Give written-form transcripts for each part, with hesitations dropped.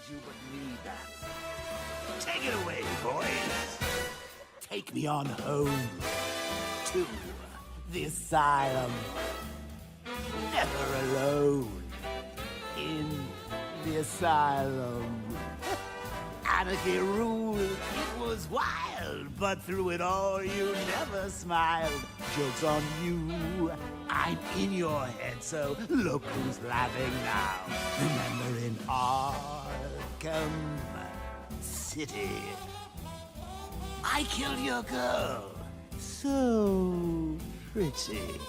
you but me, Bats. Take it away, boys. Take me on home to the asylum. Never alone in the asylum. Anarchy ruled, it was wild, but through it all you never smiled. Joke's on you, I'm in your head, so look who's laughing now. Remember in Arkham City, I killed your girl, so pretty.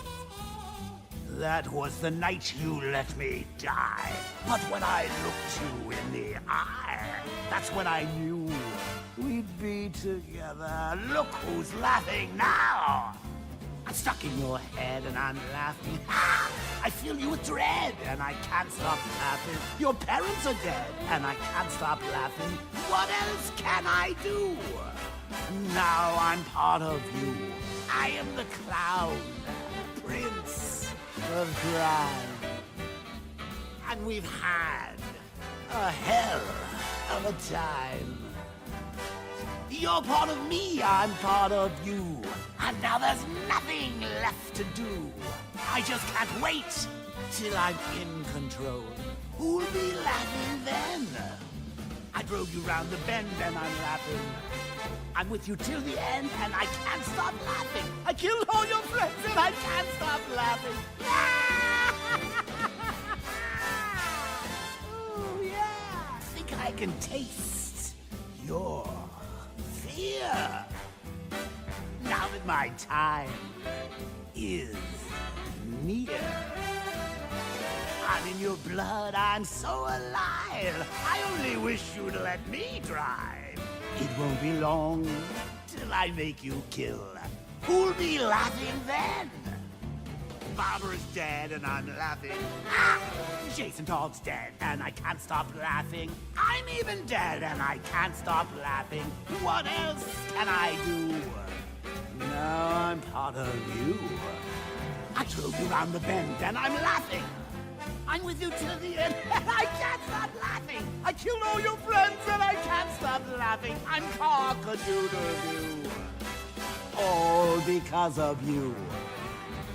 That was the night you let me die. But when I looked you in the eye, that's when I knew we'd be together. Look who's laughing now. I'm stuck in your head and I'm laughing. Ah, I fill you with dread and I can't stop laughing. Your parents are dead and I can't stop laughing. What else can I do? Now I'm part of you. I am the clown, prince of crime. And we've had a hell of a time. You're part of me, I'm part of you. And now there's nothing left to do. I just can't wait till I'm in control. Who'll be laughing then? I drove you round the bend and I'm laughing. I'm with you till the end and I can't stop laughing. I killed all your friends and I can't stop laughing. Oh yeah, I think I can taste your fear. Now that my time is near, I'm in your blood, I'm so alive. I only wish you'd let me drive. It won't be long till I make you kill. Who'll be laughing then? Barbara's dead and I'm laughing. Ah! Jason Todd's dead and I can't stop laughing. I'm even dead and I can't stop laughing. What else can I do? Now I'm part of you. I drove you round the bend and I'm laughing. I'm with you till the end and I can't stop laughing. I killed all your friends and I can't stop laughing. I'm cock-a-doodle-doo. All because of you.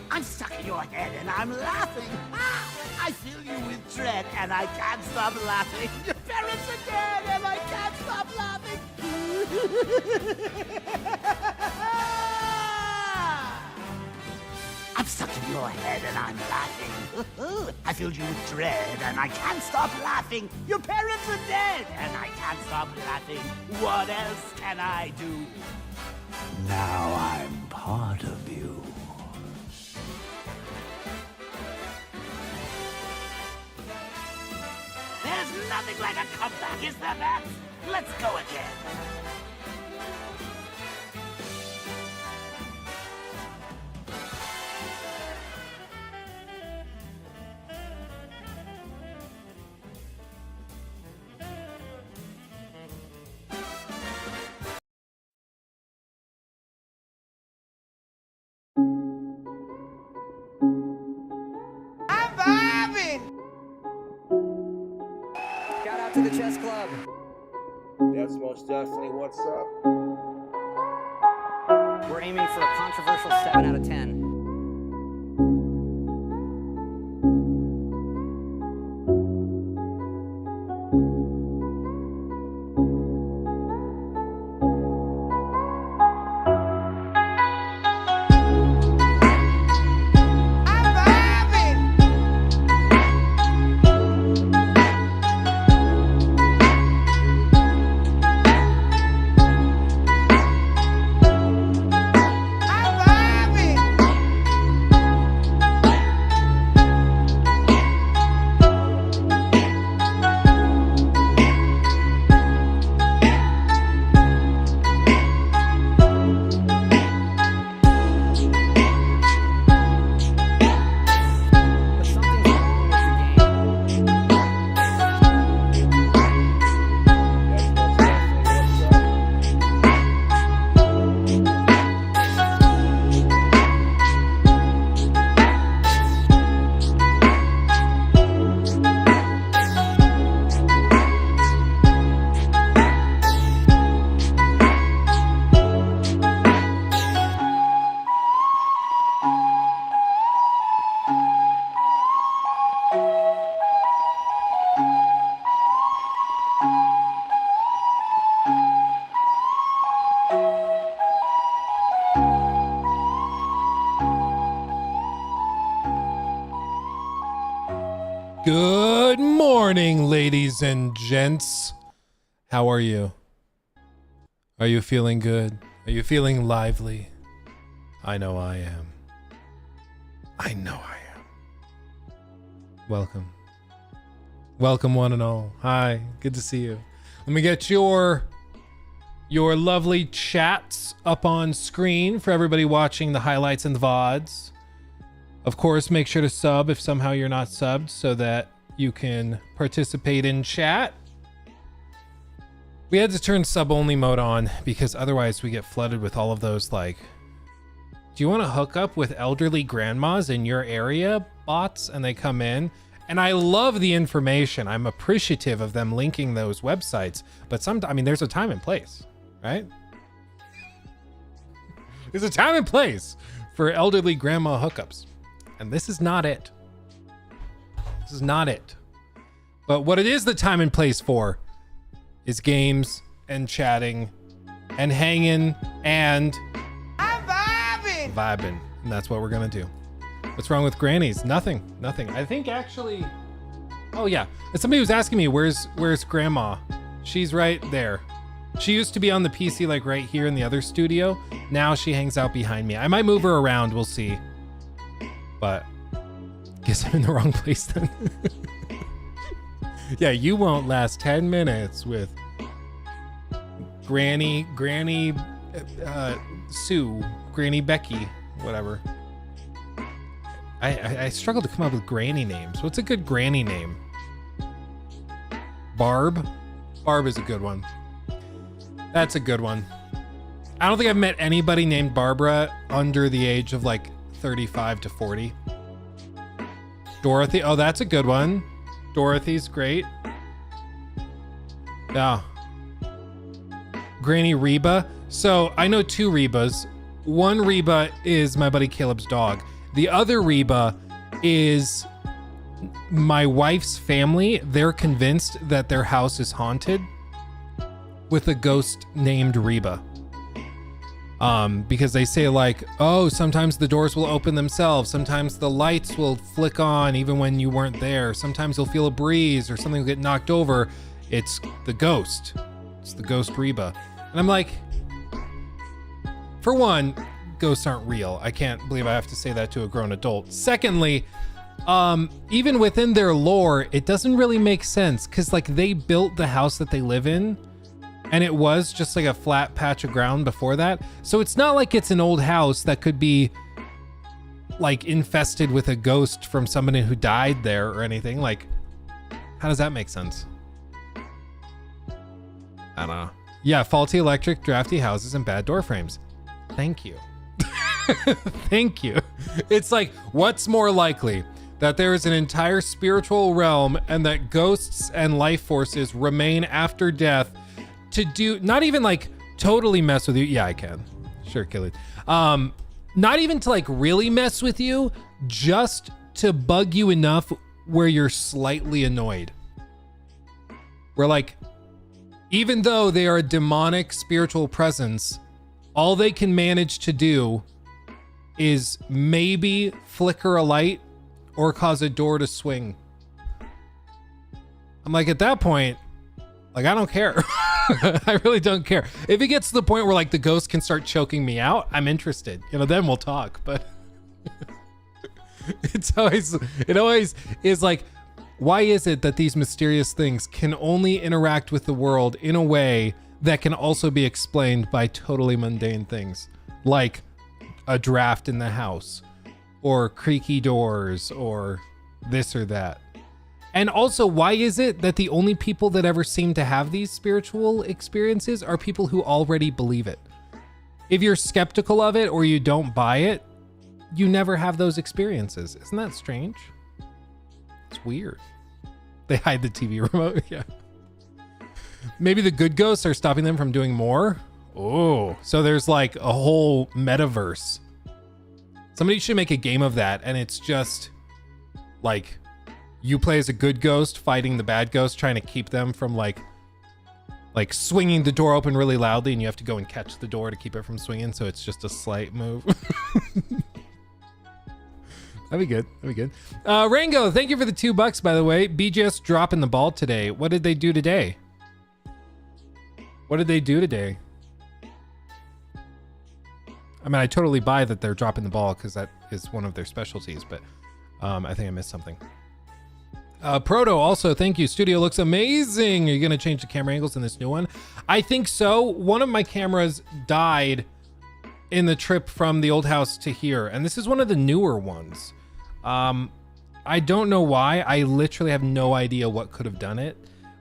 I'm stuck in your head and I'm laughing. Ah, I fill you with dread and I can't stop laughing. Your parents are dead and I can't stop laughing. I'm stuck in your head and I'm laughing. I filled you with dread and I can't stop laughing. Your parents are dead and I can't stop laughing. What else can I do? Now I'm part of you. There's nothing like a comeback, is there, Bats? Let's go again. Shout out to the chess club. That's most definitely what's up. We're aiming for a controversial 7 out of 10. Good morning, ladies and gents. How are you? Are you feeling good? Are you feeling lively? I know I am. I know I am. Welcome. Welcome, one and all. Hi, good to see you. Let me get your lovely chats up on screen for everybody watching the highlights and the VODs. Of course, make sure to sub if somehow you're not subbed so that you can participate in chat. We had to turn sub-only mode on because otherwise we get flooded with all of those, like, do you want to hook up with elderly grandmas in your area bots? And they come in. And I love the information. I'm appreciative of them linking those websites. But there's a time and place, right? There's a time and place for elderly grandma hookups. And this is not it. This is not it. But what it is the time and place for is games and chatting and hanging and I'm vibing. And that's what we're gonna do. What's wrong with grannies? Nothing. I think actually, oh yeah, somebody was asking me where's grandma. She's right there. She used to be on the PC like right here in the other studio. Now she hangs out behind me. I might move her around, we'll see. But guess I'm in the wrong place then. Yeah, you won't last 10 minutes with Granny Sue, Granny Becky, whatever. I struggle to come up with granny names. What's a good granny name? Barb? Barb is a good one. That's a good one. I don't think I've met anybody named Barbara under the age of like 35 to 40. Dorothy. Oh, that's a good one. Dorothy's great. Yeah. Granny Reba. So I know two Rebas. One Reba is my buddy Caleb's dog. The other Reba is my wife's family. They're convinced that their house is haunted with a ghost named Reba. Because they say like, oh, sometimes the doors will open themselves. Sometimes the lights will flick on even when you weren't there. Sometimes you'll feel a breeze or something will get knocked over. It's the ghost. It's the ghost Reba. And I'm like, for one, ghosts aren't real. I can't believe I have to say that to a grown adult. Secondly, even within their lore, it doesn't really make sense because like they built the house that they live in and it was just like a flat patch of ground before that. So it's not like it's an old house that could be like infested with a ghost from somebody who died there or anything. Like, how does that make sense? I don't know. Yeah, faulty electric, drafty houses, and bad door frames. Thank you. Thank you. It's like, what's more likely? That there is an entire spiritual realm and that ghosts and life forces remain after death to do, not even like totally mess with you. Yeah, I can. Sure, kill it. Not even to like really mess with you, just to bug you enough where you're slightly annoyed. Where like, even though they are a demonic spiritual presence, all they can manage to do is maybe flicker a light or cause a door to swing. I'm like, at that point, like, I don't care. I really don't care. If it gets to the point where like the ghost can start choking me out, I'm interested. You know, then we'll talk. But it always is like, why is it that these mysterious things can only interact with the world in a way that can also be explained by totally mundane things, like a draft in the house or creaky doors or this or that? And also, why is it that the only people that ever seem to have these spiritual experiences are people who already believe it? If you're skeptical of it or you don't buy it, you never have those experiences. Isn't that strange? It's weird. They hide the TV remote. Yeah. Maybe the good ghosts are stopping them from doing more. Oh, so there's like a whole metaverse. Somebody should make a game of that. And it's just like you play as a good ghost fighting the bad ghost, trying to keep them from like swinging the door open really loudly, and you have to go and catch the door to keep it from swinging. So it's just a slight move. That'd be good. That'd be good. Rango, thank you for the $2, by the way. BGS dropping the ball today. What did they do today? What did they do today? I mean, I totally buy that they're dropping the ball because that is one of their specialties, but I think I missed something. Proto, also, thank you. Studio looks amazing. Are you going to change the camera angles in this new one? I think so. One of my cameras died in the trip from the old house to here, and this is one of the newer ones. I don't know why. I literally have no idea what could have done it,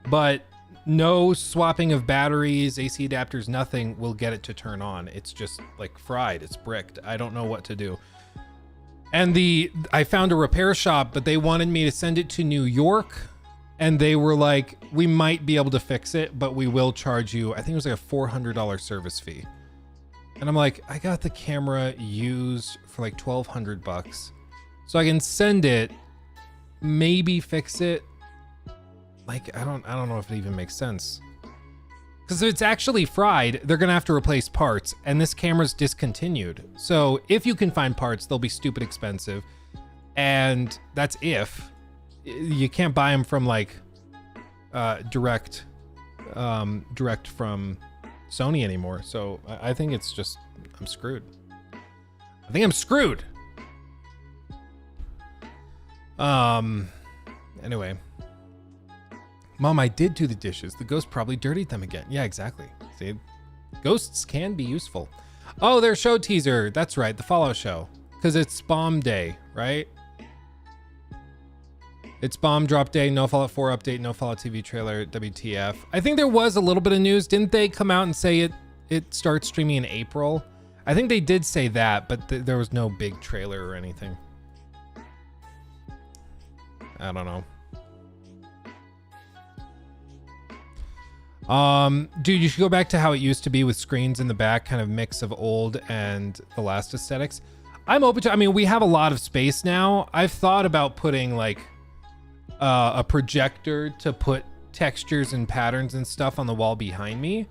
but no swapping of batteries, AC adapters, nothing will get it to turn on. It's just like fried. It's bricked. I don't know what to do. And I found a repair shop, but they wanted me to send it to New York, and they were like, we might be able to fix it, but we will charge you, I think it was like a $400 service fee. And I'm like, I got the camera used for like $1,200, so I can send it, maybe fix it. Like, I don't know if it even makes sense. Because if it's actually fried, they're gonna have to replace parts, and this camera's discontinued. So if you can find parts, they'll be stupid expensive, and that's if. You can't buy them from like direct from Sony anymore. So I think it's just, I'm screwed. I think I'm screwed. Anyway. Mom, I did do the dishes. The ghost probably dirtied them again. Yeah, exactly. See, ghosts can be useful. Oh, their show teaser. That's right, the Fallout show. Because it's Bomb Day, right? It's Bomb Drop Day, no Fallout 4 update, no Fallout TV trailer, WTF. I think there was a little bit of news. Didn't they come out and say it starts streaming in April? I think they did say that, but there was no big trailer or anything. I don't know. Dude, you should go back to how it used to be with screens in the back, kind of mix of old and the last aesthetics. I'm open to, I mean, we have a lot of space now. I've thought about putting like a projector to put textures and patterns and stuff on the wall behind me.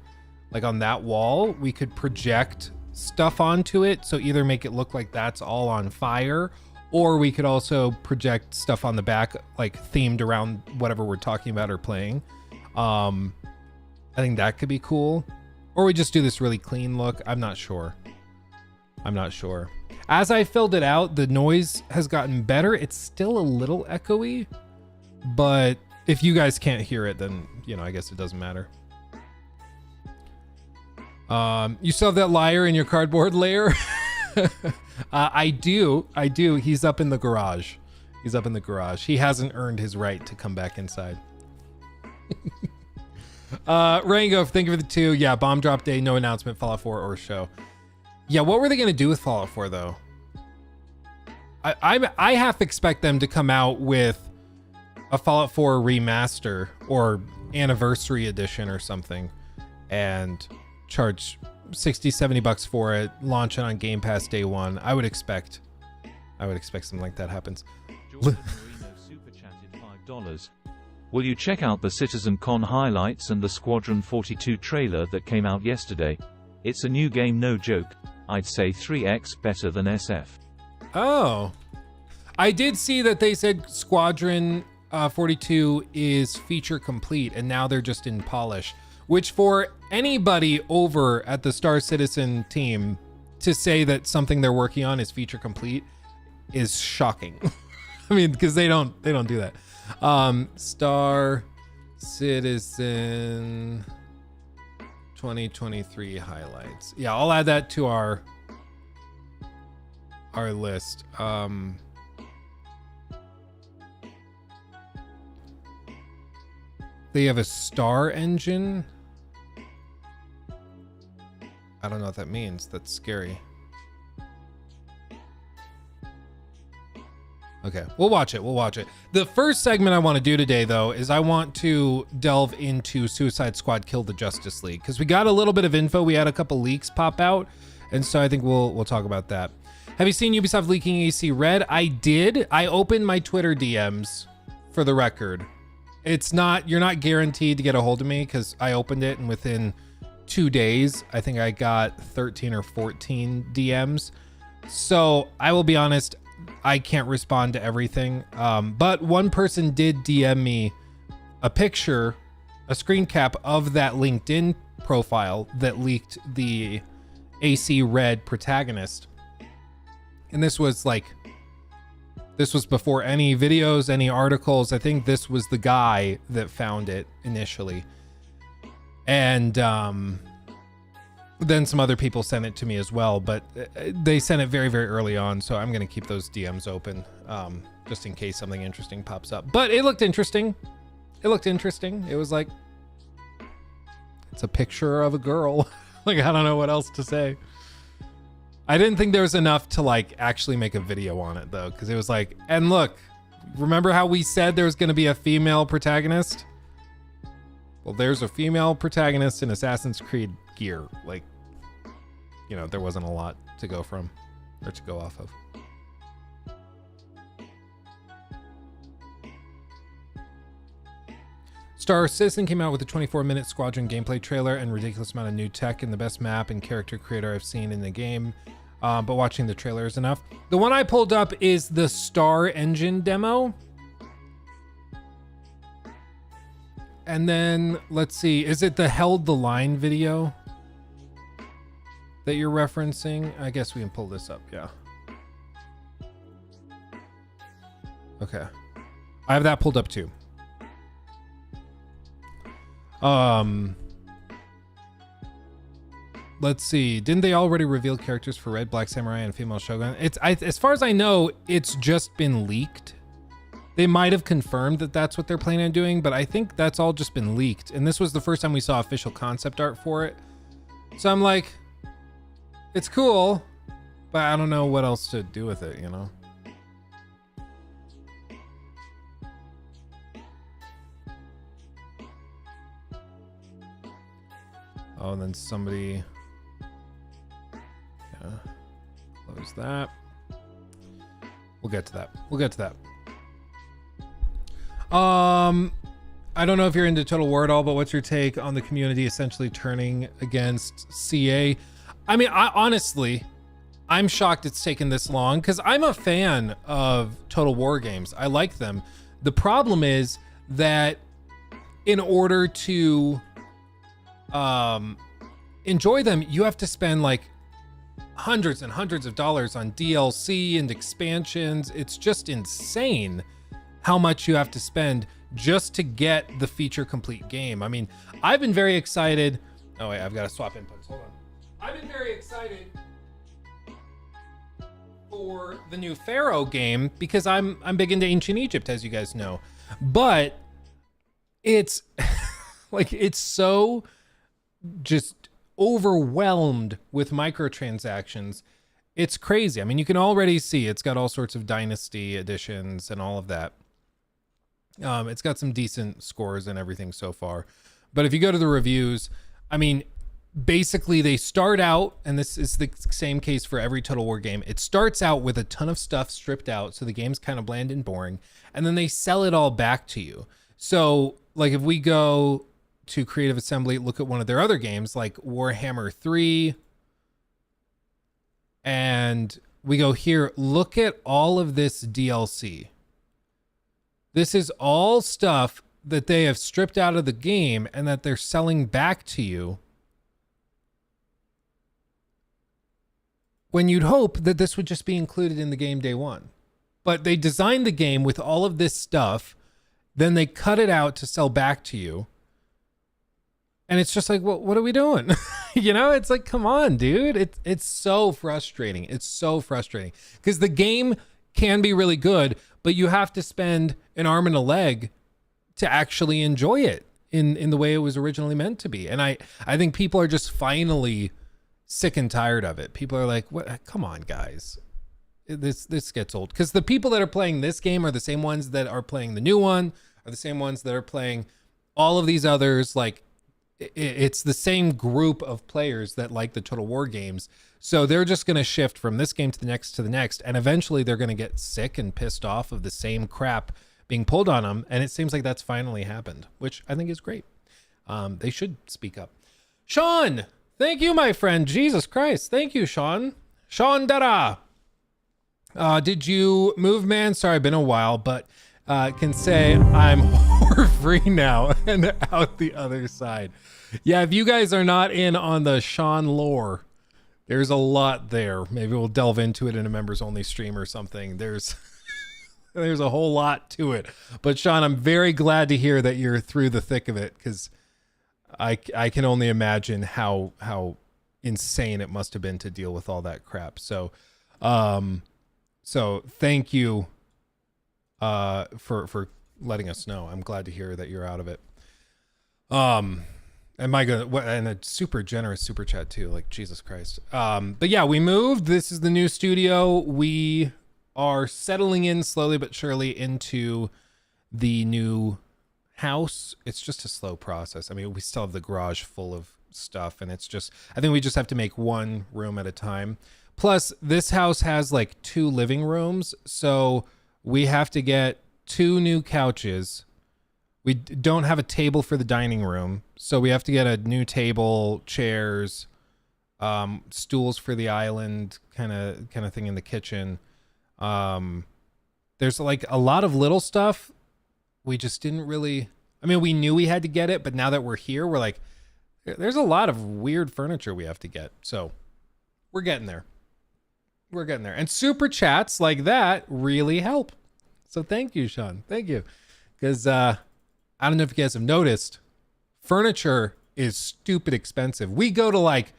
Like on that wall, we could project stuff onto it. So either make it look like that's all on fire, or we could also project stuff on the back, like themed around whatever we're talking about or playing. I think that could be cool. Or we just do this really clean look. I'm not sure. As I filled it out, the noise has gotten better. It's still a little echoey, but if you guys can't hear it, then, you know, I guess it doesn't matter. You still have that liar in your cardboard layer? I do. He's up in the garage. He hasn't earned his right to come back inside. Rango, thank you for the 2. Yeah, Bomb Drop Day, no announcement, Fallout 4 or show. Yeah, what were they gonna do with Fallout 4 though? I half expect them to come out with a Fallout 4 remaster or anniversary edition or something, and charge $60-$70 for it, launch it on Game Pass day one. I would expect something like that happens. Jordan Marino super chatted $5. Will you check out the CitizenCon highlights and the Squadron 42 trailer that came out yesterday? It's a new game, no joke. I'd say 3x better than SF. Oh, I did see that they said Squadron 42 is feature complete, and now they're just in polish, which for anybody over at the Star Citizen team to say that something they're working on is feature complete is shocking. I mean, because they don't do that. Star Citizen 2023 highlights. Yeah, I'll add that to our list. They have a star engine. I don't know what that means. That's scary. Okay, we'll watch it. The first segment I want to do today, though, is I want to delve into Suicide Squad Kill the Justice League, because we got a little bit of info. We had a couple leaks pop out, and so I think we'll talk about that. Have you seen Ubisoft leaking AC Red? I did. I opened my Twitter DMs for the record. You're not guaranteed to get a hold of me, because I opened it, and within 2 days, I think I got 13 or 14 DMs. So I will be honest, I can't respond to everything. But one person did DM me a picture, a screen cap of that LinkedIn profile that leaked the AC Red protagonist. And this was before any videos, any articles. I think this was the guy that found it initially. And then some other people sent it to me as well, but they sent it very, very early on. So I'm going to keep those DMs open just in case something interesting pops up. But it looked interesting. It was like, it's a picture of a girl. Like, I don't know what else to say. I didn't think there was enough to like actually make a video on it though, because it was like, and look, remember how we said there was going to be a female protagonist? Well, there's a female protagonist in Assassin's Creed gear. Like, you know, there wasn't a lot to go from or to go off of. Star Citizen came out with a 24-minute Squadron gameplay trailer and ridiculous amount of new tech and the best map and character creator I've seen in the game. But watching the trailer is enough. The one I pulled up is the Star Engine demo. And then, let's see, is it the Held the Line video that you're referencing? I guess we can pull this up, yeah. Okay. I have that pulled up too. Let's see. Didn't they already reveal characters for Red, Black Samurai, and Female Shogun? As far as I know, it's just been leaked. They might have confirmed that that's what they're planning on doing, but I think that's all just been leaked. And this was the first time we saw official concept art for it. So I'm like, it's cool, but I don't know what else to do with it, you know? Oh, and then somebody, yeah, close that. We'll get to that. I don't know if you're into Total War at all, but what's your take on the community essentially turning against CA? I mean, honestly, I'm shocked it's taken this long because I'm a fan of Total War games. I like them. The problem is that in order to enjoy them, you have to spend like hundreds and hundreds of dollars on DLC and expansions. It's just insane how much you have to spend just to get the feature complete game. I mean, I've been very excited. Oh wait, I've got to swap inputs. Hold on. I've been very excited for the new Pharaoh game because I'm big into ancient Egypt, as you guys know. But it's like, it's so just overwhelmed with microtransactions. It's crazy. I mean, you can already see it's got all sorts of dynasty editions and all of that. It's got some decent scores and everything so far. But if you go to the reviews, I mean, basically they start out, and this is the same case for every Total War game. It starts out with a ton of stuff stripped out, so the game's kind of bland and boring, and then they sell it all back to you. So like if we go to Creative Assembly, look at one of their other games like Warhammer 3, and we go here, look at all of this DLC. This is all stuff that they have stripped out of the game and that they're selling back to you, when you'd hope that this would just be included in the game day one. But they designed the game with all of this stuff, then they cut it out to sell back to you. And it's just like, well, what are we doing? You know, it's like, come on, dude. It's so frustrating. It's so frustrating because the game can be really good, but you have to spend an arm and a leg to actually enjoy it in the way it was originally meant to be. And I think people are just finally sick and tired of it. People are like, what? Come on, guys. This gets old. Because the people that are playing this game are the same ones that are playing the new one, are the same ones that are playing all of these others. Like, it's the same group of players that like the Total War games. So they're just going to shift from this game to the next to the next. And eventually they're going to get sick and pissed off of the same crap being pulled on them. And it seems like that's finally happened, which I think is great. They should speak up. Sean, thank you, my friend. Jesus Christ. Thank you, Sean. Sean Dara. Did you move, man? Sorry, been a while, but can say I'm horror free now and out the other side. Yeah, if you guys are not in on the Sean lore, there's a lot there. Maybe we'll delve into it in a members only stream or something. There's a whole lot to it. But Sean, I'm very glad to hear that you're through the thick of it, because I can only imagine how insane it must have been to deal with all that crap. So thank you for letting us know. I'm glad to hear that you're out of it. And a super generous super chat too, like Jesus Christ. But yeah, we moved. This is the new studio. We are settling in slowly but surely into the new house. It's just a slow process. I mean, we still have the garage full of stuff, and I think we just have to make one room at a time. Plus, this house has like 2 living rooms, so we have to get 2 new couches. We don't have a table for the dining room, so we have to get a new table, chairs, stools for the island kind of thing in the kitchen. There's like a lot of little stuff. We just didn't really, I mean, we knew we had to get it, but now that we're here, we're like, there's a lot of weird furniture we have to get. So we're getting there. We're getting there. And super chats like that really help. So thank you, Sean. Thank you. Because I don't know if you guys have noticed, furniture is stupid expensive. We go to like,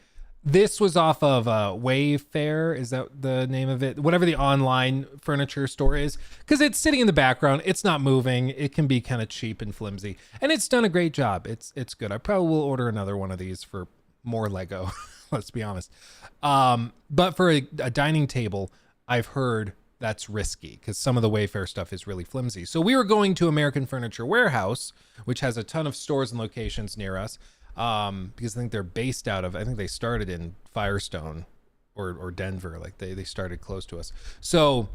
this was off of Wayfair. Is that the name of it? Whatever the online furniture store is. Because it's sitting in the background. It's not moving. It can be kind of cheap and flimsy. And it's done a great job. It's good. I probably will order another one of these for more Lego. Let's be honest. But for a dining table, I've heard that's risky because some of the Wayfair stuff is really flimsy. So we were going to American Furniture Warehouse, which has a ton of stores and locations near us. Because I think they're based out of, I think they started in Firestone or Denver. Like they started close to us. So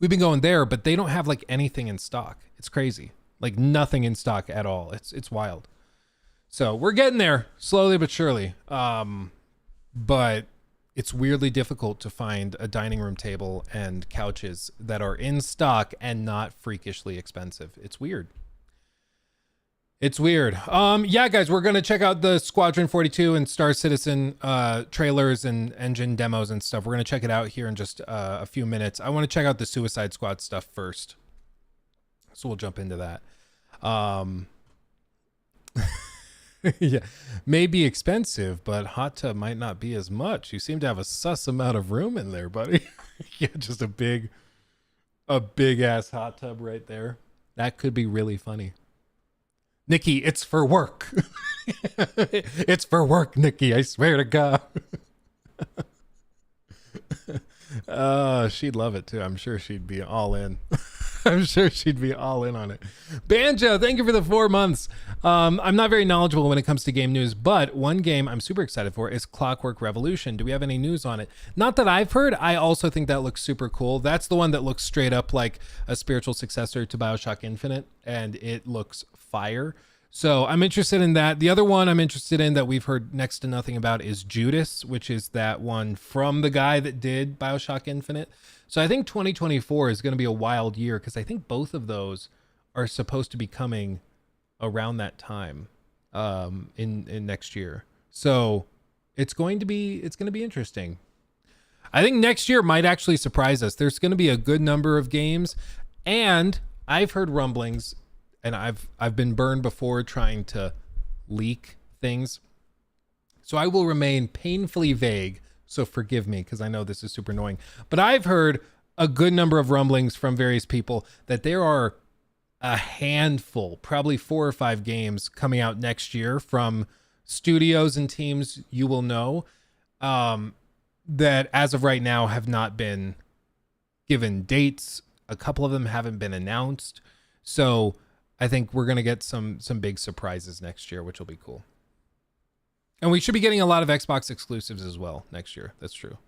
we've been going there, but they don't have like anything in stock. It's crazy. Like nothing in stock at all. It's wild. So we're getting there slowly but surely. But it's weirdly difficult to find a dining room table and couches that are in stock and not freakishly expensive. It's weird. It's weird. Yeah, guys, we're going to check out the Squadron 42 and Star Citizen trailers and engine demos and stuff. We're going to check it out here in just a few minutes. I want to check out the Suicide Squad stuff first. So we'll jump into that. Yeah, may be expensive, but hot tub might not be as much. You seem to have a sus amount of room in there, buddy. Yeah, just a big ass hot tub right there. That could be really funny. Nikki, it's for work. It's for work, Nikki. I swear to God. She'd love it too. I'm sure she'd be all in. I'm sure she'd be all in on it. Banjo, thank you for the 4 months. I'm not very knowledgeable when it comes to game news, but one game I'm super excited for is Clockwork Revolution. Do we have any news on it? Not that I've heard. I also think that looks super cool. That's the one that looks straight up like a spiritual successor to BioShock Infinite, and it looks fire. So I'm interested in that. The other one I'm interested in that we've heard next to nothing about is Judas, which is that one from the guy that did BioShock Infinite. So I think 2024 is going to be a wild year because I think both of those are supposed to be coming around that time in next year. So it's going to be interesting. I think next year might actually surprise us. There's going to be a good number of games, and I've heard rumblings, and I've been burned before trying to leak things. So I will remain painfully vague. So forgive me, because I know this is super annoying. But I've heard a good number of rumblings from various people that there are a handful, probably 4 or 5 games coming out next year from studios and teams you will know, that as of right now have not been given dates. A couple of them haven't been announced. So I think we're going to get some big surprises next year, which will be cool. And we should be getting a lot of Xbox exclusives as well next year. That's true.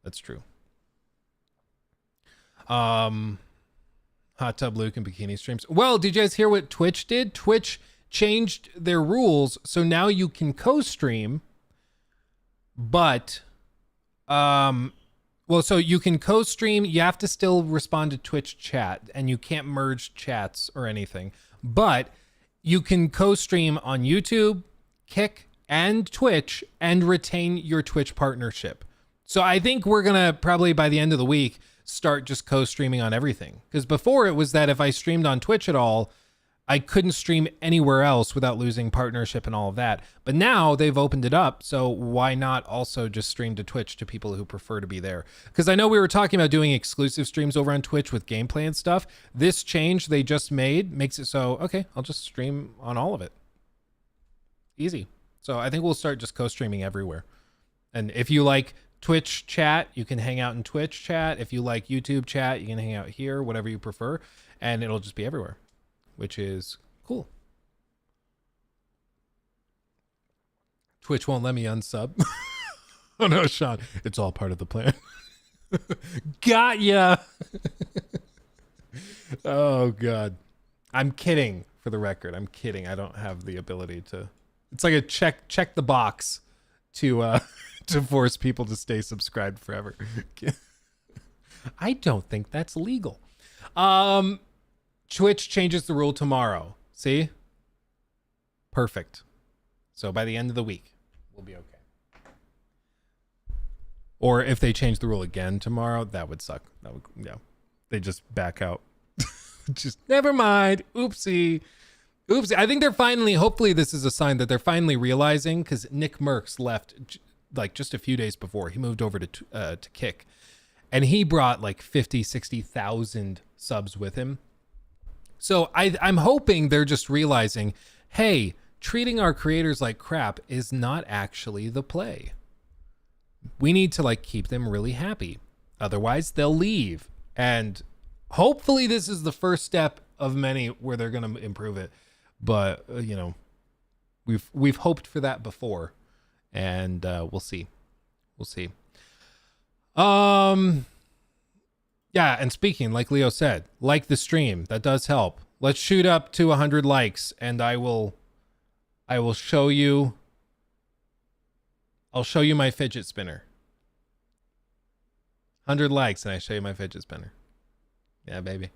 That's true. Hot Tub Luke and bikini streams. Well, did you guys hear what Twitch did? Twitch changed their rules, so now you can co-stream, but Well, so you can co-stream. You have to still respond to Twitch chat, and you can't merge chats or anything. But you can co-stream on YouTube, Kick, and Twitch, and retain your Twitch partnership. So I think we're gonna probably by the end of the week start just co-streaming on everything. Because before it was that if I streamed on Twitch at all, I couldn't stream anywhere else without losing partnership and all of that. But now they've opened it up, so why not also just stream to Twitch to people who prefer to be there? Because I know we were talking about doing exclusive streams over on Twitch with gameplay and stuff. This change they just made makes it so, okay, I'll just stream on all of it. Easy. So I think we'll start just co-streaming everywhere. And if you like Twitch chat, you can hang out in Twitch chat. If you like YouTube chat, you can hang out here, whatever you prefer, and it'll just be everywhere, which is cool. Twitch won't let me unsub. Oh no, Sean, it's all part of the plan. Got ya. Oh God. I'm kidding, for the record. I'm kidding. I don't have the ability to. It's like a check the box to to force people to stay subscribed forever. I don't think that's legal. Twitch changes the rule tomorrow. See? Perfect. So by the end of the week, we'll be okay. Or if they change the rule again tomorrow, that would suck. That would, yeah. They just back out. Just never mind. Oopsie. Oopsie. I think they're finally, hopefully this is a sign that they're finally realizing, because Nick Merckx left like just a few days before. He moved over to Kick. And he brought like 50, 60,000 subs with him. So I'm hoping they're just realizing, hey, treating our creators like crap is not actually the play. We need to like keep them really happy. Otherwise, they'll leave. And hopefully this is the first step of many where they're going to improve it. But, you know, we've hoped for that before. And we'll see. We'll see. Yeah, and speaking, like Leo said, like the stream. That does help. Let's shoot up to 100 likes, and I will show you. I'll show you my fidget spinner. 100 likes, and I show you my fidget spinner. Yeah, baby.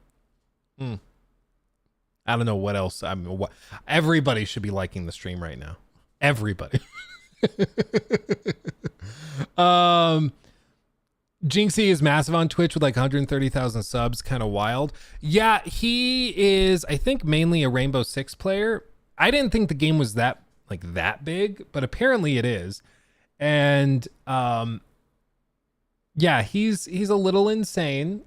I don't know what else. Everybody should be liking the stream right now. Everybody. Jinxie is massive on Twitch with like 130,000 subs, kind of wild. Yeah, he is, I think, mainly a Rainbow Six player. I didn't think the game was that big, but apparently it is. And yeah, he's a little insane.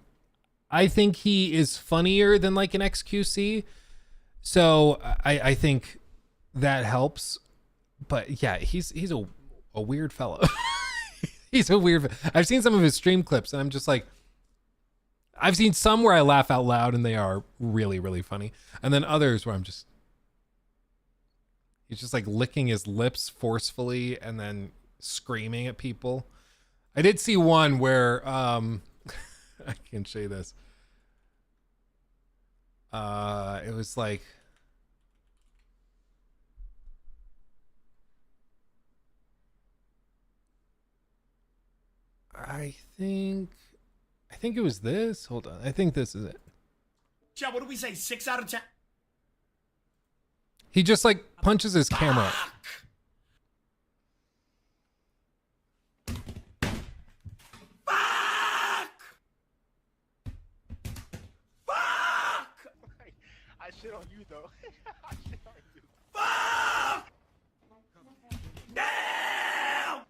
I think he is funnier than like an XQC. So I think that helps. But yeah, he's a weird fellow. He's a weird. I've seen some of his stream clips, and I'm just like, I've seen some where I laugh out loud, and they are really, really funny, and then others where he's just like licking his lips forcefully and then screaming at people. I did see one where I can show you this. It was like. I think it was this. Hold on. I think this is it. Yeah, what do we say? 6 out of 10? He just like punches his camera. Fuck! I shit on you though. I shit on you. Fuck! Damn!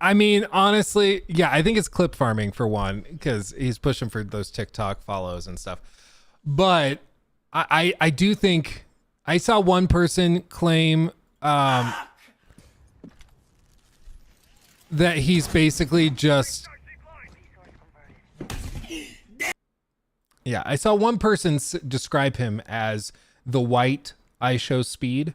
I mean, honestly, yeah, I think it's clip farming for one, because he's pushing for those TikTok follows and stuff. But I do think I saw one person claim that he's basically just. Yeah, I saw one person describe him as the white IShowSpeed.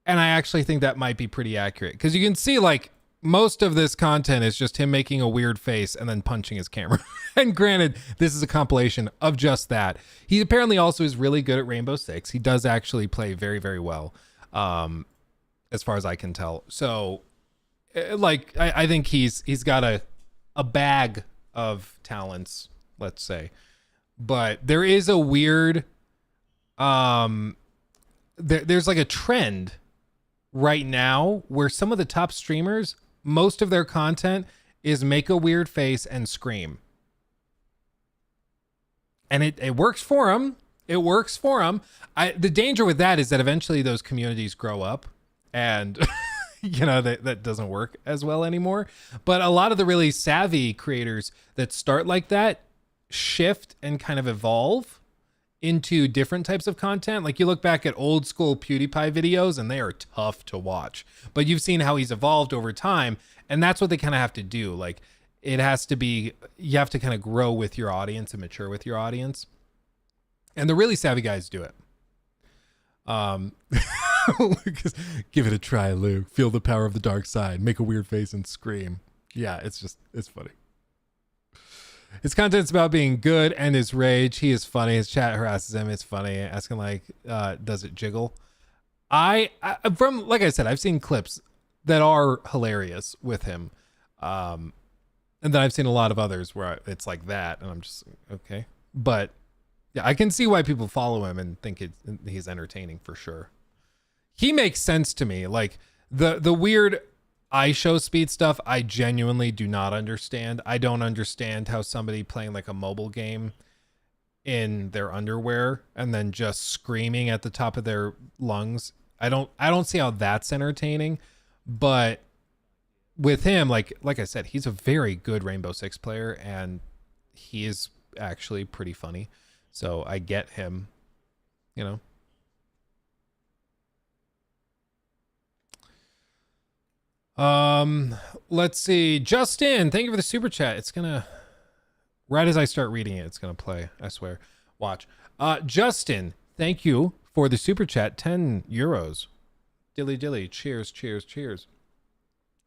And I actually think that might be pretty accurate, because you can see like most of this content is just him making a weird face and then punching his camera. And granted, this is a compilation of just that. He apparently also is really good at Rainbow Six. He does actually play very, very well, as far as I can tell. So, like, I think he's got a bag of talents, let's say. But there is a weird, there's like a trend right now where some of the top streamers, most of their content is make a weird face and scream. And it works for them. It works for them. The danger with that is that eventually those communities grow up and, you know, that doesn't work as well anymore. But a lot of the really savvy creators that start like that shift and kind of evolve into different types of content. Like you look back at old school PewDiePie videos and they are tough to watch, but you've seen how he's evolved over time, and that's what they kind of have to do. Like it has to be, you have to kind of grow with your audience and mature with your audience, and the really savvy guys do it. Give it a try, Lou. Feel the power of the dark side, make a weird face and scream. Yeah, it's funny. His content's about being good and his rage. He is funny. His chat harasses him. It's funny. Asking like, does it jiggle? From, like I said, I've seen clips that are hilarious with him. And then I've seen a lot of others where it's like that. And I'm just, okay. But yeah, I can see why people follow him and think he's entertaining for sure. He makes sense to me. Like the weird iShow speed stuff, I genuinely do not understand. I don't understand how somebody playing like a mobile game in their underwear and then just screaming at the top of their lungs. I don't see how that's entertaining. But with him, like I said, he's a very good Rainbow Six player and he is actually pretty funny. So I get him, you know. Let's see. Justin, thank you for the super chat. It's gonna, right as I start reading it, it's gonna play. I swear. Watch. Justin, thank you for the super chat. 10 euros. Dilly dilly. Cheers, cheers, cheers.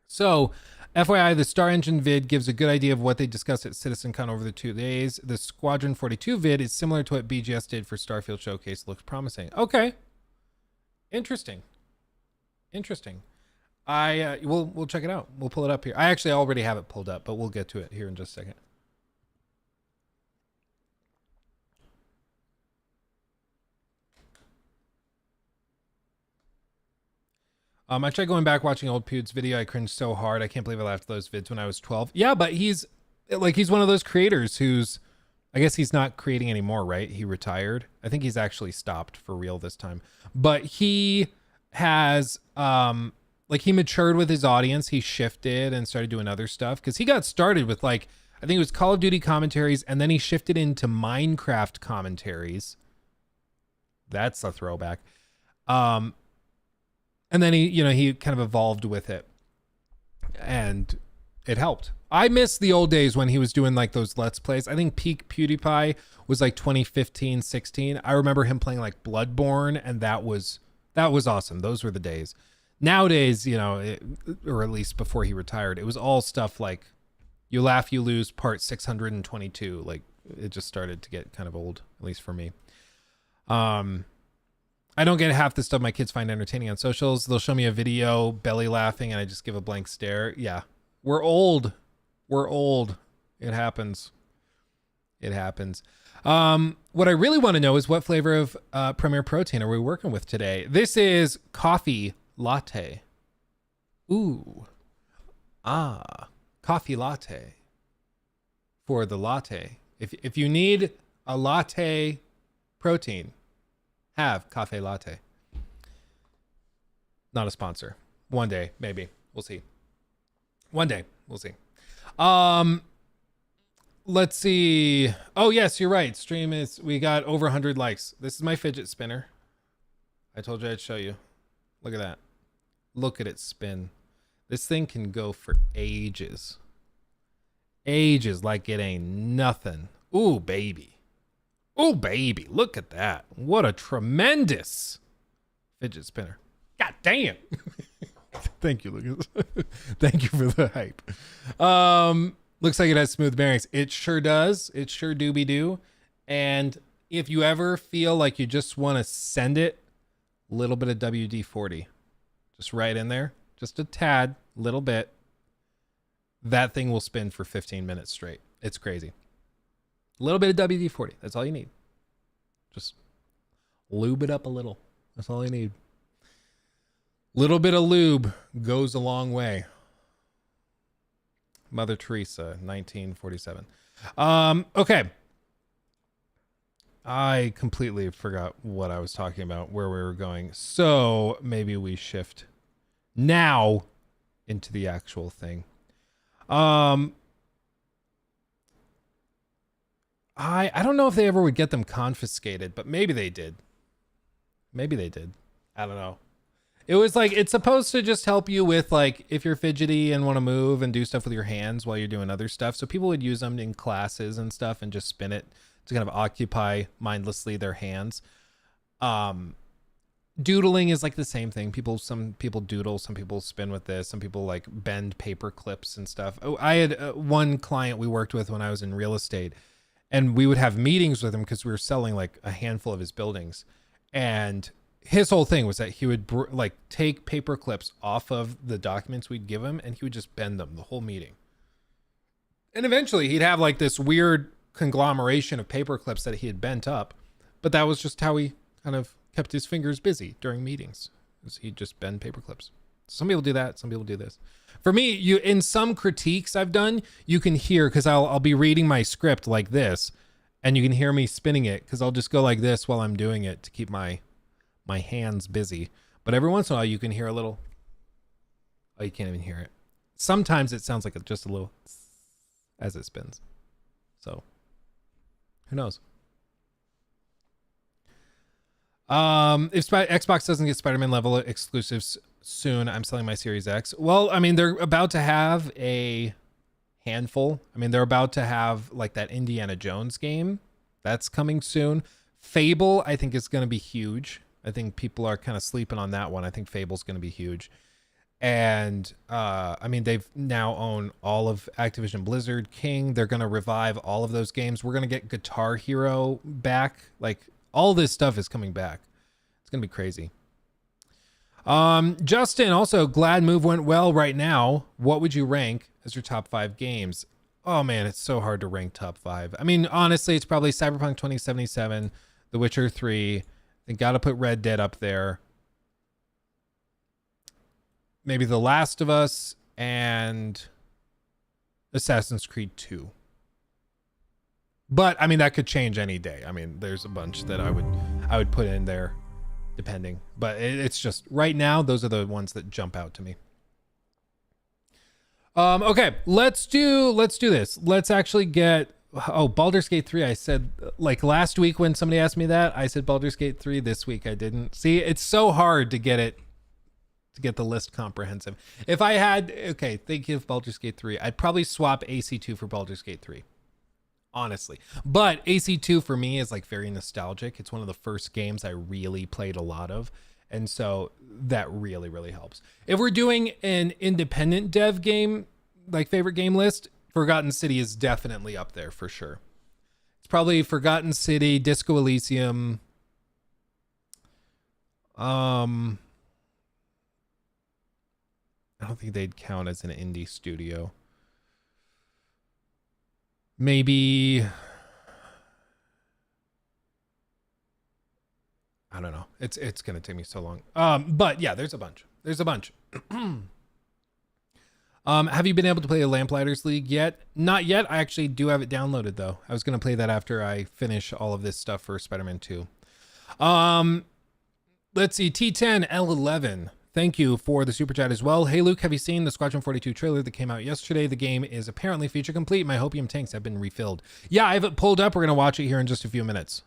So, FYI, the Star Engine vid gives a good idea of what they discussed at CitizenCon over the 2 days. The Squadron 42 vid is similar to what BGS did for Starfield Showcase. Looks promising. Okay. Interesting. Interesting. We'll check it out. We'll pull it up here. I actually already have it pulled up, but we'll get to it here in just a second. I tried going back watching old Pewd's video. I cringed so hard. I can't believe I laughed at those vids when I was 12. Yeah, but he's one of those creators who's, I guess he's not creating anymore, right? He retired. I think he's actually stopped for real this time. But he has he matured with his audience. He shifted and started doing other stuff because he got started with I think it was Call of Duty commentaries, and then he shifted into Minecraft commentaries. That's a throwback. And then he kind of evolved with it, and it helped. I miss the old days when he was doing like those Let's Plays. I think peak PewDiePie was like 2015, 16. I remember him playing like Bloodborne, and that was awesome. Those were the days. Nowadays, or at least before he retired, it was all stuff like You Laugh, You Lose part 622. Like it just started to get kind of old, at least for me. I don't get half the stuff my kids find entertaining on socials. They'll show me a video, belly laughing, and I just give a blank stare. Yeah, we're old. We're old. It happens. It happens. What I really want to know is what flavor of Premier Protein are we working with today? This is coffee latte. Ooh. Coffee latte. For the latte. If you need a latte protein, have Cafe Latte. Not a sponsor. One day, maybe. We'll see. One day, we'll see. Let's see. Oh, yes, you're right. We got over 100 likes. This is my fidget spinner. I told you I'd show you. Look at that. Look at it spin. This thing can go for ages. Ages, like it ain't nothing. Ooh, baby. Oh, baby, look at that. What a tremendous fidget spinner. God damn. Thank you, Lucas. Thank you for the hype. Looks like it has smooth bearings. It sure does. It sure dooby do. And if you ever feel like you just want to send it, a little bit of WD-40, just right in there, just a tad, little bit. That thing will spin for 15 minutes straight. It's crazy. A little bit of WD-40. That's all you need. Just lube it up a little. That's all you need. Little bit of lube goes a long way. Mother Teresa, 1947. Okay. I completely forgot what I was talking about, where we were going. So maybe we shift now into the actual thing. I don't know if they ever would get them confiscated, but maybe they did. Maybe they did. I don't know. It was like, it's supposed to just help you with, like, if you're fidgety and want to move and do stuff with your hands while you're doing other stuff. So people would use them in classes and stuff and just spin it to kind of occupy mindlessly their hands. Doodling is like the same thing. Some people doodle, some people spin with this, some people like bend paper clips and stuff. Oh, I had one client we worked with when I was in real estate, and we would have meetings with him because we were selling like a handful of his buildings. And his whole thing was that he would like take paper clips off of the documents we'd give him, and he would just bend them the whole meeting. And eventually he'd have like this weird conglomeration of paper clips that he had bent up, but that was just how he kind of kept his fingers busy during meetings, is he'd just bend paper clips. Some people do that, some people do this. For me, in some critiques I've done, you can hear, because I'll be reading my script like this, and you can hear me spinning it, because I'll just go like this while I'm doing it to keep my hands busy. But every once in a while you can hear a little, oh, you can't even hear it. Sometimes it sounds like just a little as it spins. So who knows? If Xbox doesn't get Spider-Man level exclusives soon, I'm selling my Series X. Well, I mean, they're about to have a handful. I mean, they're about to have like that Indiana Jones game that's coming soon. Fable, I think, is going to be huge. I think people are kind of sleeping on that one. I think Fable's going to be huge. And I mean, they've now own all of Activision Blizzard, King. They're going to revive all of those games. We're going to get Guitar Hero back. Like, all this stuff is coming back. It's going to be crazy. Justin, also, glad move went well right now. What would you rank as your top 5 games? Oh man, it's so hard to rank top 5. I mean, honestly, it's probably Cyberpunk 2077, The Witcher 3. They got to put Red Dead up there. Maybe The Last of Us and Assassin's Creed 2. But I mean, that could change any day. I mean, there's a bunch that I would put in there depending, but it's just right now, those are the ones that jump out to me. Okay, let's do this. Let's actually get, Baldur's Gate 3. I said, like last week when somebody asked me that, I said Baldur's Gate 3. This week I didn't. See, it's so hard to get the list comprehensive. If I had, okay, think of Baldur's Gate 3, I'd probably swap AC2 for Baldur's Gate 3. Honestly. But AC2 for me is like very nostalgic. It's one of the first games I really played a lot of. And so that really, really helps. If we're doing an independent dev game, like favorite game list, Forgotten City is definitely up there for sure. It's probably Forgotten City, Disco Elysium. I don't think they'd count as an indie studio. Maybe, I don't know. It's gonna take me so long. But yeah, there's a bunch. Have you been able to play the Lamplighters League yet? Not yet. I actually do have it downloaded though. I was gonna play that after I finish all of this stuff for Spider-Man 2. Let's see. T10 L11. Thank you for the super chat as well. Hey Luke, have you seen the Squadron 42 trailer that came out yesterday? The game is apparently feature complete. My Hopium tanks have been refilled. Yeah, I have it pulled up. We're going to watch it here in just a few minutes.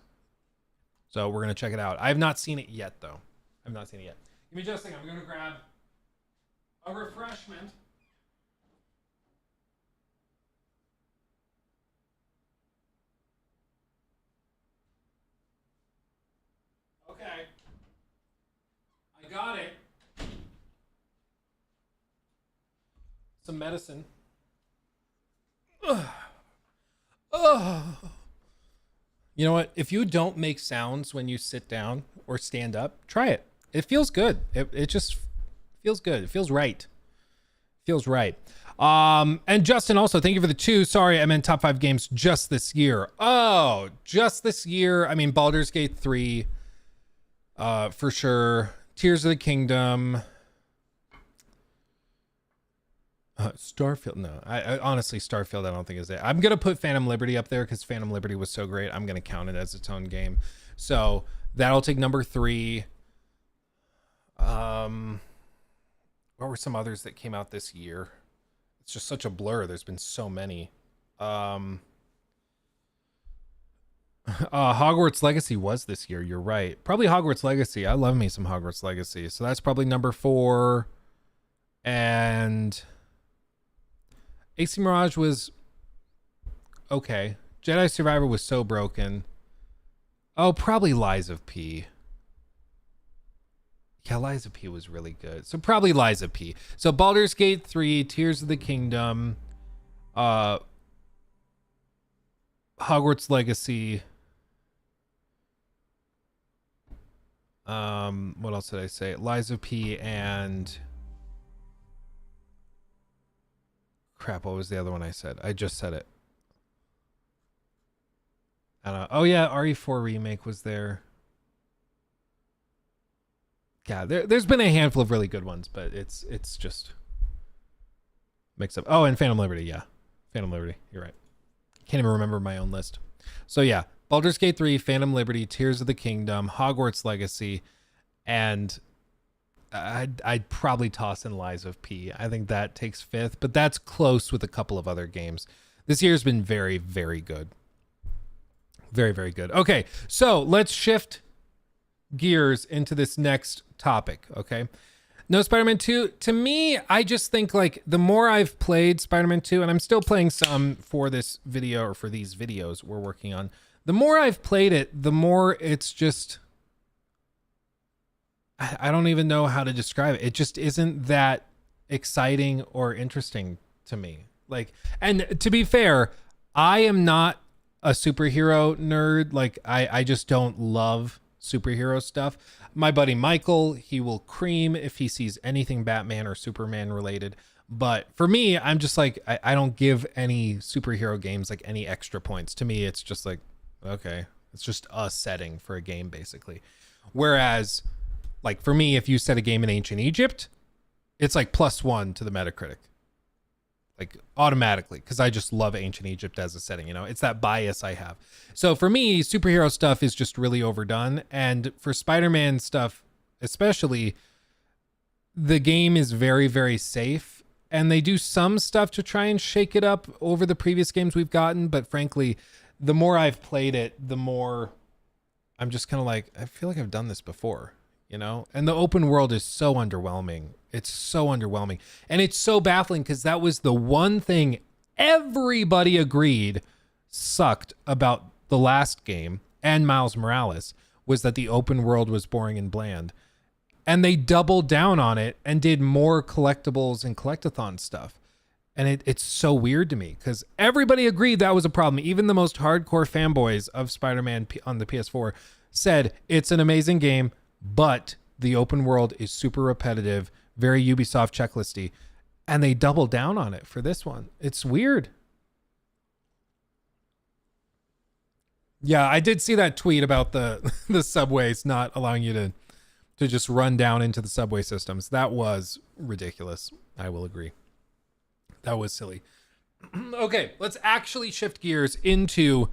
So we're going to check it out. I have not seen it yet, though. Give me just a second. I'm going to grab a refreshment. Okay. I got it. some medicine. Ugh. Ugh. You know what? If you don't make sounds when you sit down or stand up, try it. It feels good. It just feels good. It feels right. Feels right. And Justin, also, thank you for the 2. Sorry, I meant top 5 games just this year. Oh, just this year. I mean, Baldur's Gate 3, for sure. Tears of the Kingdom. Starfield, no. I honestly, Starfield, I don't think is it. I'm going to put Phantom Liberty up there because Phantom Liberty was so great. I'm going to count it as its own game. So that'll take number 3. What were some others that came out this year? It's just such a blur. There's been so many. Hogwarts Legacy was this year. You're right. Probably Hogwarts Legacy. I love me some Hogwarts Legacy. So that's probably number 4. And AC Mirage was okay. Jedi Survivor was so broken. Oh, probably Lies of P. Yeah, Lies of P was really good. So probably Lies of P. So Baldur's Gate 3, Tears of the Kingdom, Hogwarts Legacy. What else did I say? Lies of P and crap, what was the other one I said? I just said it. I don't know. Oh yeah, RE4 remake was there. Yeah, there's been a handful of really good ones, but it's just mix up. Oh, and Phantom Liberty, yeah. Phantom Liberty, you're right. Can't even remember my own list. So yeah, Baldur's Gate 3, Phantom Liberty, Tears of the Kingdom, Hogwarts Legacy, and I'd probably toss in Lies of P. I think that takes 5th, but that's close with a couple of other games. This year's been very, very good. Very, very good. Okay, so let's shift gears into this next topic, okay? No Spider-Man 2. To me, I just think like the more I've played Spider-Man 2, and I'm still playing some for this video or for these videos we're working on, the more I've played it, the more it's just, I don't even know how to describe it. It just isn't that exciting or interesting to me. Like, and to be fair, I am not a superhero nerd. Like, I just don't love superhero stuff. My buddy Michael, he will cream if he sees anything Batman or Superman related. But for me, I'm just like, I don't give any superhero games like any extra points. To me, it's just like, okay, it's just a setting for a game, basically. Whereas, like for me, if you set a game in ancient Egypt, it's like +1 to the Metacritic. Like automatically, because I just love ancient Egypt as a setting, you know, it's that bias I have. So for me, superhero stuff is just really overdone. And for Spider-Man stuff, especially, the game is very, very safe. And they do some stuff to try and shake it up over the previous games we've gotten. But frankly, the more I've played it, the more I'm just kind of like, I feel like I've done this before, you know? And the open world is so underwhelming. It's so underwhelming. And it's so baffling because that was the one thing everybody agreed sucked about the last game and Miles Morales, was that the open world was boring and bland. And they doubled down on it and did more collectibles and collectathon stuff. And it's so weird to me because everybody agreed that was a problem. Even the most hardcore fanboys of Spider-Man on the PS4 said it's an amazing game, but the open world is super repetitive, very Ubisoft checklisty, and they double down on it for this one. It's weird. Yeah, I did see that tweet about the subways not allowing you to just run down into the subway systems. That was ridiculous. I will agree. That was silly. Okay, let's actually shift gears into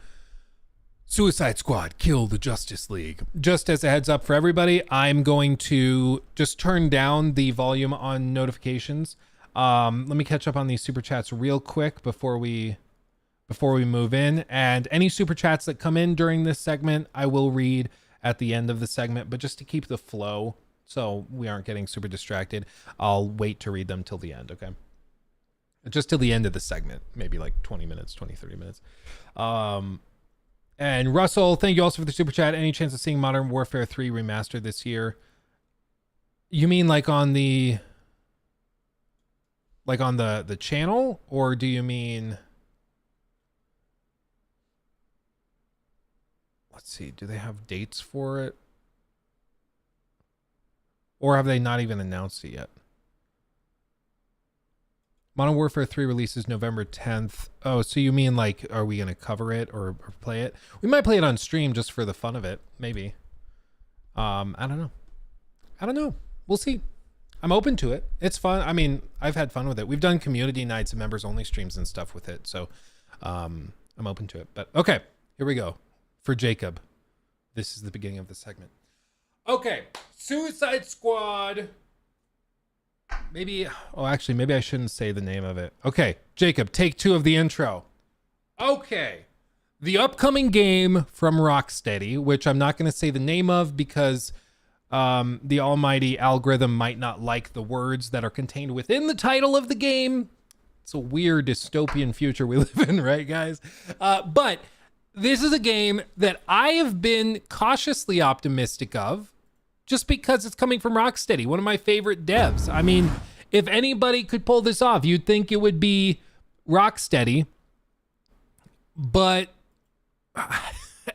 Suicide Squad, Kill the Justice League. Just as a heads up for everybody, I'm going to just turn down the volume on notifications. Let me catch up on these super chats real quick before we move in. And any super chats that come in during this segment, I will read at the end of the segment. But just to keep the flow, so we aren't getting super distracted, I'll wait to read them till the end, okay? Just till the end of the segment, maybe like 20 minutes, 20, 30 minutes. And Russell, thank you also for the super chat. Any chance of seeing Modern Warfare 3 remastered this year? You mean like on the Like on the channel, or do you mean? Let's see. Do they have dates for it? Or have they not even announced it yet? Modern Warfare 3 releases November 10th. Oh, so you mean like, are we going to cover it or play it? We might play it on stream just for the fun of it. Maybe. I don't know. I don't know. We'll see. I'm open to it. It's fun. I mean, I've had fun with it. We've done community nights and members only streams and stuff with it. So I'm open to it. But okay, here we go. For Jacob, this is the beginning of the segment. Okay, Suicide Squad. Maybe I shouldn't say the name of it. Okay, Jacob, take 2 of the intro. Okay, the upcoming game from Rocksteady, which I'm not going to say the name of because the almighty algorithm might not like the words that are contained within the title of the game. It's a weird dystopian future we live in, right, guys? But this is a game that I have been cautiously optimistic of, just because it's coming from Rocksteady, one of my favorite devs. I mean, if anybody could pull this off, you'd think it would be Rocksteady. But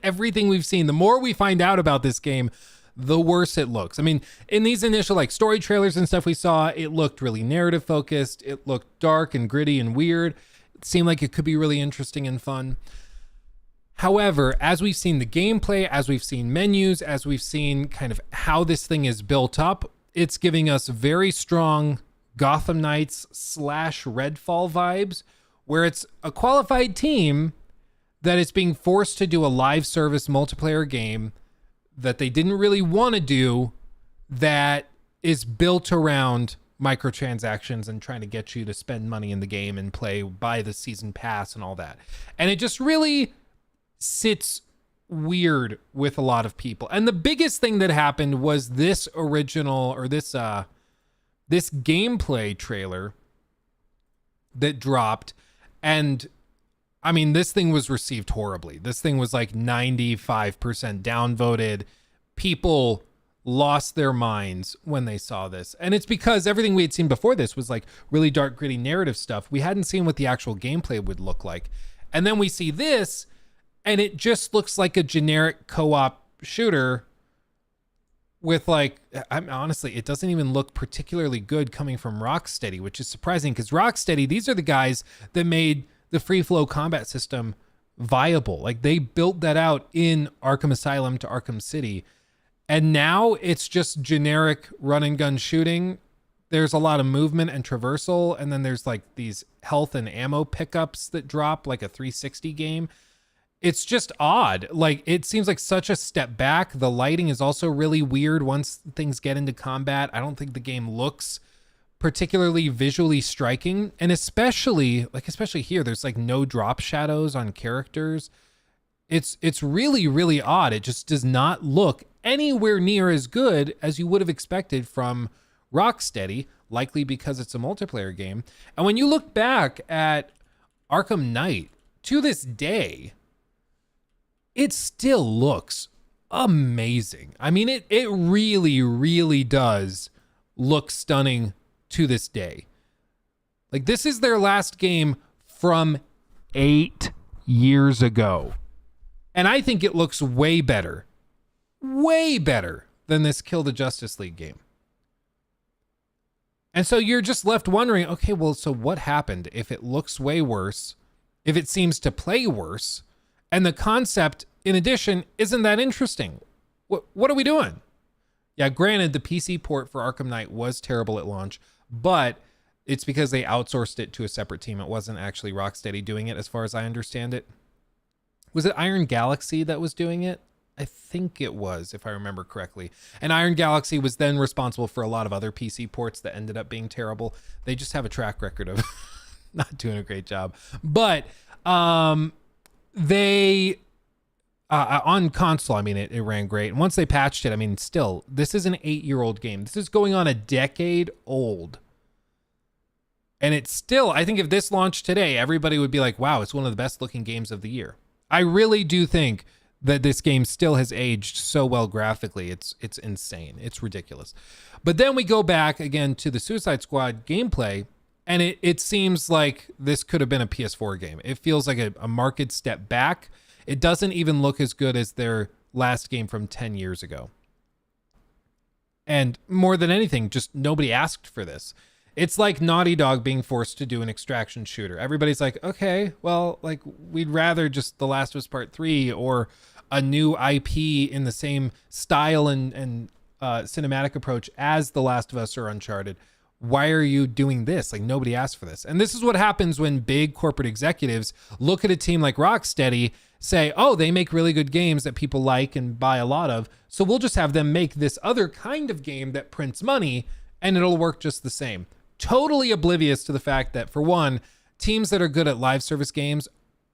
everything we've seen, the more we find out about this game, the worse it looks. I mean, in these initial like story trailers and stuff we saw, it looked really narrative focused. It looked dark and gritty and weird. It seemed like it could be really interesting and fun. However, as we've seen the gameplay, as we've seen menus, as we've seen kind of how this thing is built up, it's giving us very strong Gotham Knights / Redfall vibes, where it's a qualified team that is being forced to do a live service multiplayer game that they didn't really want to do, that is built around microtransactions and trying to get you to spend money in the game and buy the season pass and all that. And it just really sits weird with a lot of people. And the biggest thing that happened was this this gameplay trailer that dropped. And I mean, this thing was received horribly. This thing was like 95% downvoted. People lost their minds when they saw this. And it's because everything we had seen before this was like really dark, gritty narrative stuff. We hadn't seen what the actual gameplay would look like. And then we see this, and it just looks like a generic co-op shooter with like, honestly, it doesn't even look particularly good coming from Rocksteady, which is surprising because Rocksteady, these are the guys that made the free flow combat system viable. Like they built that out in Arkham Asylum to Arkham City. And now it's just generic run and gun shooting. There's a lot of movement and traversal. And then there's like these health and ammo pickups that drop like a 360 game. It's just odd. Like it seems like such a step back. The lighting is also really weird once things get into combat. I don't think the game looks particularly visually striking. And especially here, there's like no drop shadows on characters. It's really, really odd. It just does not look anywhere near as good as you would have expected from Rocksteady, likely because it's a multiplayer game. And when you look back at Arkham Knight, to this day, it still looks amazing. I mean, it really, really does look stunning to this day. Like, this is their last game from 8 years ago. And I think it looks way better than this Kill the Justice League game. And so you're just left wondering, okay, well, so what happened if it looks way worse, if it seems to play worse, and the concept, in addition, isn't that interesting? What are we doing? Yeah, granted, the PC port for Arkham Knight was terrible at launch, but it's because they outsourced it to a separate team. It wasn't actually Rocksteady doing it, as far as I understand it. Was it Iron Galaxy that was doing it? I think it was, if I remember correctly. And Iron Galaxy was then responsible for a lot of other PC ports that ended up being terrible. They just have a track record of not doing a great job. But they on console, I mean, it ran great. And once they patched it, I mean, still, this is an 8-year-old game. This is going on a decade old. And it's still, I think if this launched today, everybody would be like, wow, it's one of the best looking games of the year. I really do think that this game still has aged so well graphically. It's insane. It's ridiculous. But then we go back again to the Suicide Squad gameplay, And it seems like this could have been a PS4 game. It feels like a marked step back. It doesn't even look as good as their last game from 10 years ago. And more than anything, just nobody asked for this. It's like Naughty Dog being forced to do an extraction shooter. Everybody's like, okay, well, like we'd rather just The Last of Us Part 3 or a new IP in the same style and cinematic approach as The Last of Us or Uncharted. Why are you doing this? Like, nobody asked for this. And this is what happens when big corporate executives look at a team like Rocksteady, say, oh, they make really good games that people like and buy a lot of, so we'll just have them make this other kind of game that prints money and it'll work just the same. Totally oblivious to the fact that, for one, teams that are good at live service games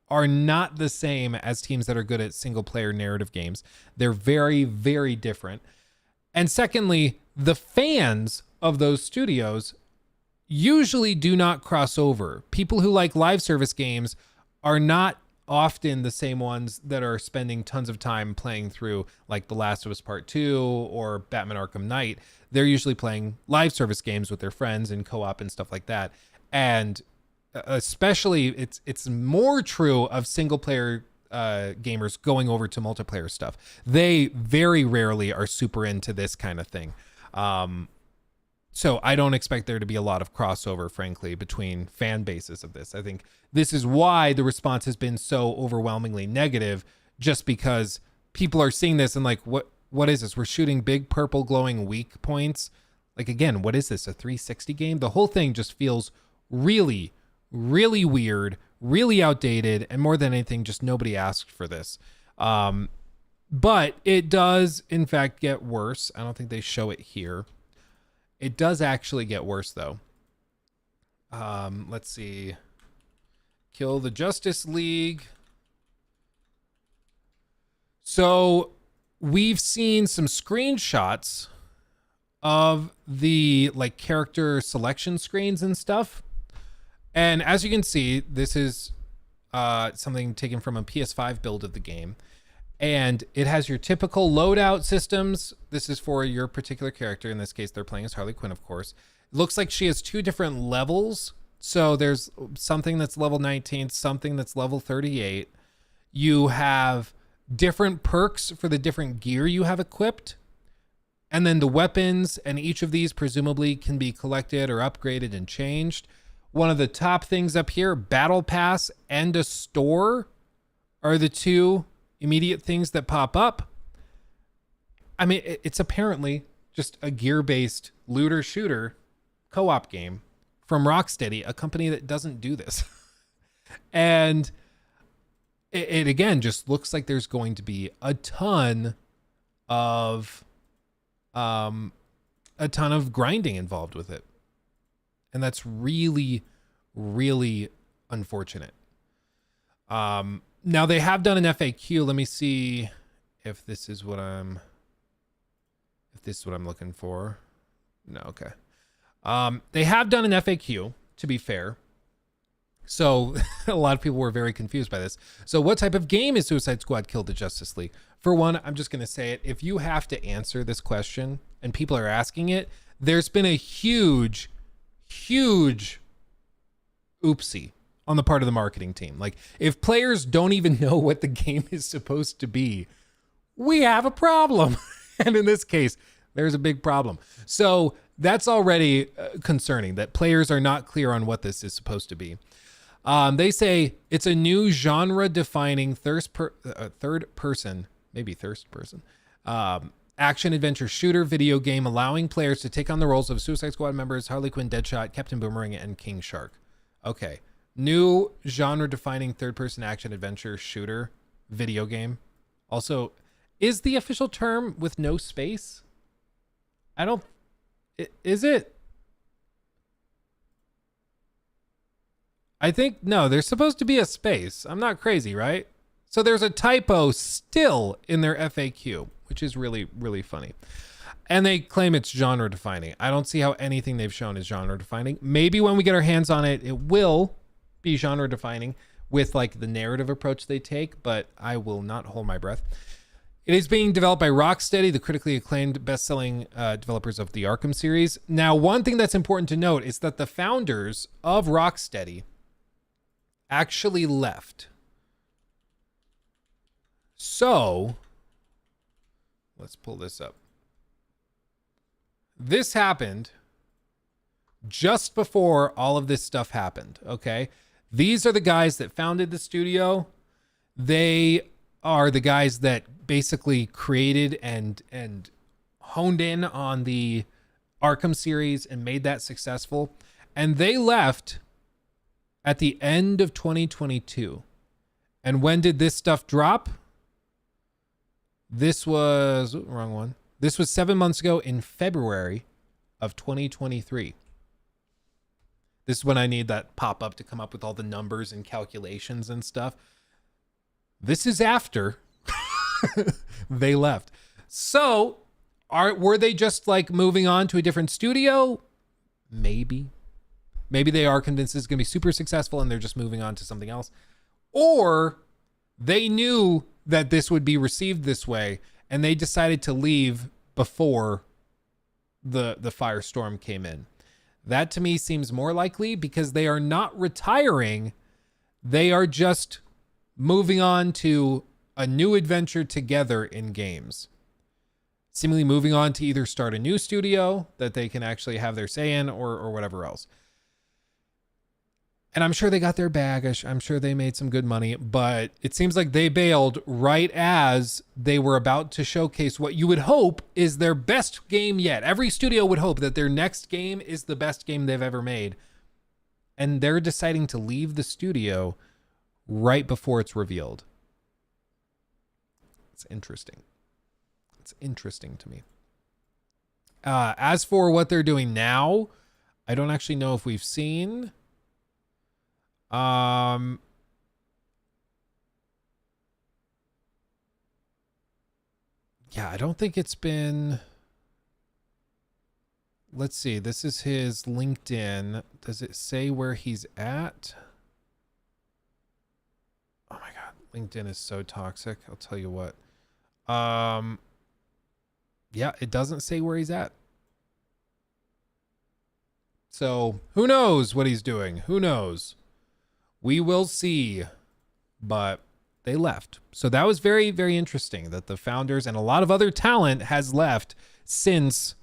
are not the same as teams that are good at single player narrative games. They're very, very different. And secondly, the fans of those studios usually do not cross over. People who like live service games are not often the same ones that are spending tons of time playing through like The Last of Us Part 2 or Batman Arkham Knight. They're usually playing live service games with their friends and co-op and stuff like that. And especially it's more true of single player gamers going over to multiplayer stuff. They very rarely are super into this kind of thing. So I don't expect there to be a lot of crossover, frankly, between fan bases of this. I think this is why the response has been so overwhelmingly negative, just because people are seeing this and like, what is this? We're shooting big purple glowing weak points. Like, again, what is this? A 360 game? The whole thing just feels really, really weird, really outdated, and more than anything, just nobody asked for this. But it does, in fact, get worse. I don't think they show it here. It does actually get worse, though. Let's see. Kill the Justice League. So we've seen some screenshots of the like character selection screens and stuff. And as you can see, this is something taken from a PS5 build of the game. And it has your typical loadout systems. This is for your particular character. In this case, they're playing as Harley Quinn, of course. It looks like she has two different levels. So there's something that's level 19, something that's level 38. You have different perks for the different gear you have equipped. And then the weapons, and each of these presumably can be collected or upgraded and changed. One of the top things up here, Battle Pass and a store, are the two immediate things that pop up. I mean, it's apparently just a gear-based looter shooter co-op game from Rocksteady, a company that doesn't do this. And it again just looks like there's going to be a ton of grinding involved with it. And that's really, really unfortunate. Now they have done an FAQ. Let me see if this is what I'm looking for. No, okay. They have done an FAQ, to be fair. So a lot of people were very confused by this. So what type of game is Suicide Squad Kill the Justice League? For one, I'm just going to say it. If you have to answer this question and people are asking it, there's been a huge oopsie on the part of the marketing team. Like, if players don't even know what the game is supposed to be, we have a problem. And in this case, there's a big problem. So that's already concerning, that players are not clear on what this is supposed to be. They say it's a new genre-defining third-person action-adventure shooter video game, allowing players to take on the roles of Suicide Squad members, Harley Quinn, Deadshot, Captain Boomerang, and King Shark. Okay. New genre-defining third-person action-adventure shooter video game. Also, is the official term with no space? Is it? I think, no, there's supposed to be a space. I'm not crazy, right? So there's a typo still in their FAQ, which is really, really funny. And they claim it's genre defining. I don't see how anything they've shown is genre defining. Maybe when we get our hands on it, it will be genre defining with like the narrative approach they take, but I will not hold my breath. It is being developed by Rocksteady, the critically acclaimed best-selling developers of the Arkham series. Now, one thing that's important to note is that the founders of Rocksteady actually left. So, let's pull this up. This happened just before all of this stuff happened, okay? These are the guys that founded the studio. They are the guys that basically created and honed in on the Arkham series and made that successful. And they left at the end of 2022. And when did this stuff drop? This was wrong one. This was 7 months ago in February of 2023. This is when I need that pop-up to come up with all the numbers and calculations and stuff. This is after they left. So, were they just like moving on to a different studio? Maybe. Maybe they are convinced it's going to be super successful and they're just moving on to something else. Or they knew that this would be received this way and they decided to leave before the firestorm came in. That to me seems more likely because they are not retiring. They are just moving on to a new adventure together in games. Seemingly moving on to either start a new studio that they can actually have their say in or whatever else. And I'm sure they got their bag. I'm sure they made some good money, but it seems like they bailed right as they were about to showcase what you would hope is their best game yet. Every studio would hope that their next game is the best game they've ever made. And they're deciding to leave the studio right before it's revealed. It's interesting. It's interesting to me. As for what they're doing now, I don't actually know if we've seen. Yeah, I don't think it's been. Let's see. This is his LinkedIn. Does it say where he's at? Oh my God. LinkedIn is so toxic. I'll tell you what. Yeah, it doesn't say where he's at. So who knows what he's doing? Who knows? We will see. But they left. So that was very, very interesting that the founders and a lot of other talent has left since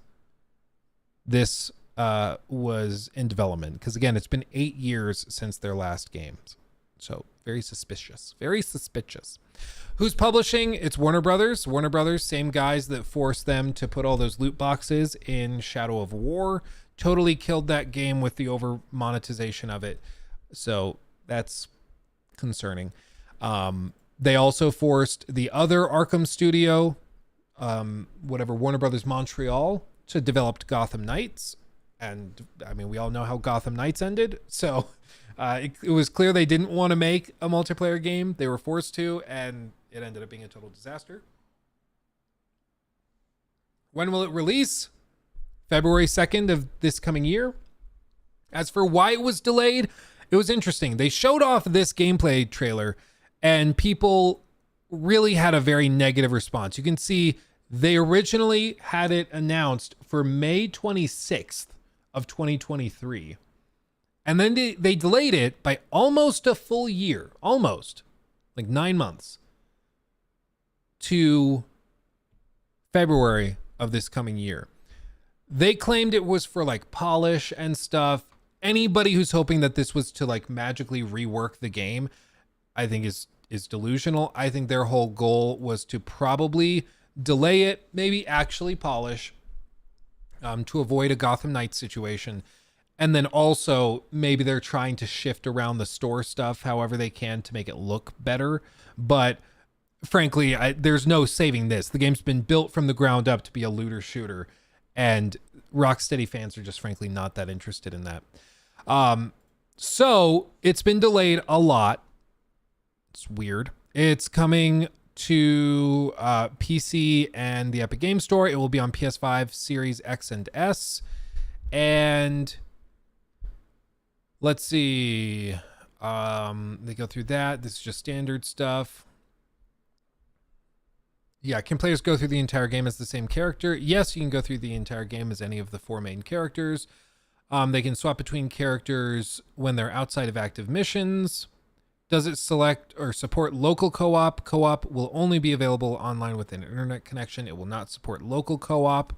this was in development. Because again, it's been 8 years since their last games. So very suspicious. Very suspicious. Who's publishing? It's Warner Brothers. Warner Brothers, same guys that forced them to put all those loot boxes in Shadow of War. Totally killed that game with the over monetization of it. So that's concerning. They also forced the other Arkham studio, Warner Brothers Montreal, to develop Gotham Knights. And I mean, we all know how Gotham Knights ended. So it was clear they didn't want to make a multiplayer game. They were forced to, and it ended up being a total disaster. When will it release? February 2nd of this coming year. As for why it was delayed, it was interesting. They showed off this gameplay trailer and people really had a very negative response. You can see they originally had it announced for May 26th of 2023. And then they delayed it by almost a full year, almost like 9 months, to February of this coming year. They claimed it was for like polish and stuff. Anybody who's hoping that this was to like magically rework the game, I think is delusional. I think their whole goal was to probably delay it, maybe actually polish, to avoid a Gotham Knights situation. And then also maybe they're trying to shift around the store stuff however they can to make it look better. But frankly, there's no saving this. The game's been built from the ground up to be a looter shooter. And Rocksteady fans are just frankly not that interested in that. So it's been delayed a lot. It's weird. It's coming to PC and the Epic Game Store. It will be on PS5, Series X and S. And let's see. They go through that. This is just standard stuff. Yeah, can players go through the entire game as the same character? Yes, you can go through the entire game as any of the 4 main characters. They can swap between characters when they're outside of active missions. Does it select or support local co-op? Co-op will only be available online with an internet connection. It will not support local co-op.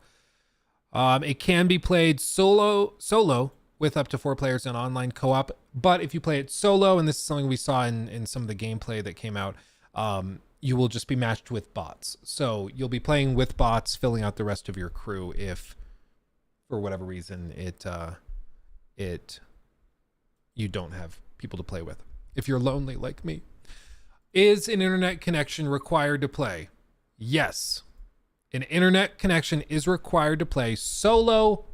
It can be played solo with up to 4 players in online co-op. But if you play it solo, and this is something we saw in some of the gameplay that came out, you will just be matched with bots. So you'll be playing with bots, filling out the rest of your crew if, for whatever reason, you don't have people to play with. If you're lonely like me. Is an internet connection required to play? Yes. An internet connection is required to play solo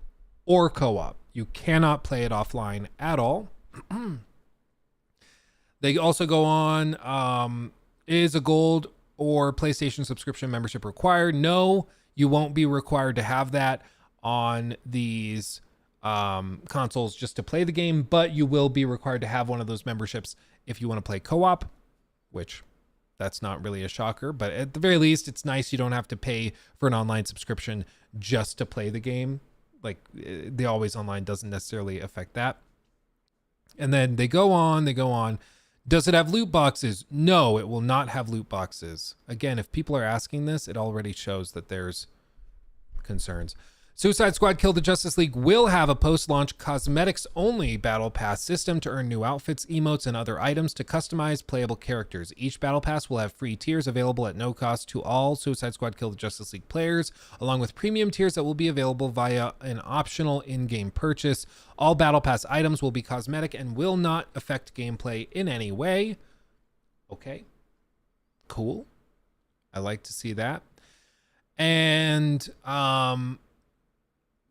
or co-op. You cannot play it offline at all. They also go on, is a gold or PlayStation subscription membership required? No, you won't be required to have that on these consoles just to play the game, but you will be required to have one of those memberships if you want to play co-op, which that's not really a shocker, but at the very least, it's nice you don't have to pay for an online subscription just to play the game. Like, the always online doesn't necessarily affect that. And then they go on. Does it have loot boxes? No, it will not have loot boxes. Again, if people are asking this, it already shows that there's concerns. Suicide Squad Kill the Justice League will have a post-launch cosmetics-only battle pass system to earn new outfits, emotes, and other items to customize playable characters. Each battle pass will have free tiers available at no cost to all Suicide Squad Kill the Justice League players, along with premium tiers that will be available via an optional in-game purchase. All battle pass items will be cosmetic and will not affect gameplay in any way. Okay. Cool. I like to see that. And,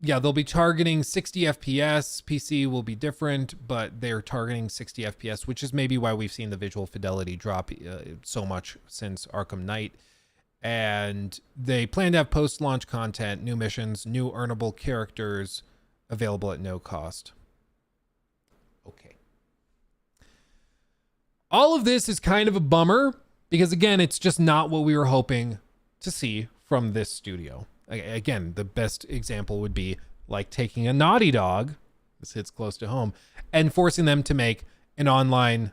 yeah, they'll be targeting 60 FPS. PC will be different, but they're targeting 60 FPS, which is maybe why we've seen the visual fidelity drop so much since Arkham Knight. And they plan to have post-launch content, new missions, new earnable characters available at no cost. Okay. All of this is kind of a bummer because, again, it's just not what we were hoping to see from this studio. Again, the best example would be like taking a Naughty Dog, this hits close to home, and forcing them to make an online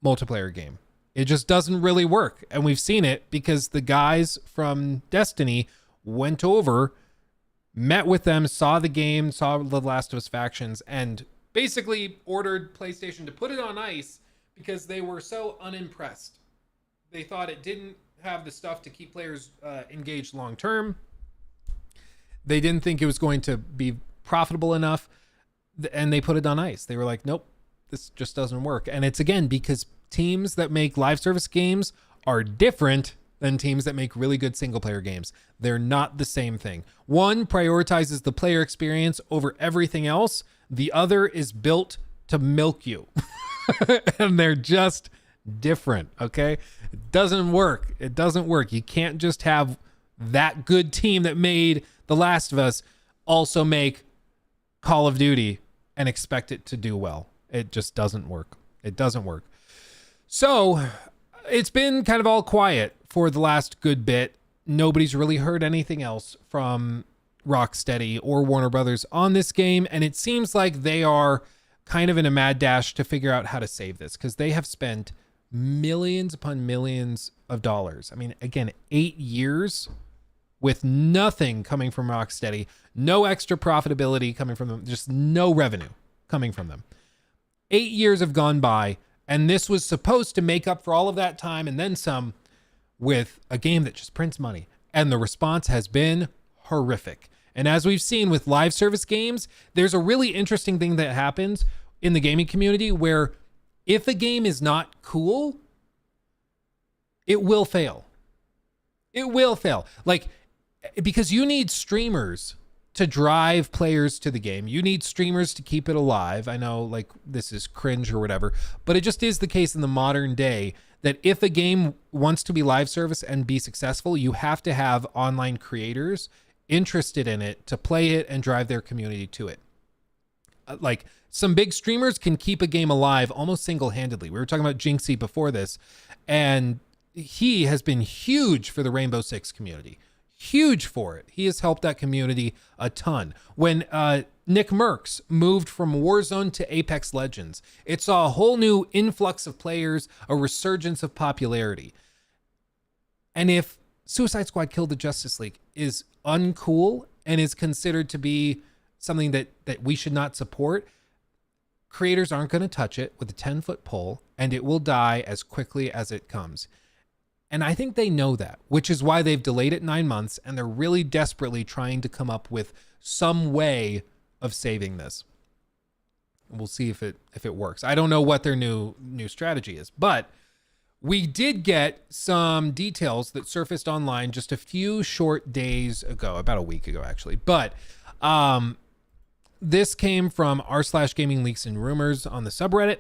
multiplayer game. It just doesn't really work. And we've seen it because the guys from Destiny went over, met with them, saw the game, saw The Last of Us Factions, and basically ordered PlayStation to put it on ice because they were so unimpressed. They thought it didn't have the stuff to keep players engaged long term. They didn't think it was going to be profitable enough, and they put it on ice. They were like, nope, this just doesn't work. And it's, again, because teams that make live service games are different than teams that make really good single player games. They're not the same thing. One prioritizes the player experience over everything else. The other is built to milk you. And they're just different, okay? It doesn't work. It doesn't work. You can't just have that good team that made The Last of Us also make Call of Duty and expect it to do well. It just doesn't work. It doesn't work. So it's been kind of all quiet for the last good bit. Nobody's really heard anything else from Rocksteady or Warner Brothers on this game. And it seems like they are kind of in a mad dash to figure out how to save this because they have spent millions upon millions of dollars. I mean, again, 8 years with nothing coming from Rocksteady, no extra profitability coming from them, just no revenue coming from them. 8 years have gone by, and this was supposed to make up for all of that time and then some with a game that just prints money. And the response has been horrific. And as we've seen with live service games, there's a really interesting thing that happens in the gaming community where if a game is not cool, it will fail. It will fail. Like, because you need streamers to drive players to the game. You need streamers to keep it alive. I know, like, this is cringe or whatever, but it just is the case in the modern day that if a game wants to be live service and be successful, you have to have online creators interested in it to play it and drive their community to it. Like, some big streamers can keep a game alive almost single-handedly. We were talking about Jinxie before this, and he has been huge for the Rainbow Six community. Huge for it. He has helped that community a ton. When Nick Merckx moved from Warzone to Apex Legends, it saw a whole new influx of players, a resurgence of popularity. And if Suicide Squad Kill the Justice League is uncool and is considered to be something that we should not support, creators aren't going to touch it with a 10-foot pole, and it will die as quickly as it comes. And I think they know that, which is why they've delayed it 9 months, and they're really desperately trying to come up with some way of saving this. We'll see if it works. I don't know what their new strategy is, but we did get some details that surfaced online just a few short days ago, about a week ago actually. But this came from r/gaming leaks and rumors on the subreddit.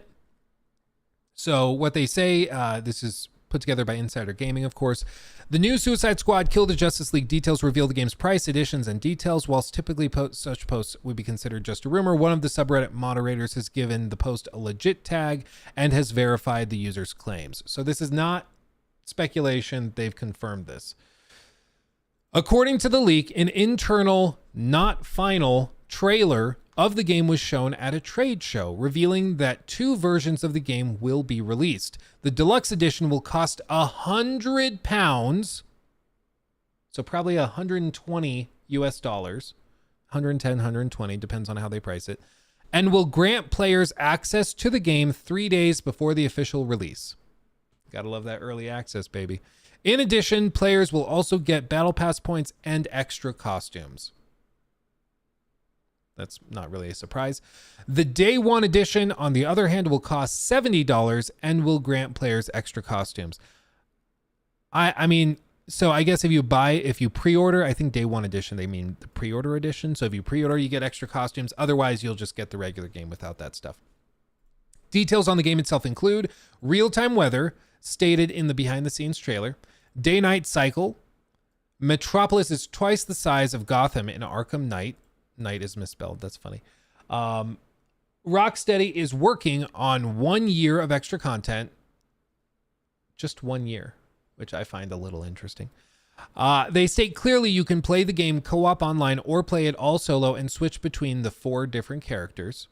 So what they say, this is put together by Insider Gaming, of course. The new Suicide Squad Kill the Justice League details reveal the game's price, editions, and details. Whilst typically such posts would be considered just a rumor, one of the subreddit moderators has given the post a legit tag and has verified the user's claims. So this is not speculation. They've confirmed this. According to the leak, an internal, not final, trailer of the game was shown at a trade show, revealing that 2 versions of the game will be released. The deluxe edition will cost £100, so probably $120 US, 110, 120, depends on how they price it, and will grant players access to the game 3 days before the official release. Gotta love that early access, baby. In addition, players will also get battle pass points and extra costumes. That's not really a surprise. The Day One edition, on the other hand, will cost $70 and will grant players extra costumes. I mean, so I guess if you pre-order, I think Day One edition, they mean the pre-order edition. So if you pre-order, you get extra costumes. Otherwise, you'll just get the regular game without that stuff. Details on the game itself include real-time weather, stated in the behind-the-scenes trailer, day-night cycle, Metropolis is twice the size of Gotham in Arkham Knight. Night is misspelled. That's funny. Rocksteady is working on 1 year of extra content. Just 1 year, which I find a little interesting. They state clearly you can play the game co-op online or play it all solo and switch between the 4 different characters.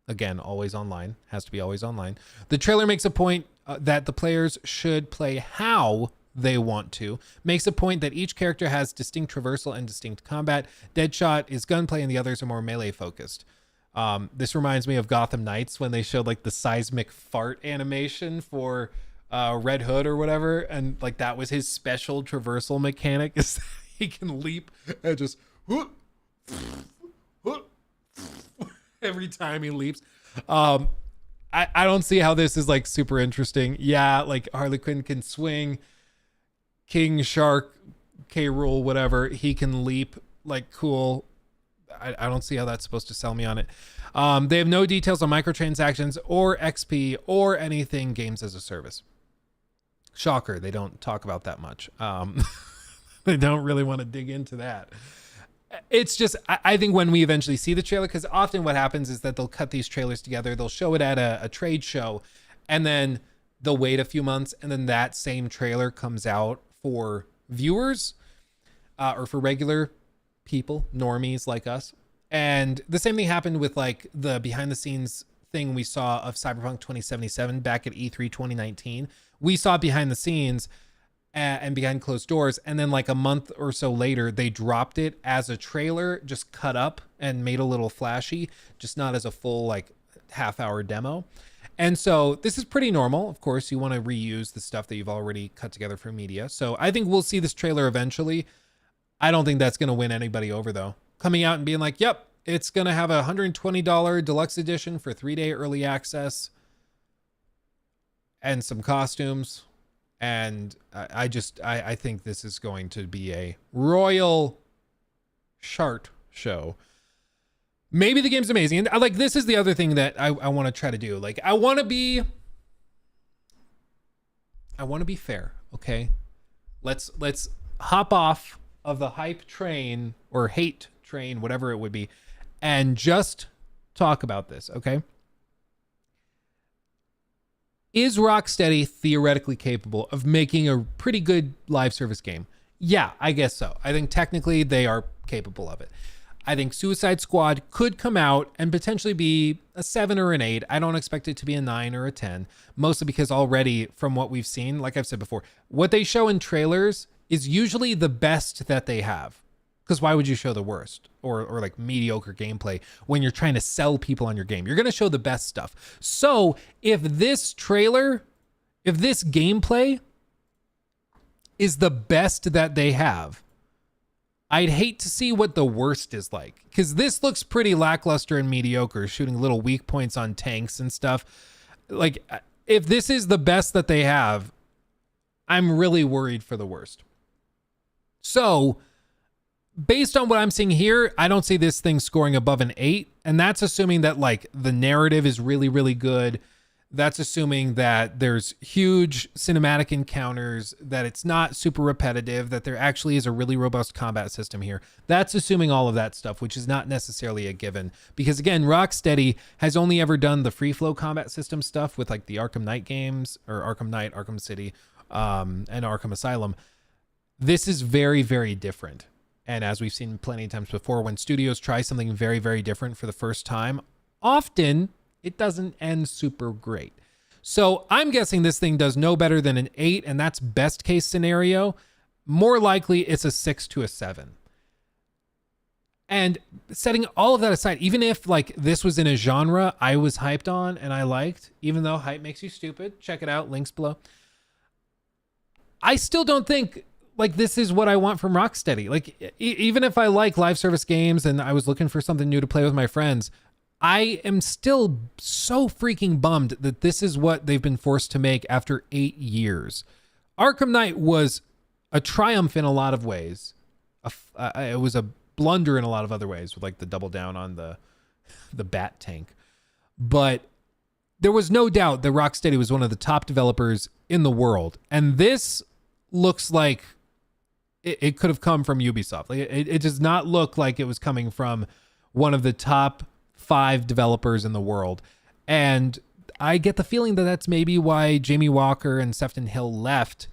Again, always online. Has to be always online. The trailer makes a point that the players should play how they want to, makes a point that each character has distinct traversal and distinct combat. Deadshot is gunplay and the others are more melee focused. This reminds me of Gotham Knights when they showed like the seismic fart animation for Red Hood or whatever, and like that was his special traversal mechanic, is that he can leap and just every time he leaps. I don't see how this is like super interesting. Yeah, like Harley Quinn can swing, King Shark, K. Rool, whatever, he can leap, like cool. I don't see how that's supposed to sell me on it. They have no details on microtransactions or XP or anything games as a service. Shocker, they don't talk about that much. They don't really want to dig into that. It's just, I think when we eventually see the trailer, because often what happens is that they'll cut these trailers together, they'll show it at a trade show, and then they'll wait a few months, and then that same trailer comes out for viewers or for regular people, normies like us. And the same thing happened with like the behind the scenes thing we saw of Cyberpunk 2077 back at E3 2019. We saw behind the scenes and behind closed doors, and then like a month or so later they dropped it as a trailer, just cut up and made a little flashy, just not as a full like half-hour demo. And so this is pretty normal. Of course, you want to reuse the stuff that you've already cut together for media. So I think we'll see this trailer eventually. I don't think that's going to win anybody over, though. Coming out and being like, yep, it's going to have a $120 deluxe edition for 3-day early access and some costumes. And I think this is going to be a royal shart show. Maybe the game's amazing. And like, this is the other thing that I want to try to do. Like, I want to be fair. Okay. Let's hop off of the hype train or hate train, whatever it would be, and just talk about this. Okay. Is Rocksteady theoretically capable of making a pretty good live service game? Yeah, I guess so. I think technically they are capable of it. I think Suicide Squad could come out and potentially be a 7 or an 8. I don't expect it to be a 9 or a 10, mostly because already from what we've seen, like I've said before, what they show in trailers is usually the best that they have. Because why would you show the worst or like mediocre gameplay when you're trying to sell people on your game? You're going to show the best stuff. So if this gameplay is the best that they have, I'd hate to see what the worst is like, because this looks pretty lackluster and mediocre, shooting little weak points on tanks and stuff. Like, if this is the best that they have, I'm really worried for the worst. So, based on what I'm seeing here, I don't see this thing scoring above an 8, and that's assuming that like the narrative is really, really good. That's assuming that there's huge cinematic encounters, that it's not super repetitive, that there actually is a really robust combat system here. That's assuming all of that stuff, which is not necessarily a given. Because again, Rocksteady has only ever done the free flow combat system stuff with like the Arkham Knight games, or Arkham Knight, Arkham City, and Arkham Asylum. This is very, very different. And as we've seen plenty of times before, when studios try something very, very different for the first time, often it doesn't end super great. So I'm guessing this thing does no better than an 8, and that's best case scenario. More likely it's a 6 to a 7. And setting all of that aside, even if like this was in a genre I was hyped on and I liked, even though hype makes you stupid, check it out, links below, I still don't think like this is what I want from Rocksteady. Like even if I like live service games and I was looking for something new to play with my friends, I am still so freaking bummed that this is what they've been forced to make after 8 years. Arkham Knight was a triumph in a lot of ways. It was a blunder in a lot of other ways, with like the double down on the bat tank. But there was no doubt that Rocksteady was one of the top developers in the world. And this looks like it could have come from Ubisoft. Like it does not look like it was coming from one of the top 5 developers in the world. And I get the feeling that that's maybe why Jamie Walker and Sefton Hill left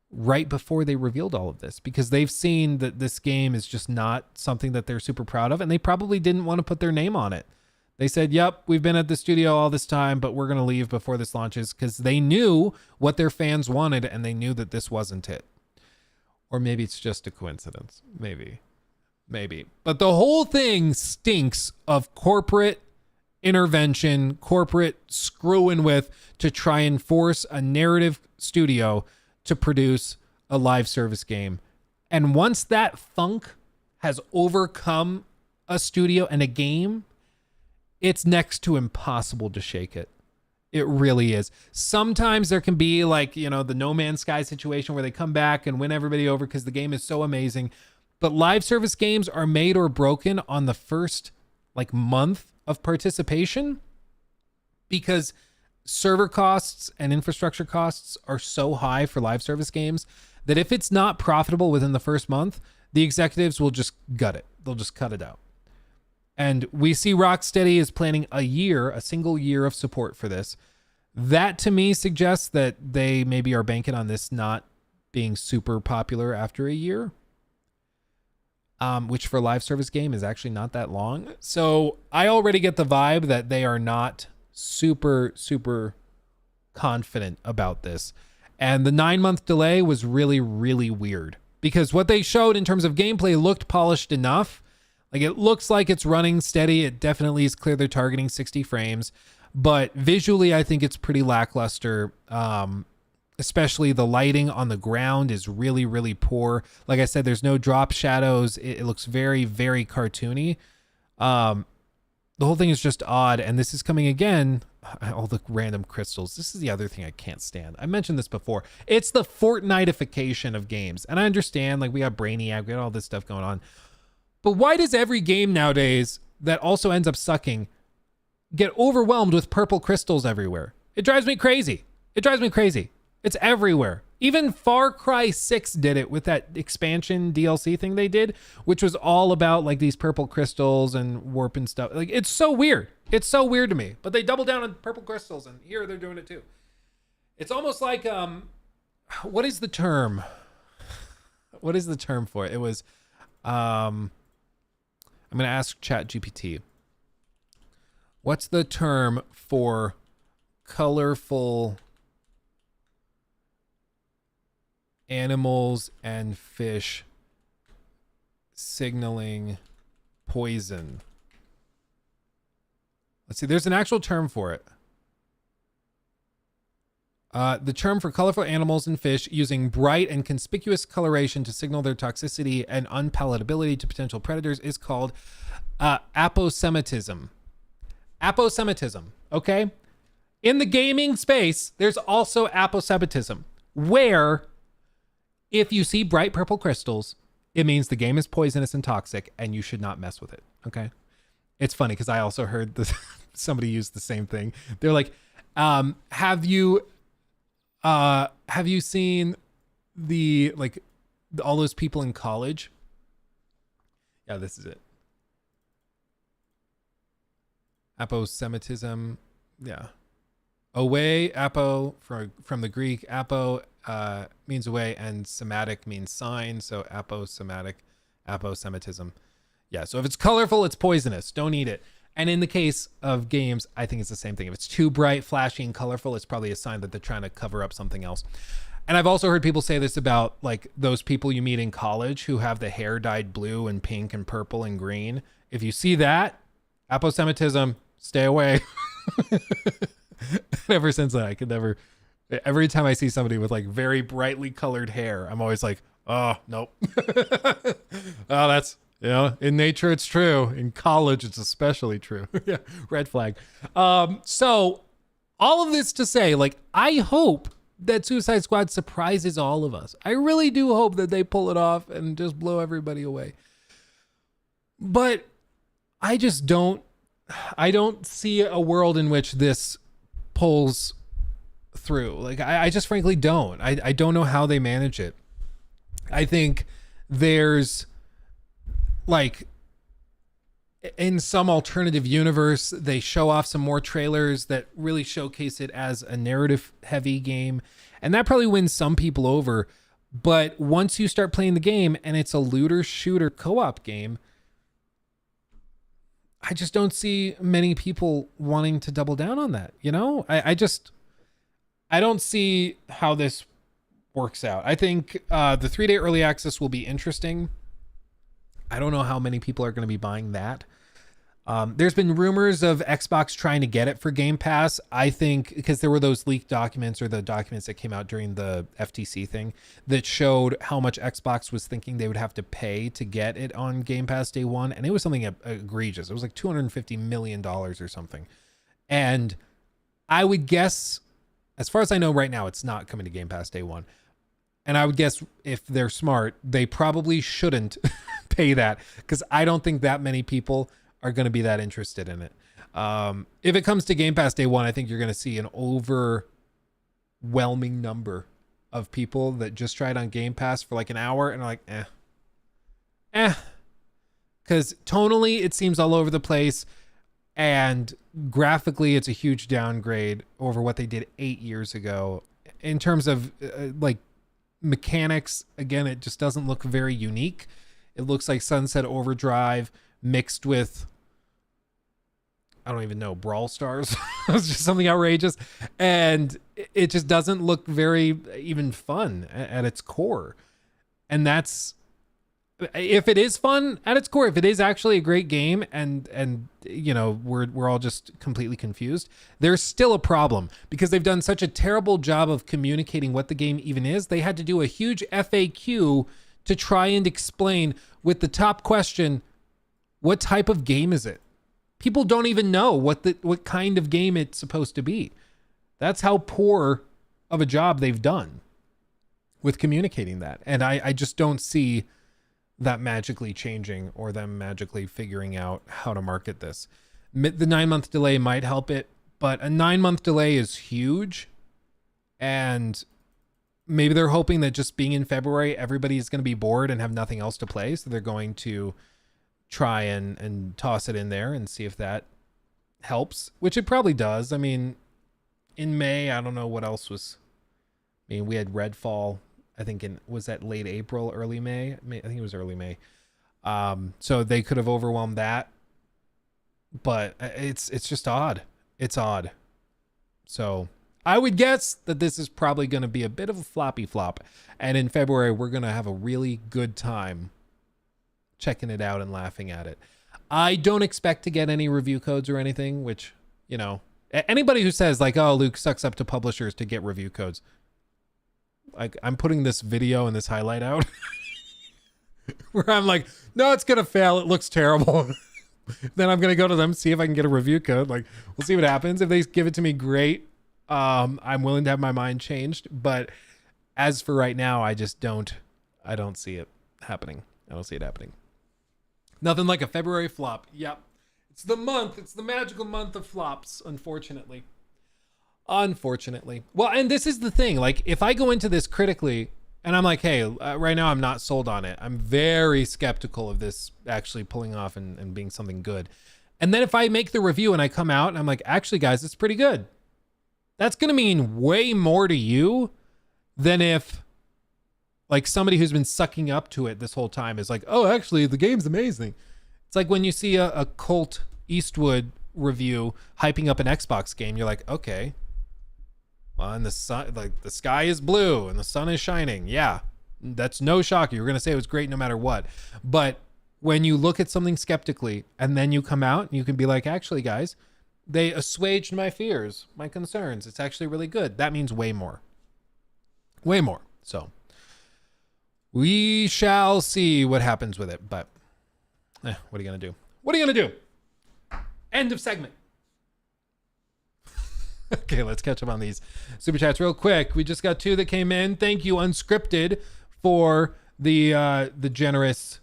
right before they revealed all of this, because they've seen that this game is just not something that they're super proud of, and they probably didn't want to put their name on it. They said, yep, we've been at the studio all this time, but we're going to leave before this launches, because they knew what their fans wanted and they knew that this wasn't it. Or maybe it's just a coincidence. Maybe. But the whole thing stinks of corporate intervention, corporate screwing with to try and force a narrative studio to produce a live service game. And once that funk has overcome a studio and a game, it's next to impossible to shake it. It really is. Sometimes there can be like, the No Man's Sky situation where they come back and win everybody over because the game is so amazing. But live service games are made or broken on the first like month of participation, because server costs and infrastructure costs are so high for live service games that if it's not profitable within the first month, the executives will just gut it. They'll just cut it out. And we see Rocksteady is planning a single year of support for this. That to me suggests that they maybe are banking on this not being super popular after a year. Which for a live service game is actually not that long. So I already get the vibe that they are not super, super confident about this. And the 9-month delay was really, really weird, because what they showed in terms of gameplay looked polished enough. Like it looks like it's running steady. It definitely is clear they're targeting 60 frames, but visually I think it's pretty lackluster. Especially the lighting on the ground is really, really poor. Like I said, there's no drop shadows. It looks very, very cartoony. The whole thing is just odd. And this is coming again. All the random crystals. This is the other thing I can't stand. I mentioned this before. It's the Fortnite-ification of games. And I understand, like we got Brainiac, we got all this stuff going on. But why does every game nowadays that also ends up sucking get overwhelmed with purple crystals everywhere? It drives me crazy. It's everywhere. Even Far Cry 6 did it with that expansion DLC thing they did, which was all about like these purple crystals and warp and stuff. Like it's so weird. It's so weird to me. But they double down on purple crystals, and here they're doing it too. It's almost like what is the term? What is the term for it? It was I'm gonna ask ChatGPT. What's the term for colorful animals and fish signaling poison? Let's see, there's an actual term for it. The term for colorful animals and fish using bright and conspicuous coloration to signal their toxicity and unpalatability to potential predators is called aposematism. Aposematism, okay? In the gaming space, there's also aposematism, where if you see bright purple crystals, it means the game is poisonous and toxic and you should not mess with it, okay? It's funny because I also heard this, somebody used the same thing. They're like, have you seen the, like, all those people in college? Yeah, this is it. Aposematism, yeah. Away, apo, from the Greek, apo means away, and sematic means sign, so aposematism. Yeah, so if it's colorful, it's poisonous. Don't eat it. And in the case of games, I think it's the same thing. If it's too bright, flashy, and colorful, it's probably a sign that they're trying to cover up something else. And I've also heard people say this about, like, those people you meet in college who have the hair dyed blue and pink and purple and green. If you see that, aposematism, stay away. Ever since then, I could never. Every time I see somebody with, like, very brightly colored hair, I'm always like, oh, nope. Oh, that's, you know, in nature it's true. In college it's especially true. Yeah, red flag. So all of this to say, like, I hope that Suicide Squad surprises all of us. I really do hope that they pull it off and just blow everybody away. But I just don't see a world in which this pulls through. Like, I just frankly don't. I don't know how they manage it. I think there's, like, in some alternative universe, they show off some more trailers that really showcase it as a narrative heavy game, and that probably wins some people over. But once you start playing the game and it's a looter shooter co-op game, I just don't see many people wanting to double down on that. You know, I don't see how this works out. I think the 3-day early access will be interesting. I don't know how many people are going to be buying that. There's been rumors of Xbox trying to get it for Game Pass. I think because there were those leaked documents, or the documents that came out during the FTC thing, that showed how much Xbox was thinking they would have to pay to get it on Game Pass day one. And it was something egregious. It was like $250 million or something. And I would guess, as far as I know right now, it's not coming to Game Pass day one. And I would guess if they're smart, they probably shouldn't pay that, because I don't think that many people are going to be that interested in it. If it comes to Game Pass day one, I think you're going to see an overwhelming number of people that just tried on Game Pass for like an hour and are like, because tonally it seems all over the place, and graphically it's a huge downgrade over what they did 8 years ago. In terms of like mechanics, again, it just doesn't look very unique. It looks like Sunset Overdrive mixed with, I don't even know, Brawl Stars. It's just something outrageous. And it just doesn't look very even fun at its core. And that's, if it is fun at its core, if it is actually a great game, and you know, we're all just completely confused, there's still a problem, because they've done such a terrible job of communicating what the game even is. They had to do a huge FAQ to try and explain, with the top question, what type of game is it? People don't even know what kind of game it's supposed to be. That's how poor of a job they've done with communicating that. And I just don't see that magically changing, or them magically figuring out how to market this. The 9-month delay might help it, but a 9-month delay is huge. And maybe they're hoping that just being in February, everybody is going to be bored and have nothing else to play. So they're going to try and toss it in there and see if that helps, which it probably does. I mean, in May, I don't know what else was mean, we had Redfall, I think was that late April, early May? I think it was early May. So they could have overwhelmed that. But it's just odd. It's odd. So I would guess that this is probably going to be a bit of a floppy flop. And in February, we're going to have a really good time checking it out and laughing at it. I don't expect to get any review codes or anything, which, you know, anybody who says like, oh, Luke sucks up to publishers to get review codes. Like, I'm putting this video and this highlight out where I'm like, no, it's going to fail. It looks terrible. Then I'm going to go to them, see if I can get a review code. Like, we'll see what happens. If they give it to me, great. I'm willing to have my mind changed. But as for right now, I don't see it happening. I don't see it happening. Nothing like a February flop. Yep. It's the month. It's the magical month of flops, unfortunately. Unfortunately. Well, and this is the thing. Like, if I go into this critically and I'm like, hey, right now I'm not sold on it. I'm very skeptical of this actually pulling off and being something good. And then if I make the review and I come out and I'm like, actually, guys, it's pretty good. That's going to mean way more to you than if like somebody who's been sucking up to it this whole time is like, oh, actually, the game's amazing. It's like when you see a Colt Eastwood review hyping up an Xbox game, you're like, okay. Well, and the sun, like the sky is blue and the sun is shining. Yeah, that's no shock. You're going to say it was great no matter what. But when you look at something skeptically and then you come out and you can be like, actually, guys, they assuaged my fears, my concerns. It's actually really good. That means way more. Way more. So we shall see what happens with it. But what are you going to do? What are you going to do? End of segment. Okay, let's catch up on these super chats real quick. We just got 2 that came in. Thank you, Unscripted, for the generous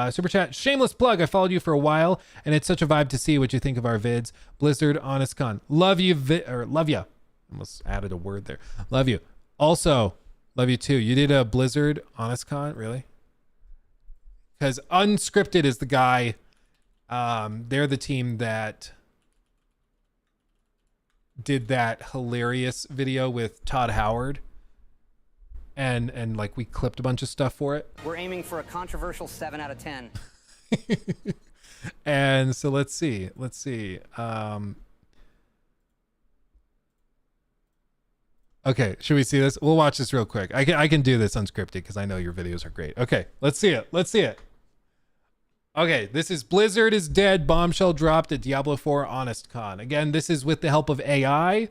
super chat. Shameless plug. I followed you for a while, and it's such a vibe to see what you think of our vids. Blizzard, Honest Con. Love you, love ya. Almost added a word there. Love you. Also, love you too. You did a Blizzard, Honest Con, really? Because Unscripted is the guy. They're the team that did that hilarious video with Todd Howard, and like we clipped a bunch of stuff for it. We're aiming for a controversial 7 out of 10. And so let's see. Okay, should we see this? We'll watch this real quick. I can do this unscripted because I know your videos are great. Okay, let's see it. Okay, this is Blizzard is dead. Bombshell dropped at Diablo 4 Honest Con. Again, this is with the help of AI.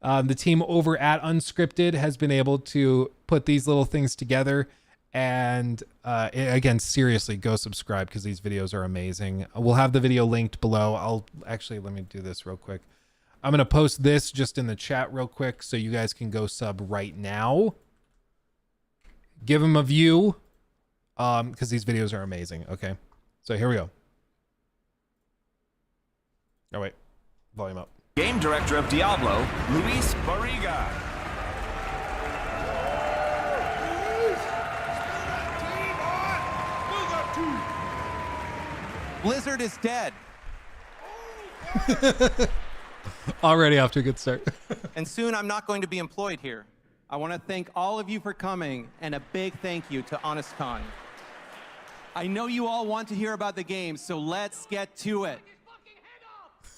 The team over at Unscripted has been able to put these little things together. And again, seriously, go subscribe because these videos are amazing. We'll have the video linked below. Let me do this real quick. I'm going to post this just in the chat real quick so you guys can go sub right now. Give them a view because these videos are amazing. Okay. So here we go. Oh, wait. Volume up. Game director of Diablo, Luis Barriga. Blizzard is dead. Already off to a good start. And soon I'm not going to be employed here. I want to thank all of you for coming, and a big thank you to Honest Con. I know you all want to hear about the game, so let's get to it.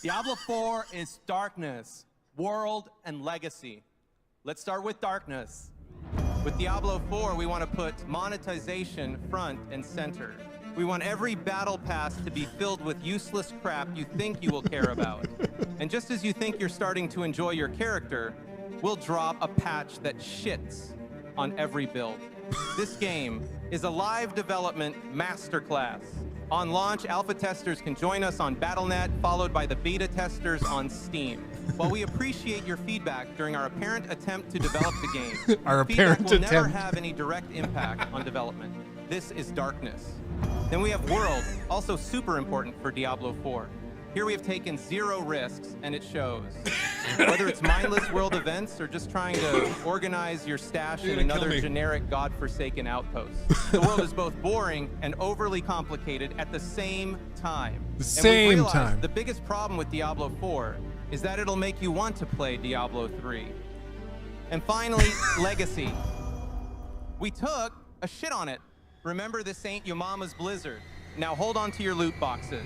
Diablo 4 is darkness, world, and legacy. Let's start with darkness. With Diablo 4, we want to put monetization front and center. We want every battle pass to be filled with useless crap you think you will care about. And just as you think you're starting to enjoy your character, we'll drop a patch that shits on every build. This game is a live development masterclass. On launch, alpha testers can join us on Battle.net, followed by the beta testers on Steam. While we appreciate your feedback during our apparent attempt to develop the game, feedback will never have any direct impact on development. This is darkness. Then we have World, also super important for Diablo 4. Here we have taken 0 risks, and it shows. Whether it's mindless world events or just trying to organize your stash in another generic godforsaken outpost, the world is both boring and overly complicated at the same time. The biggest problem with Diablo 4 is that it'll make you want to play Diablo 3. And finally, legacy. We took a shit on it. Remember, this ain't your mama's Blizzard. Now hold on to your loot boxes.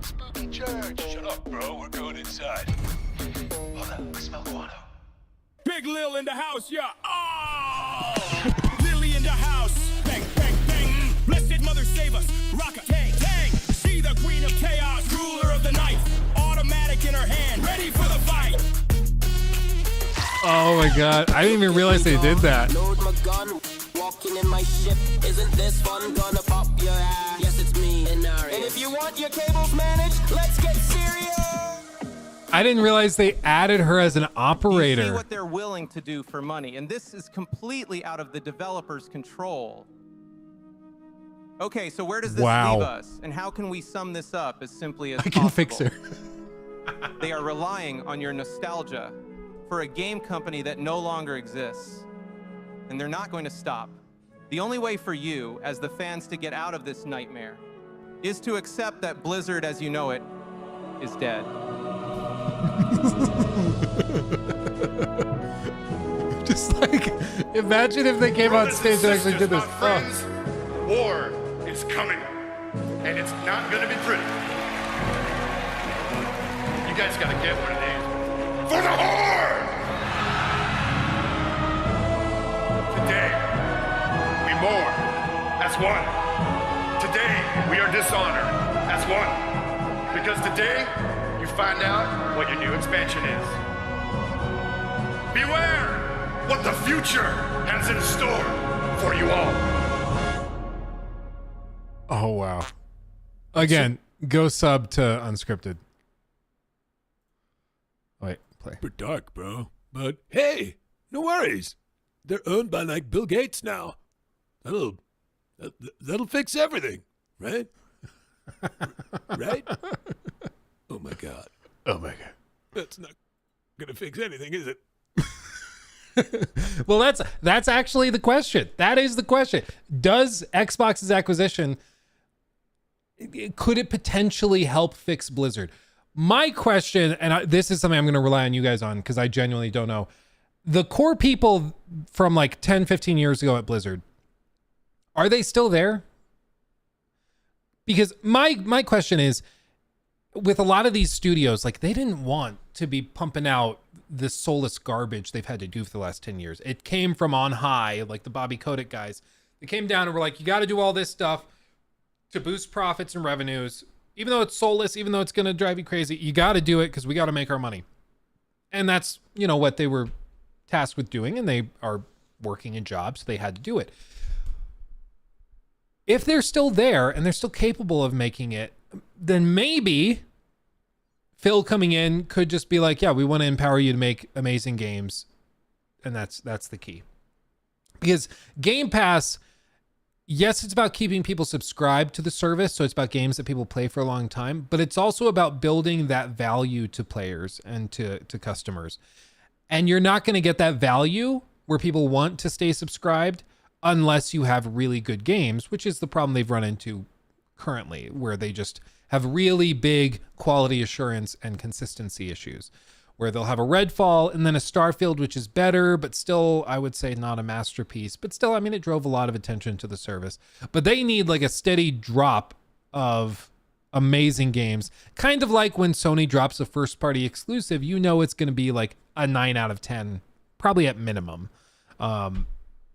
Spooky church. Shut up, bro. We're going inside. Hold on. I smell guano. Big Lil in the house, yeah. Oh! Lily in the house. Bang, bang, bang. Blessed mother save us. Rock a tang, tang. See the queen of chaos, ruler of the night. Automatic in her hand, ready for the fight. Oh my god, I didn't even realize they did that. Load my gun, walking in my ship. Isn't this fun? Gonna pop your ass. Yes, it's me, Inari. And if you want your cables managed, let's get serious. I didn't realize they added her as an You see operator. what they're willing to do for money, and this is completely out of the developer's control. Okay, so where does this Wow. leave us? And how can we sum this up as simply as I can fix her. They are relying on your nostalgia for a game company that no longer exists. And they're not going to stop. The only way for you, as the fans, to get out of this nightmare is to accept that Blizzard as you know it is dead. Just like, imagine if they came on stage and actually did this. Friends, war is coming, and it's not going to be pretty. You guys got to get one of these for the Horde! Today, we mourn as one. Today, we are dishonored as one. Because today, you find out what your new expansion is. Beware what the future has in store for you all. Oh wow. Again, go sub to Unscripted. Wait, play. Super dark, bro. But hey, no worries. They're owned by like Bill Gates now. That'll fix everything, right? Right? Oh my god. Oh my god. That's not gonna fix anything, is it? Well, that's actually the question. That is the question. Does Xbox's acquisition, could it potentially help fix Blizzard? My question, and this is something I'm going to rely on you guys on because I genuinely don't know. The core people from like 10, 15 years ago at Blizzard, are they still there? Because my question is, with a lot of these studios, like they didn't want to be pumping out this soulless garbage they've had to do for the last 10 years. It came from on high, like the Bobby Kotick guys. They came down and were like, you got to do all this stuff to boost profits and revenues. Even though it's soulless, even though it's going to drive you crazy, you got to do it because we got to make our money. And that's, what they were tasked with doing, and they are working in jobs, so they had to do it. If they're still there and they're still capable of making it, then maybe Phil coming in could just be like, yeah, we want to empower you to make amazing games. And that's the key. Because Game Pass, yes, it's about keeping people subscribed to the service. So it's about games that people play for a long time, but it's also about building that value to players and to customers. And you're not going to get that value where people want to stay subscribed unless you have really good games, which is the problem they've run into currently, where they just have really big quality assurance and consistency issues, where they'll have a Redfall and then a Starfield, which is better, but still, I would say not a masterpiece, but still, it drove a lot of attention to the service. But they need like a steady drop of amazing games, kind of like when Sony drops a first party exclusive, it's going to be like a 9 out of 10, probably at minimum.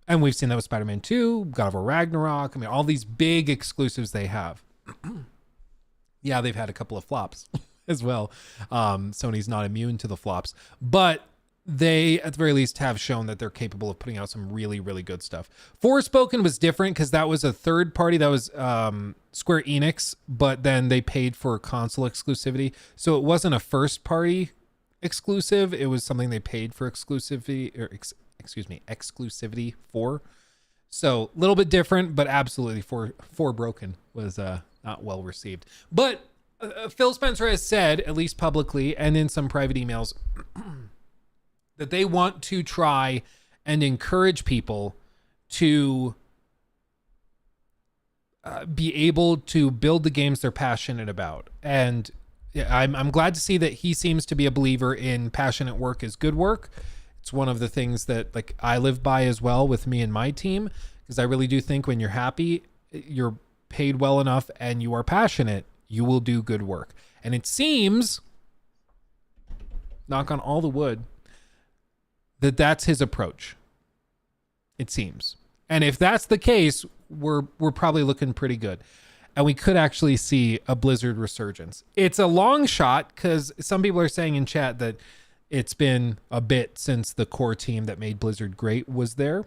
And we've seen that with Spider-Man 2, God of War Ragnarok. All these big exclusives they have. Yeah, they've had a couple of flops as well. Sony's not immune to the flops, but they at the very least have shown that they're capable of putting out some really, really good stuff. Forspoken was different because that was a third party. That was Square Enix, but then they paid for console exclusivity. So it wasn't a first party exclusive. It was something they paid for exclusivity, or exclusivity for. So a little bit different, but absolutely Forspoken was not well received. But Phil Spencer has said, at least publicly and in some private emails, that they want to try and encourage people to be able to build the games they're passionate about. And yeah, I'm glad to see that he seems to be a believer in passionate work is good work. It's one of the things that like I live by as well with me and my team, because I really do think when you're happy, you're paid well enough and you are passionate, you will do good work. And it seems, knock on all the wood, that that's his approach. It seems. And if that's the case, we're probably looking pretty good. And we could actually see a Blizzard resurgence. It's a long shot because some people are saying in chat that it's been a bit since the core team that made Blizzard great was there.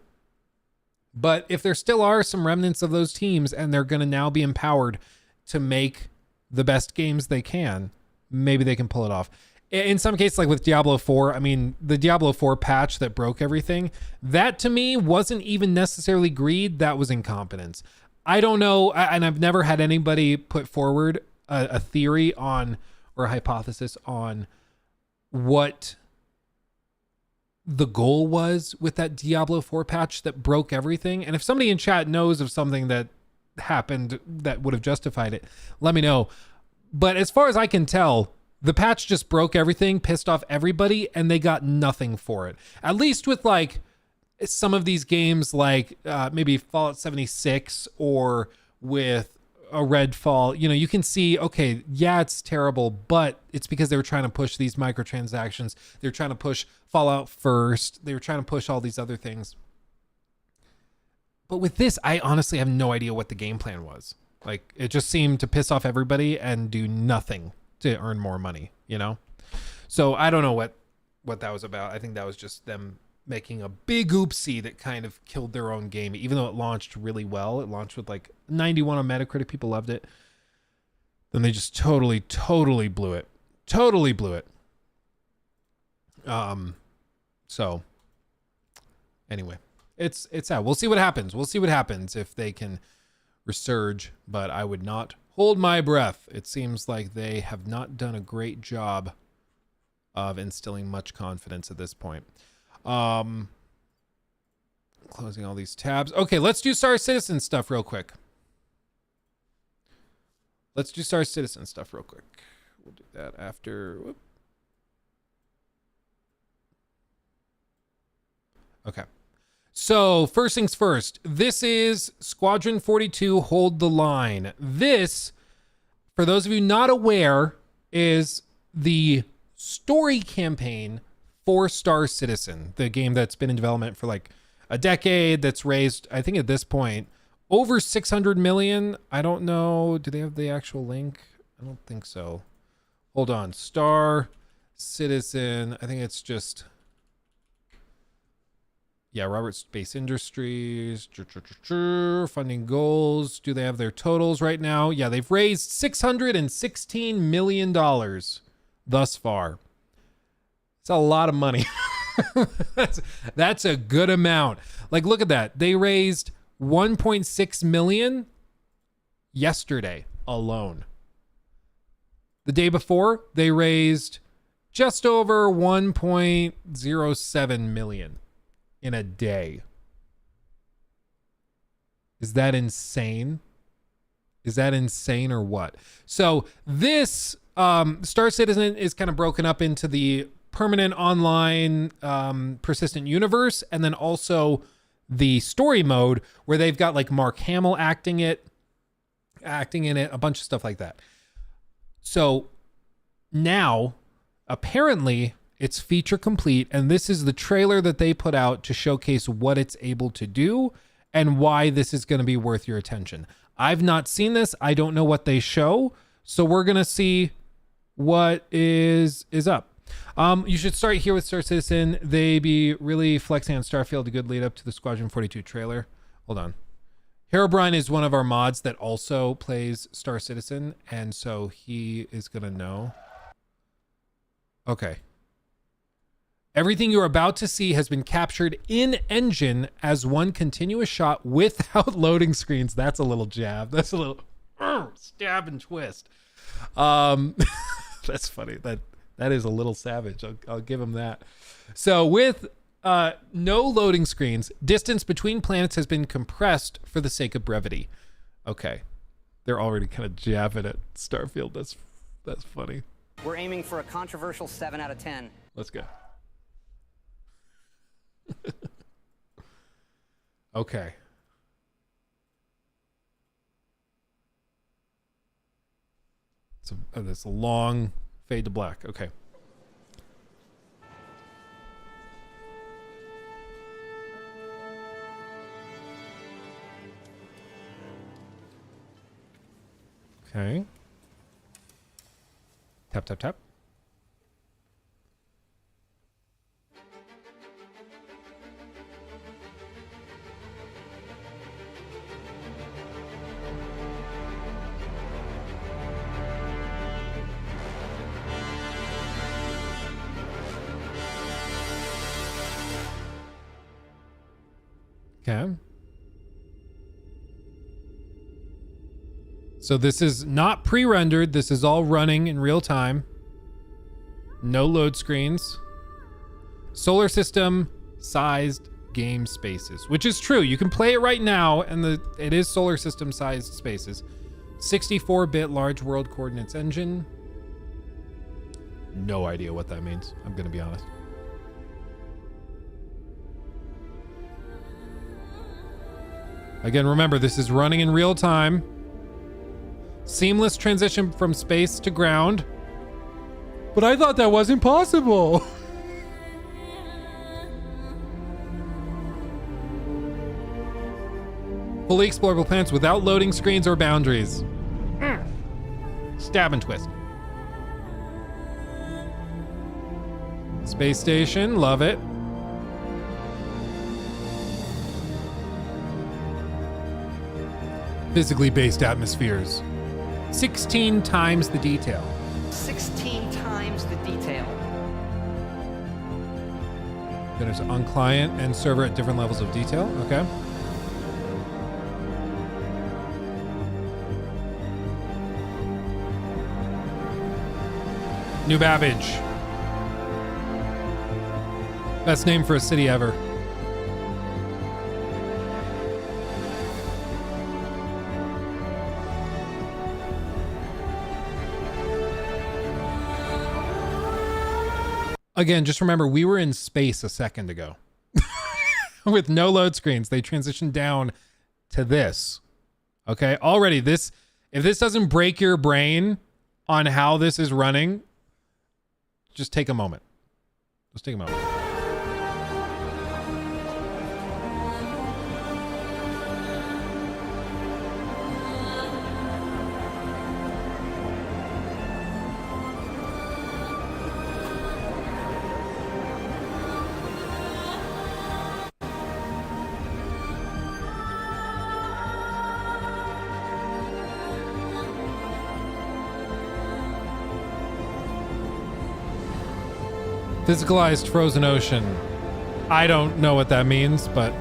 But if there still are some remnants of those teams and they're going to now be empowered to make the best games they can, maybe they can pull it off. In some cases, like with Diablo 4, I mean, the Diablo 4 patch that broke everything, that to me wasn't even necessarily greed. That was incompetence. I don't know. And I've never had anybody put forward a theory on or a hypothesis on what the goal was with that Diablo 4 patch that broke everything. And if somebody in chat knows of something that happened that would have justified it, let me know. But as far as I can tell, the patch just broke everything, pissed off everybody, and they got nothing for it. At least with like some of these games like maybe Fallout 76 or with a Redfall, you know, you can see, okay, yeah, it's terrible, but it's because they were trying to push these microtransactions. They're trying to push Fallout first. They were trying to push all these other things. But with this, I honestly have no idea what the game plan was. Like, it just seemed to piss off everybody and do nothing to earn more money, you know? So I don't know what that was about. I think that was just them making a big oopsie that kind of killed their own game, even though it launched really well. It launched with like 91 on Metacritic. People loved it. Then they just totally blew it. Totally blew it. So anyway, it's sad. We'll see what happens. We'll see what happens if they can resurge, but I would not hold my breath. It seems like they have not done a great job of instilling much confidence at this point. Closing all these tabs. Okay, let's do Star Citizen stuff real quick. We'll do that after. Whoop. Okay. So first things first, this is Squadron 42 Hold the Line. This, for those of you not aware, is the story campaign for Star Citizen, the game that's been in development for like a decade, that's raised, I think at this point, over 600 million. I don't know. Do they have the actual link? I don't think so. Hold on. Star Citizen. I think it's just... Yeah, Robert Space Industries. Funding goals. Do they have their totals right now? Yeah, they've raised $616 million thus far. It's a lot of money. that's a good amount. Like, look at that. They raised 1.6 million yesterday alone. The day before, they raised just over 1.07 million in a day. Is that insane? Is that insane or what? So this Star Citizen is kind of broken up into the permanent online persistent universe, and then also the story mode where they've got like Mark Hamill acting in it, a bunch of stuff like that. So now apparently it's feature complete, and this is the trailer that they put out to showcase what it's able to do and why this is going to be worth your attention. I've not seen this. I don't know what they show, so we're going to see what is up. You should start here with Star Citizen. They be really flexing on Starfield, a good lead up to the Squadron 42 trailer. Hold on. Herobrine is one of our mods that also plays Star Citizen, and so he is going to know. Okay. Everything you're about to see has been captured in engine as one continuous shot without loading screens. That's a little jab. That's a little stab and twist. That's funny. That is a little savage. I'll give him that. So with no loading screens, distance between planets has been compressed for the sake of brevity. Okay. They're already kind of jabbing at Starfield. That's funny. We're aiming for a controversial 7 out of 10. Let's go. Okay. So this long fade to black. Okay. Okay. Tap, tap, tap. Okay. So this is not pre-rendered. This is all running in real time. No load screens. Solar system sized game spaces, which is true. You can play it right now, and it is solar system sized spaces. 64-bit large world coordinates engine. No idea what that means. I'm going to be honest. Again, remember, this is running in real time. Seamless transition from space to ground. But I thought that wasn't possible. Fully explorable planets without loading screens or boundaries. Stab and twist. Space station, love it. Physically based atmospheres. 16 times the detail. 16 times the detail. There's on client and server at different levels of detail. Okay. New Babbage. Best name for a city ever. Again, just remember, we were in space a second ago. With no load screens. They transitioned down to this. Okay? Already, if this doesn't break your brain on how this is running, just take a moment. Just take a moment. Physicalized frozen ocean. I don't know what that means, but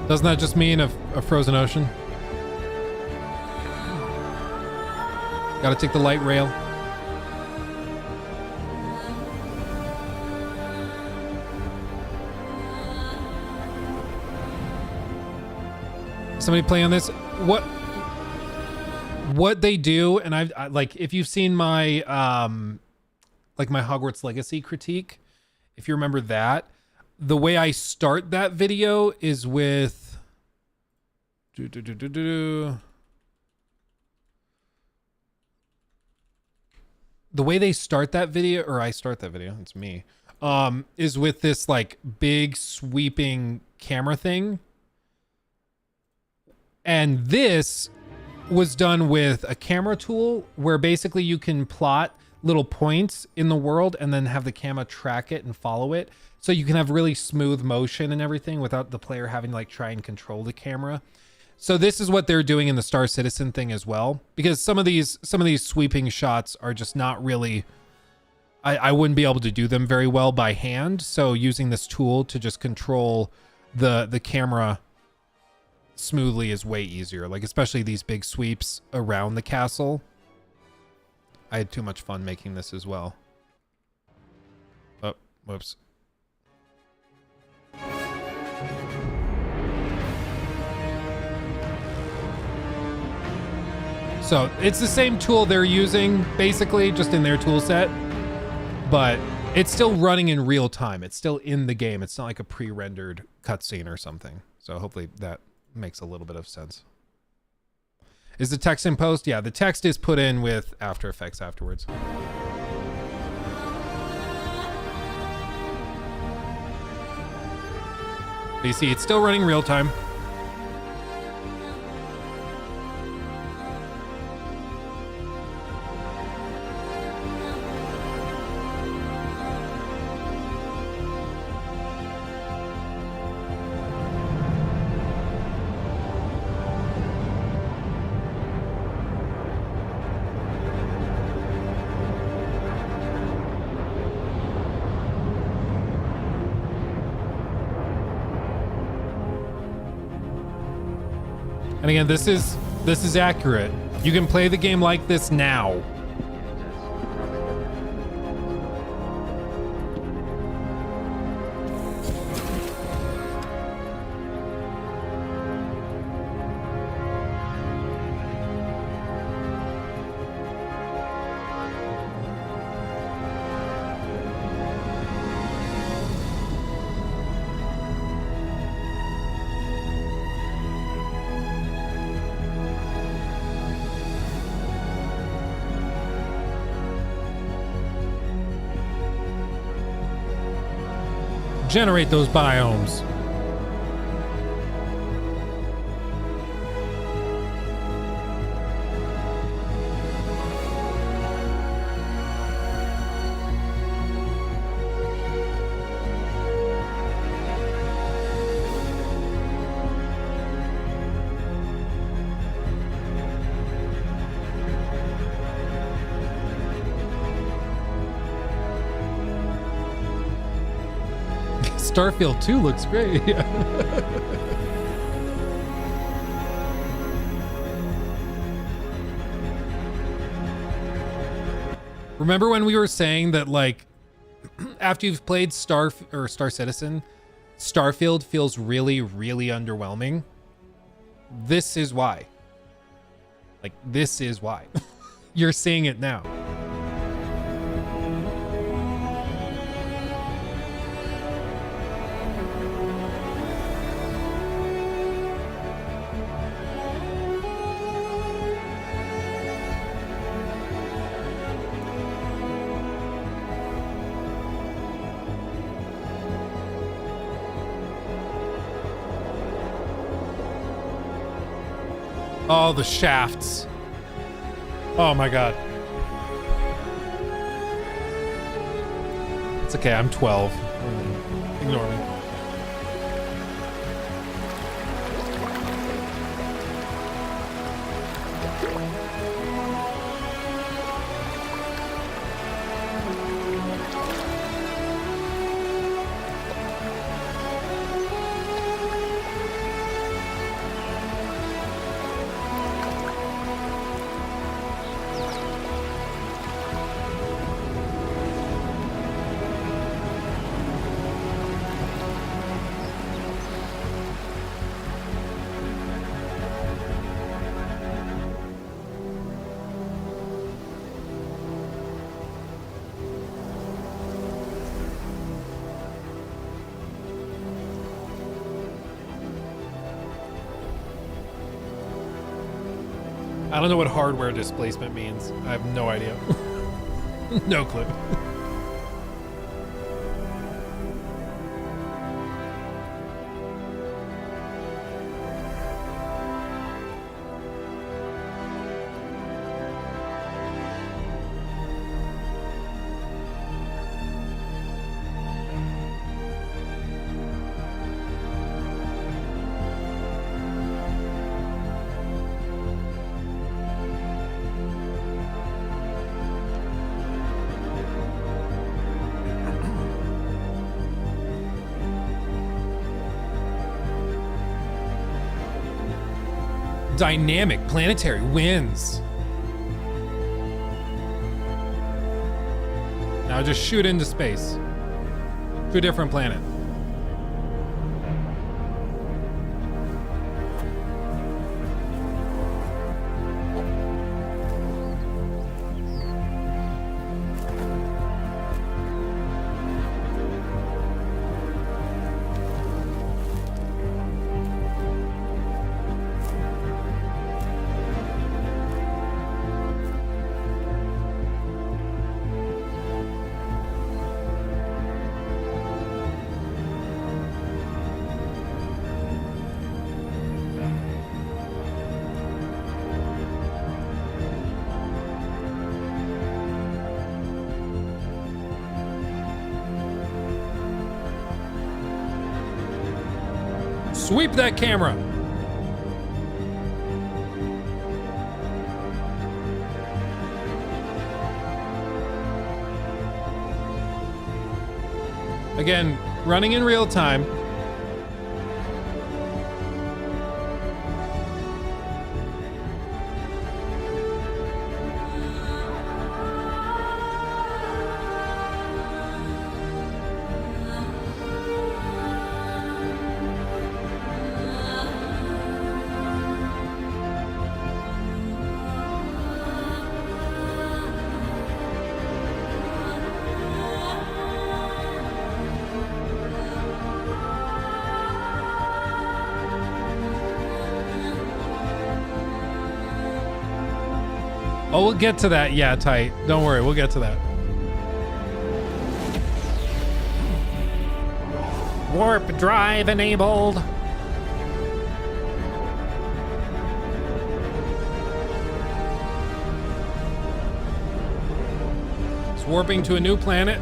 doesn't that just mean a frozen ocean? Gotta take the light rail. Somebody play on this. What they do, and I like, if you've seen my like my Hogwarts Legacy critique, if you remember that, the way I start that video is with the way they start that video, or I start that video, it's me, is with this like big sweeping camera thing. And this was done with a camera tool where basically you can plot little points in the world and then have the camera track it and follow it. So you can have really smooth motion and everything without the player having to like try and control the camera. So this is what they're doing in the Star Citizen thing as well, because some of these sweeping shots are just not really, I wouldn't be able to do them very well by hand. So using this tool to just control the camera smoothly is way easier. Like especially these big sweeps around the castle. I had too much fun making this as well. Oh, whoops. So it's the same tool they're using, basically, just in their tool set. But it's still running in real time. It's still in the game. It's not like a pre-rendered cutscene or something. So hopefully that makes a little bit of sense. Is the text in post? Yeah, the text is put in with After Effects afterwards. But you see, it's still running real time. And again, this is accurate. You can play the game like this now. Generate those biomes. Starfield 2 looks great. Remember when we were saying that, like, after you've played Star Citizen, Starfield feels really, really underwhelming? This is why. Like, this is why. You're seeing it now. Oh, the shafts. Oh my god. It's okay, I'm 12. Ignore me. I don't know what hardware displacement means. I have no idea. No clue. Dynamic planetary wins. Now just shoot into space to a different planet. Sweep that camera. Again, running in real time. Oh, we'll get to that. Yeah, tight. Don't worry, we'll get to that. Warp drive enabled. It's warping to a new planet.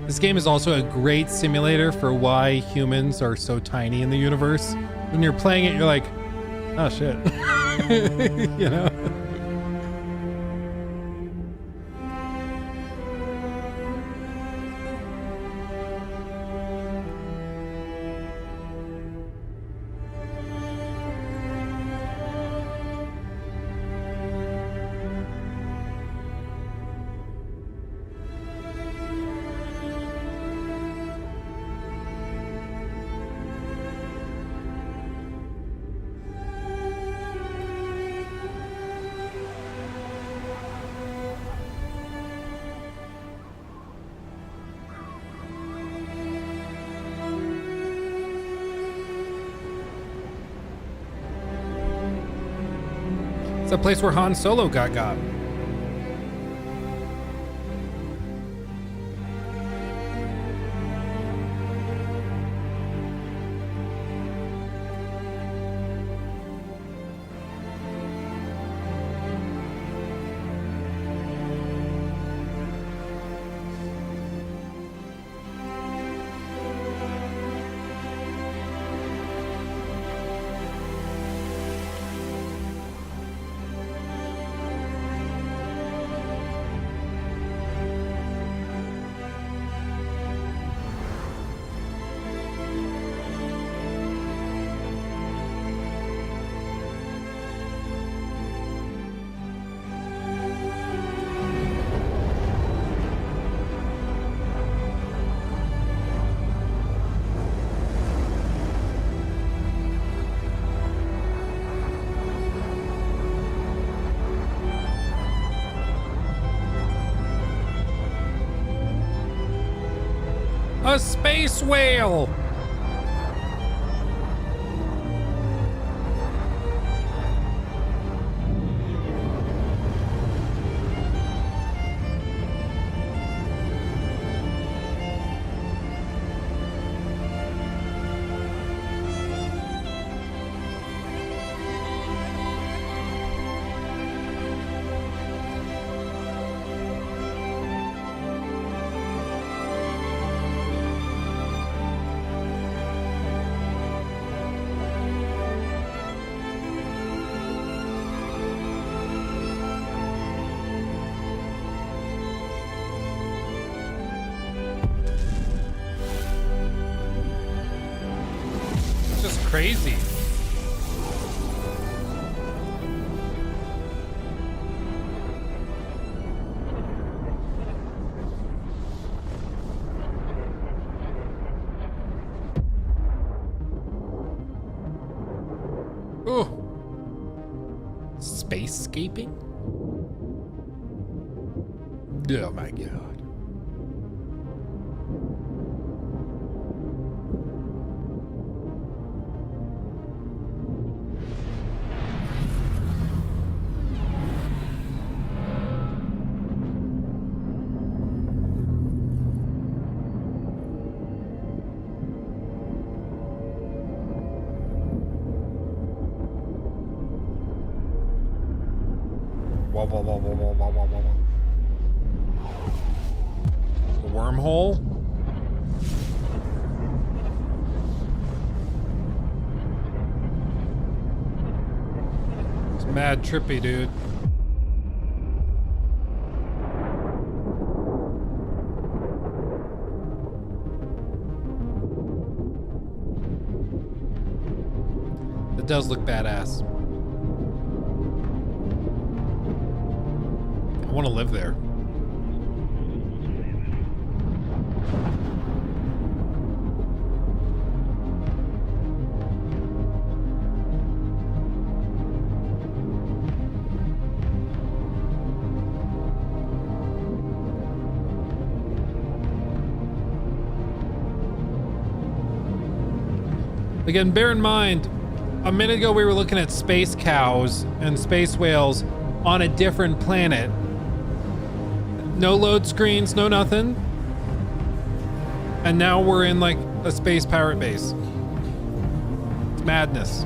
This game is also a great simulator for why humans are so tiny in the universe. When you're playing it, you're like, oh shit. You know? It's a place where Han Solo got. A space whale! Crazy. Spacescaping? Oh my god. The wormhole? It's mad trippy, dude. It does look badass. I want to live there. Again, bear in mind, a minute ago we were looking at space cows and space whales on a different planet. No load screens, no nothing. And now we're in like a space pirate base. It's madness.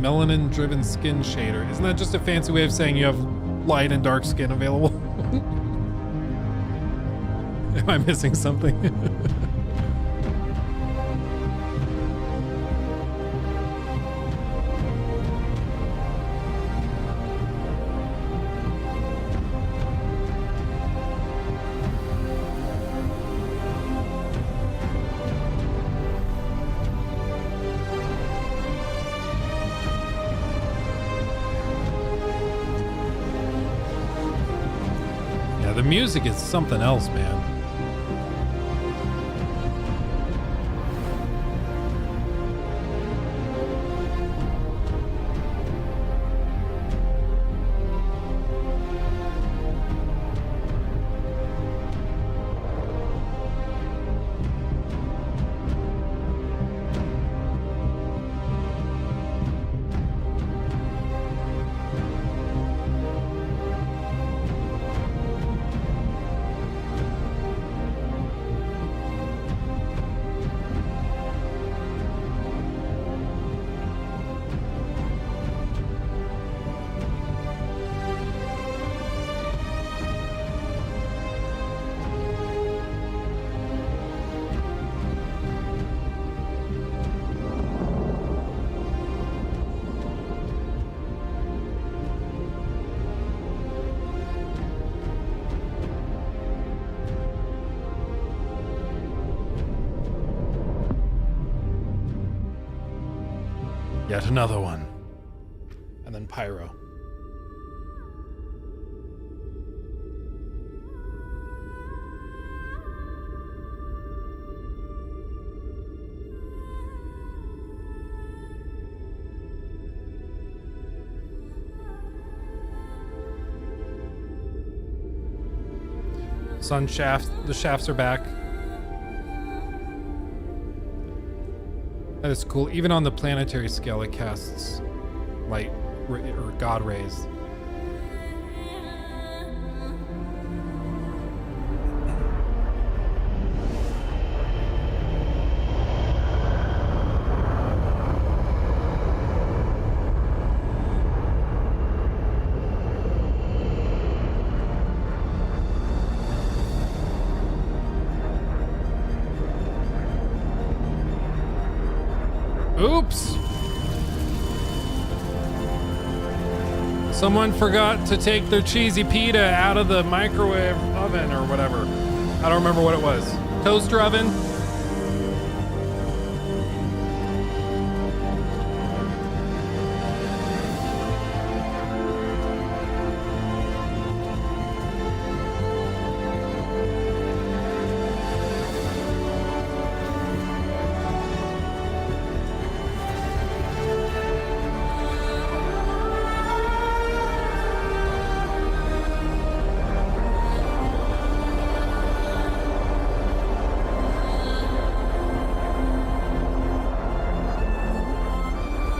Melanin driven skin shader. Isn't that just a fancy way of saying you have light and dark skin available? Am I missing something? The music is something else, man. Yet another one. And then Pyro. Sun shafts, the shafts are back. That is cool. Even on the planetary scale, it casts light or God rays. Oops! Someone forgot to take their cheesy pita out of the microwave oven or whatever. I don't remember what it was. Toaster oven.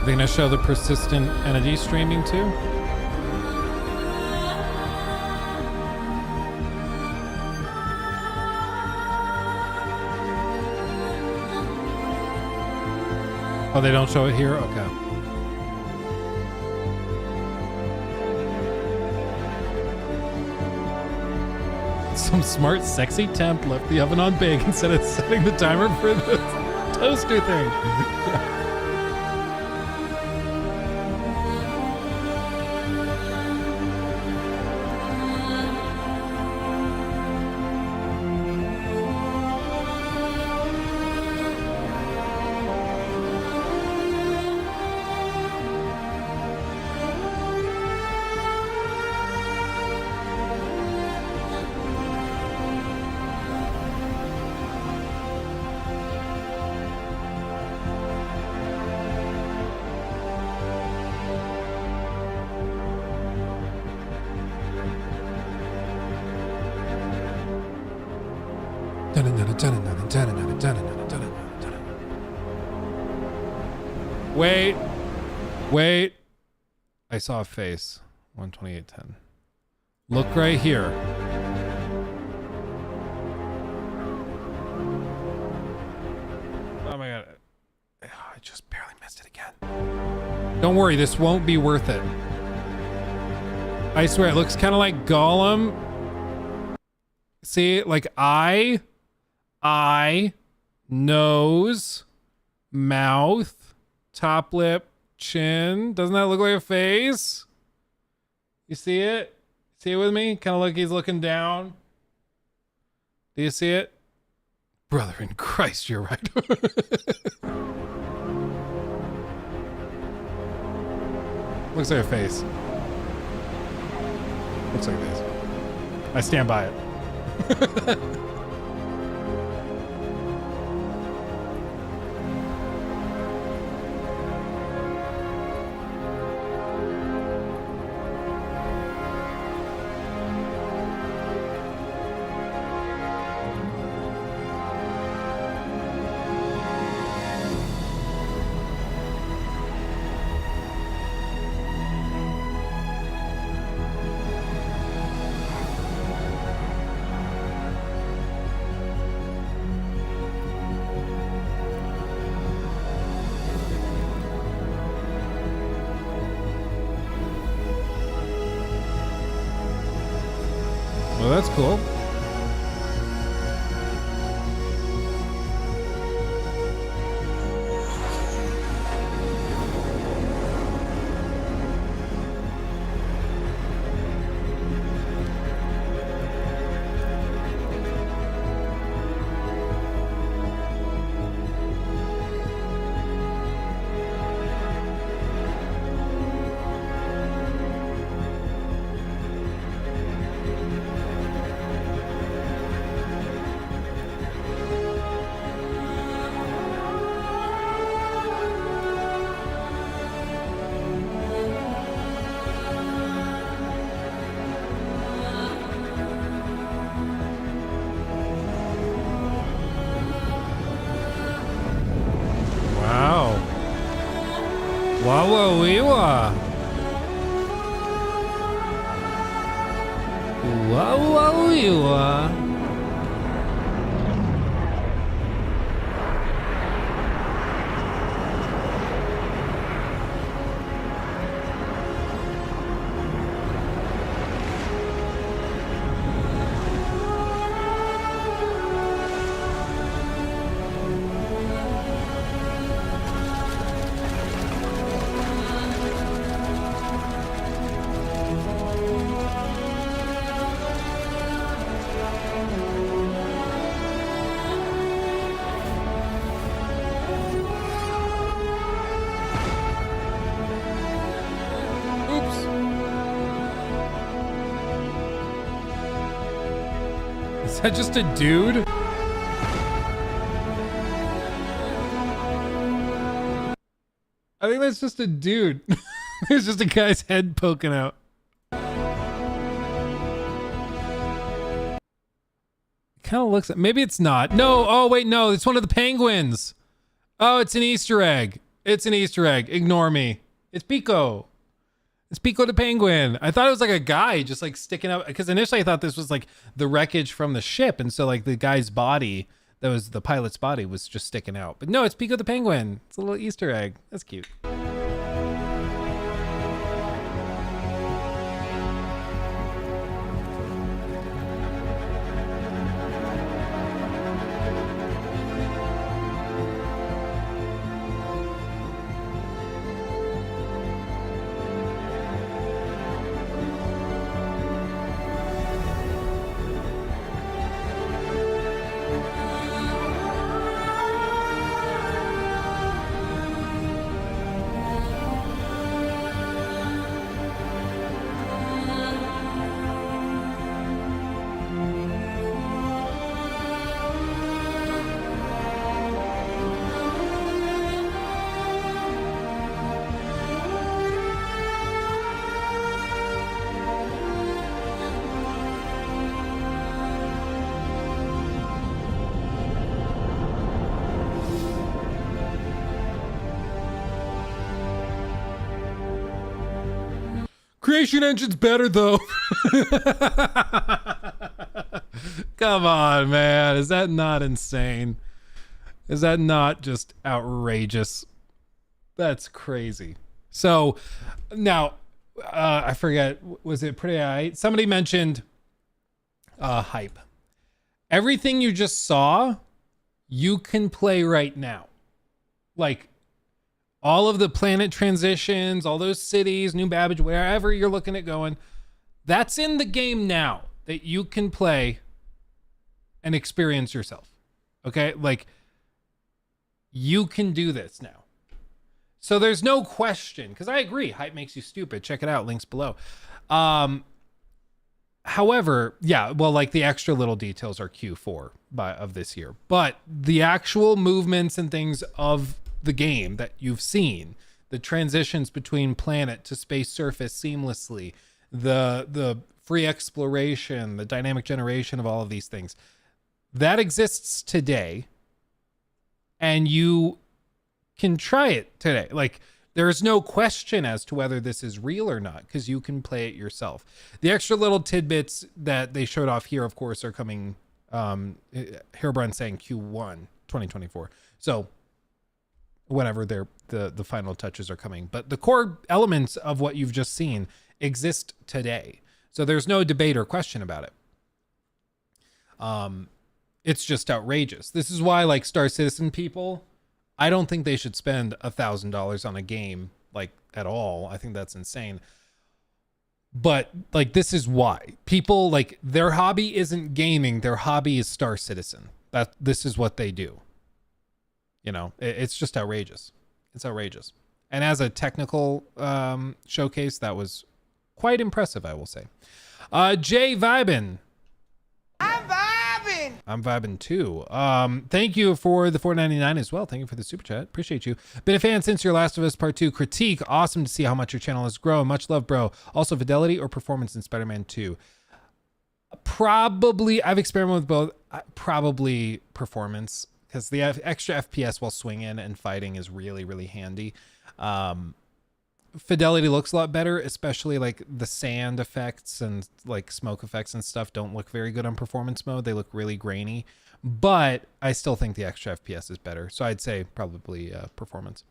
They're gonna show the persistent entity streaming too. Oh, they don't show it here? Okay. Some smart, sexy temp left the oven on bake instead of setting the timer for the toaster thing. Wait. I saw a face. 128.10. Look right here. Oh my god. I just barely missed it again. Don't worry, this won't be worth it. I swear, it looks kind of like Gollum. See, like eye, nose, mouth, top lip, chin. Doesn't that look like a face? You see it? See it with me? Kind of like he's looking down. Do you see it? Brother in Christ, you're right. Looks like a face. Looks like a face. I stand by it. Well, that's cool. Wawa-wee-wa. Wawa-wee-wa. that just a dude? I think that's just a dude. There's just a guy's head poking out. Kind of looks like, maybe it's not. No, oh wait, no, it's one of the penguins. Oh, it's an Easter egg. It's an Easter egg. Ignore me. It's Pico. It's Pico the penguin. I thought it was like a guy just like sticking out, because initially I thought this was like the wreckage from the ship, and so like the guy's body, that was the pilot's body, was just sticking out. But no, it's Pico the penguin. It's a little Easter egg. That's cute. Creation Engine's better though. Come on, man. Is that not insane? Is that not just outrageous? That's crazy. So now, I forget, was it Pretty Eye? Somebody mentioned hype. Everything you just saw, you can play right now. Like, all of the planet transitions, all those cities, New Babbage, wherever you're looking at going, that's in the game now that you can play and experience yourself. Okay? Like, you can do this now. So there's no question, because I agree, hype makes you stupid. Check it out, links below. However, yeah, well, like the extra little details are Q4 of this year, but the actual movements and things of the game that you've seen, the transitions between planet to space surface seamlessly, the free exploration, the dynamic generation of all of these things, that exists today, and you can try it today. Like, there is no question as to whether this is real or not, because you can play it yourself. The extra little tidbits that they showed off here, of course, are coming, Herobrine saying Q1 2024. So whatever, the final touches are coming. But the core elements of what you've just seen exist today. So there's no debate or question about it. It's just outrageous. This is why, like, Star Citizen people, I don't think they should spend $1,000 on a game, like, at all. I think that's insane. But, like, this is why. People, like, their hobby isn't gaming. Their hobby is Star Citizen. This is what they do. You know, it's just outrageous. It's outrageous. And as a technical showcase, that was quite impressive, I will say. Jay Vibin. I'm vibing too. Thank you for the $4.99 as well. Thank you for the super chat. Appreciate you. Been a fan since your Last of Us Part 2 critique. Awesome to see how much your channel has grown. Much love, bro. Also, fidelity or performance in Spider-Man 2? Probably, I've experimented with both. Probably performance, because the extra FPS while swinging and fighting is really, really handy. Fidelity looks a lot better, especially like the sand effects and like smoke effects and stuff don't look very good on performance mode. They look really grainy, but I still think the extra FPS is better. So I'd say probably performance.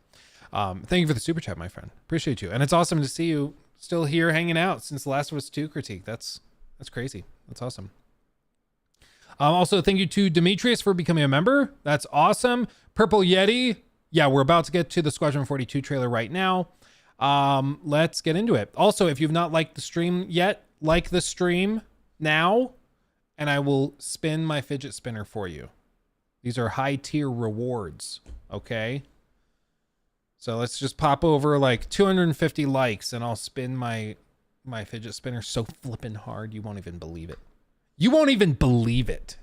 Thank you for the super chat, my friend. Appreciate you. And it's awesome to see you still here hanging out since The Last of Us 2 critique. That's crazy. That's awesome. Also, thank you to Demetrius for becoming a member. That's awesome. Purple Yeti. Yeah, we're about to get to the Squadron 42 trailer right now. Let's get into it. Also, if you've not liked the stream yet, like the stream now, and I will spin my fidget spinner for you. These are high tier rewards. Okay. So let's just pop over like 250 likes and I'll spin my fidget spinner so flippin' hard. You won't even believe it. You won't even believe it.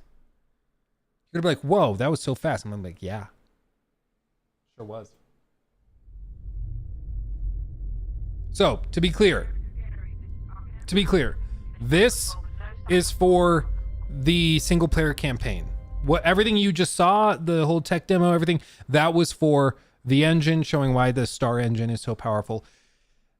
You're gonna be like, whoa, that was so fast. And I'm like, yeah. Sure was. So, to be clear, this is for the single player campaign. Everything you just saw, the whole tech demo, everything, that was for the engine, showing why the Star engine is so powerful.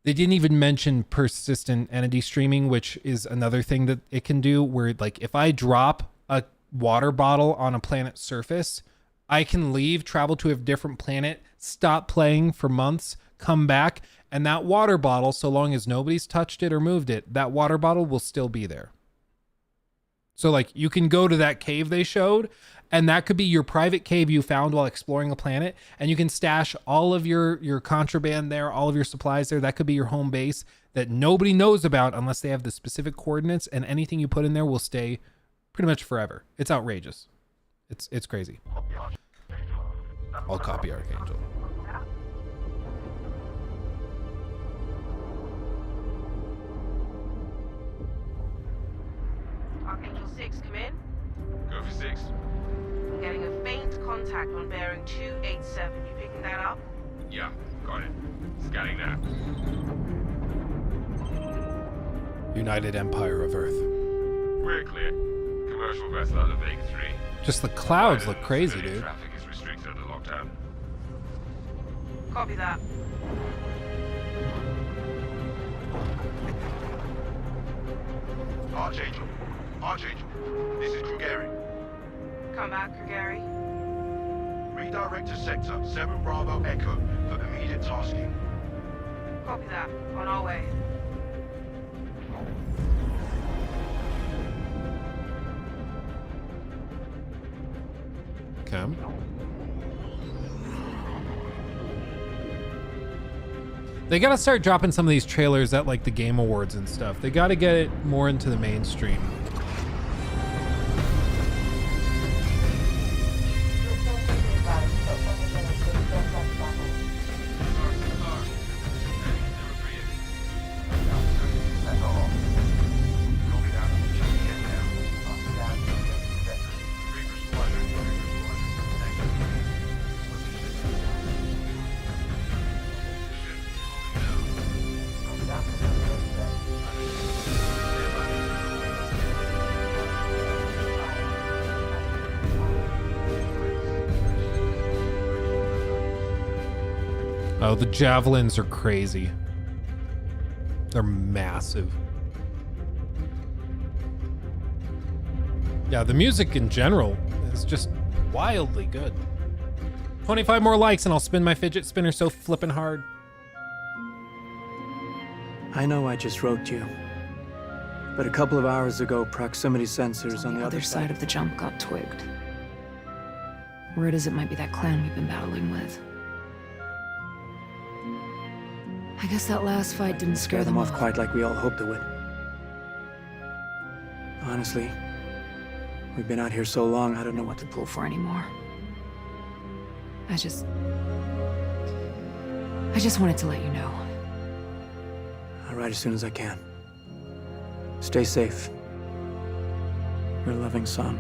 They didn't even mention persistent entity streaming, which is another thing that it can do, where like if I drop a water bottle on a planet's surface, I can leave, travel to a different planet, stop playing for months, come back, and that water bottle, so long as nobody's touched it or moved it, that water bottle will still be there. So like you can go to that cave they showed, and that could be your private cave you found while exploring a planet, and you can stash all of your contraband there, all of your supplies there. That could be your home base that nobody knows about unless they have the specific coordinates, and anything you put in there will stay pretty much forever. It's outrageous. It's crazy. I'll copy Archangel. Archangel 6, come in. Go for 6. I'm getting a faint contact on bearing 287. You picking that up? Yeah, got it. Scanning now. United Empire of Earth. We're clear. Commercial vessel out of Vega 3. Just the clouds look crazy, dude. Traffic is restricted under lockdown. Copy that. Archangel. Archangel. This is Krugeri. Come back, Krugeri. Redirect to sector 7 Bravo Echo for immediate tasking. Copy that. On our way. Okay. They gotta start dropping some of these trailers at like the Game Awards and stuff. They gotta get it more into the mainstream. Oh, the javelins are crazy. They're massive. Yeah, the music in general is just wildly good. 25 more likes and I'll spin my fidget spinner so flippin' hard. I know I just wrote you, but a couple of hours ago, proximity sensors on the other side of the jump got twigged. Word is it might be that clan we've been battling with. I guess that last fight didn't scare them off off. quite like we all hoped it would. Honestly, we've been out here so long, I don't know what to Pull for anymore. I just wanted to let you know. I'll write as soon as I can. Stay safe. Your loving son.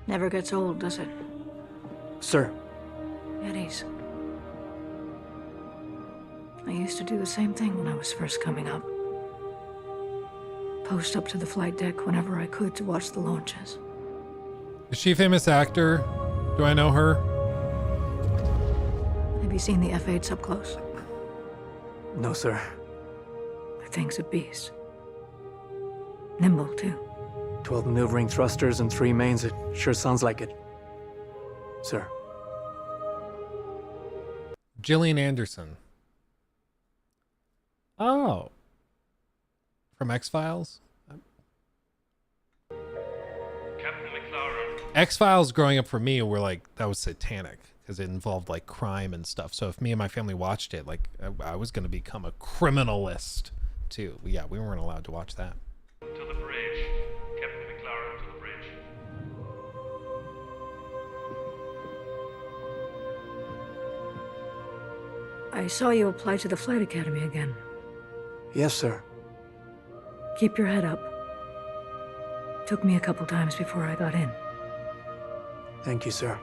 Never gets old, does it? Sir. Eddies. I used to do the same thing when I was first coming up. Post up to the flight deck whenever I could to watch the launches. Is she a famous actor? Do I know her? Have you seen the F-8s up close? No, sir. The thing's a beast. Nimble, too. 12 maneuvering thrusters and 3 mains. It sure sounds like it. Sir. Gillian Anderson. Oh. From X-Files? X-Files growing up for me were like, that was satanic. because it involved like crime and stuff. So if me and my family watched it, like I was going to become a criminalist too. Yeah, we weren't allowed to watch that. To the bridge. Captain McLaren, to the bridge. I saw you apply to the Flight Academy again. Yes, sir. Keep your head up. Took me a couple times before I got in. Thank you, sir.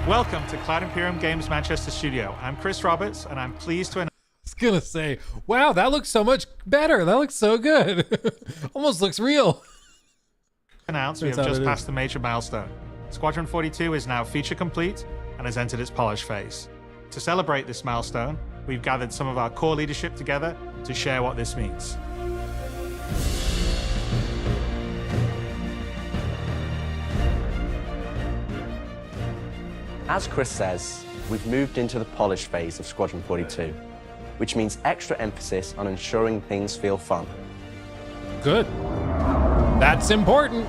Welcome to Cloud Imperium Games Manchester Studio. I'm Chris Roberts, and I'm pleased to announce. I was gonna say, wow, that looks so much better. That looks so good. Almost looks real. We have just passed the major milestone. Squadron 42 is now feature complete and has entered its polish phase. To celebrate this milestone, we've gathered some of our core leadership together to share what this means. As Chris says, we've moved into the polish phase of Squadron 42, which means extra emphasis on ensuring things feel fun. Good. That's important.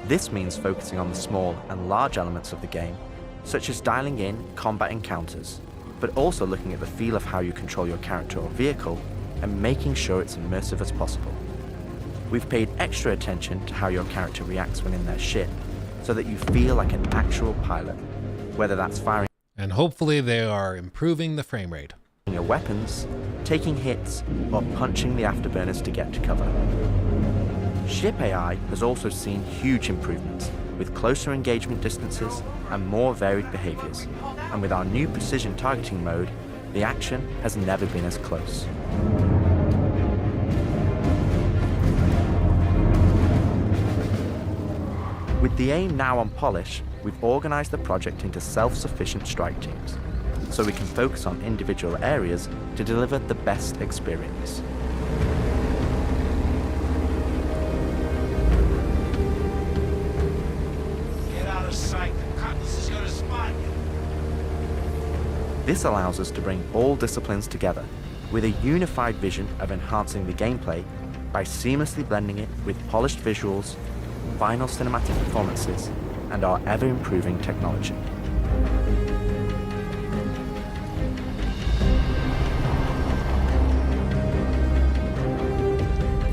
This means focusing on the small and large elements of the game, such as dialing in combat encounters, but also looking at the feel of how you control your character or vehicle and making sure it's immersive as possible. We've paid extra attention to how your character reacts when in their ship, so that you feel like an actual pilot, whether that's firing and hopefully they are improving the frame rate. Your weapons, taking hits, or punching the afterburners to get to cover. Ship AI has also seen huge improvements, with closer engagement distances and more varied behaviors. And with our new precision targeting mode, the action has never been as close. With the aim now on polish, we've organized the project into self-sufficient strike teams, so we can focus on individual areas to deliver the best experience. Get out of sight. The Cutlass is gonna spot you. This allows us to bring all disciplines together with a unified vision of enhancing the gameplay by seamlessly blending it with polished visuals, final cinematic performances, and our ever-improving technology.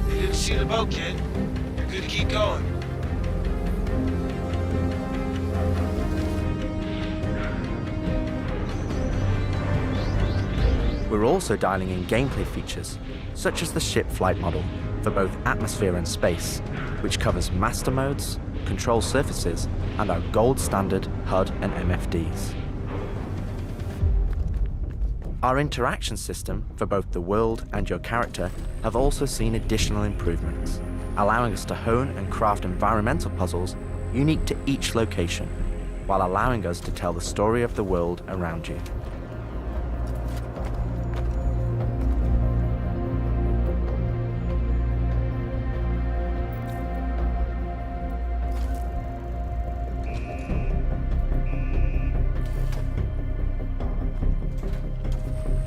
You didn't see the boat, kid. You're good to keep going. We're also dialing in gameplay features, such as the ship flight model for both atmosphere and space, which covers master modes, control surfaces, and our gold standard HUD and MFDs. Our interaction system for both the world and your character have also seen additional improvements, allowing us to hone and craft environmental puzzles unique to each location, while allowing us to tell the story of the world around you.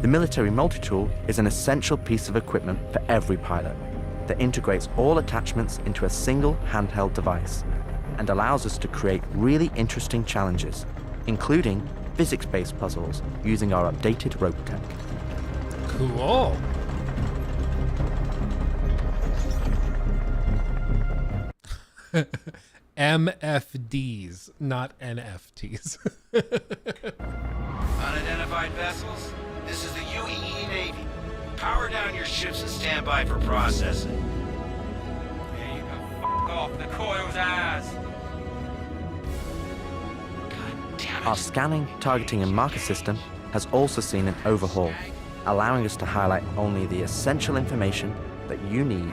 The military multi-tool is an essential piece of equipment for every pilot that integrates all attachments into a single handheld device and allows us to create really interesting challenges, including physics-based puzzles using our updated rope tech. Cool. MFDs, not NFTs. Unidentified vessels? This is the UEE Navy. Power down your ships and stand by for processing. There you go. F off the coil's ass. Our scanning, targeting, and marker system has also seen an overhaul, allowing us to highlight only the essential information that you need,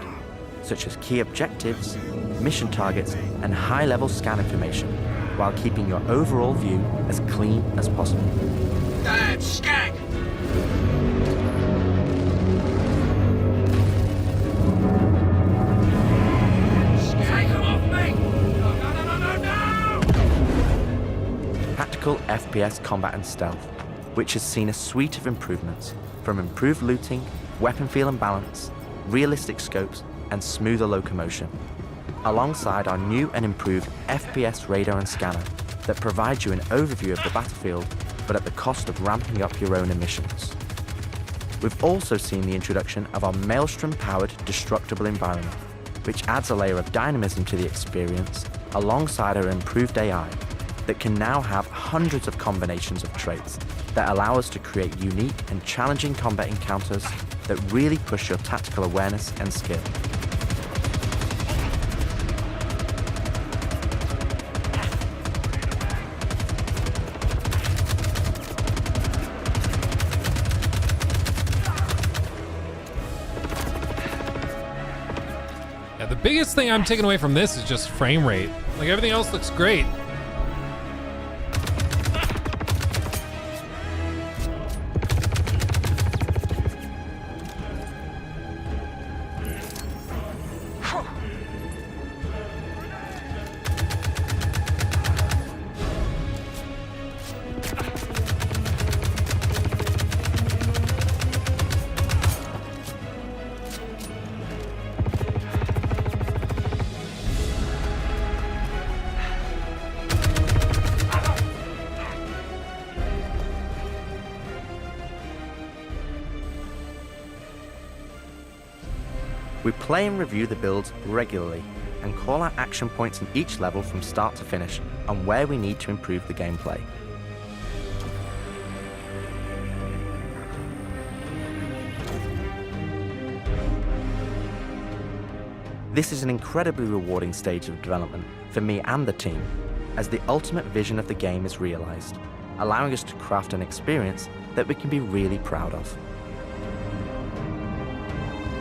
such as key objectives, mission targets, and high-level scan information, while keeping your overall view as clean as possible. That's skank! Take him off me! No! Tactical FPS combat and stealth, which has seen a suite of improvements, from improved looting, weapon feel and balance, realistic scopes, and smoother locomotion, alongside our new and improved FPS radar and scanner that provides you an overview of the battlefield, but at the cost of ramping up your own emissions. We've also seen the introduction of our Maelstrom-powered destructible environment, which adds a layer of dynamism to the experience, alongside our improved AI that can now have hundreds of combinations of traits that allow us to create unique and challenging combat encounters that really push your tactical awareness and skill. Yeah, the biggest thing I'm taking away from this is just frame rate. Like, everything else looks great. We play and review the builds regularly and call out action points in each level from start to finish on where we need to improve the gameplay. This is an incredibly rewarding stage of development for me and the team, as the ultimate vision of the game is realized, allowing us to craft an experience that we can be really proud of.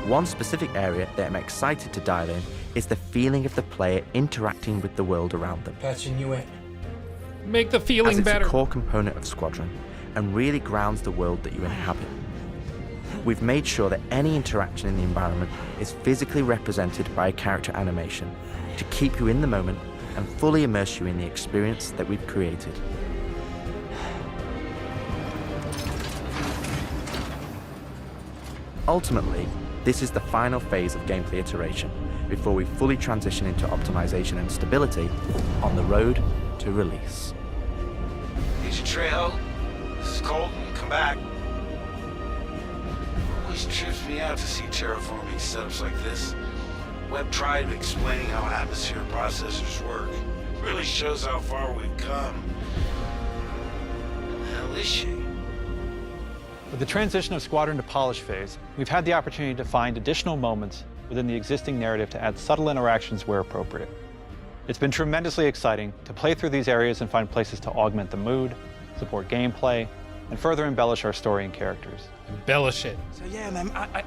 One specific area that I'm excited to dial in is the feeling of the player interacting with the world around them. Patching you in. Make the feeling as it's better. a core component of Squadron and really grounds the world that you inhabit. We've made sure that any interaction in the environment is physically represented by a character animation to keep you in the moment and fully immerse you in the experience that we've created. Ultimately, this is the final phase of gameplay iteration before we fully transition into optimization and stability on the road to release. Agent Trejo, this is Colton. Come back. Always trips me out to see terraforming setups like this. Webb tried explaining how atmosphere processors work. Really shows how far we've come. What the hell is she? With the transition of Squadron to polish phase, we've had the opportunity to find additional moments within the existing narrative to add subtle interactions where appropriate. It's been tremendously exciting to play through these areas and find places to augment the mood, support gameplay, and further embellish our story and characters. Embellish it. So yeah, man, I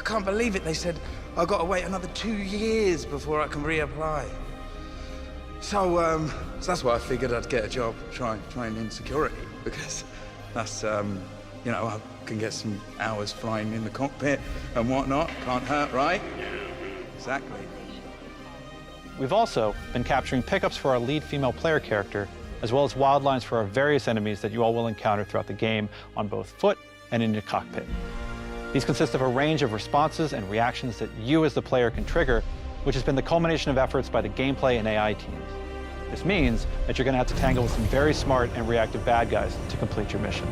can't believe it. They said I've got to wait another 2 years before I can reapply. So that's why I figured I'd get a job trying in security, because that's you know, I can get some hours flying in the cockpit and whatnot. Can't hurt, right? Exactly. We've also been capturing pickups for our lead female player character, as well as wildlines for our various enemies that you all will encounter throughout the game on both foot and in your cockpit. These consist of a range of responses and reactions that you as the player can trigger, which has been the culmination of efforts by the gameplay and AI teams. This means that you're going to have to tangle with some very smart and reactive bad guys to complete your mission.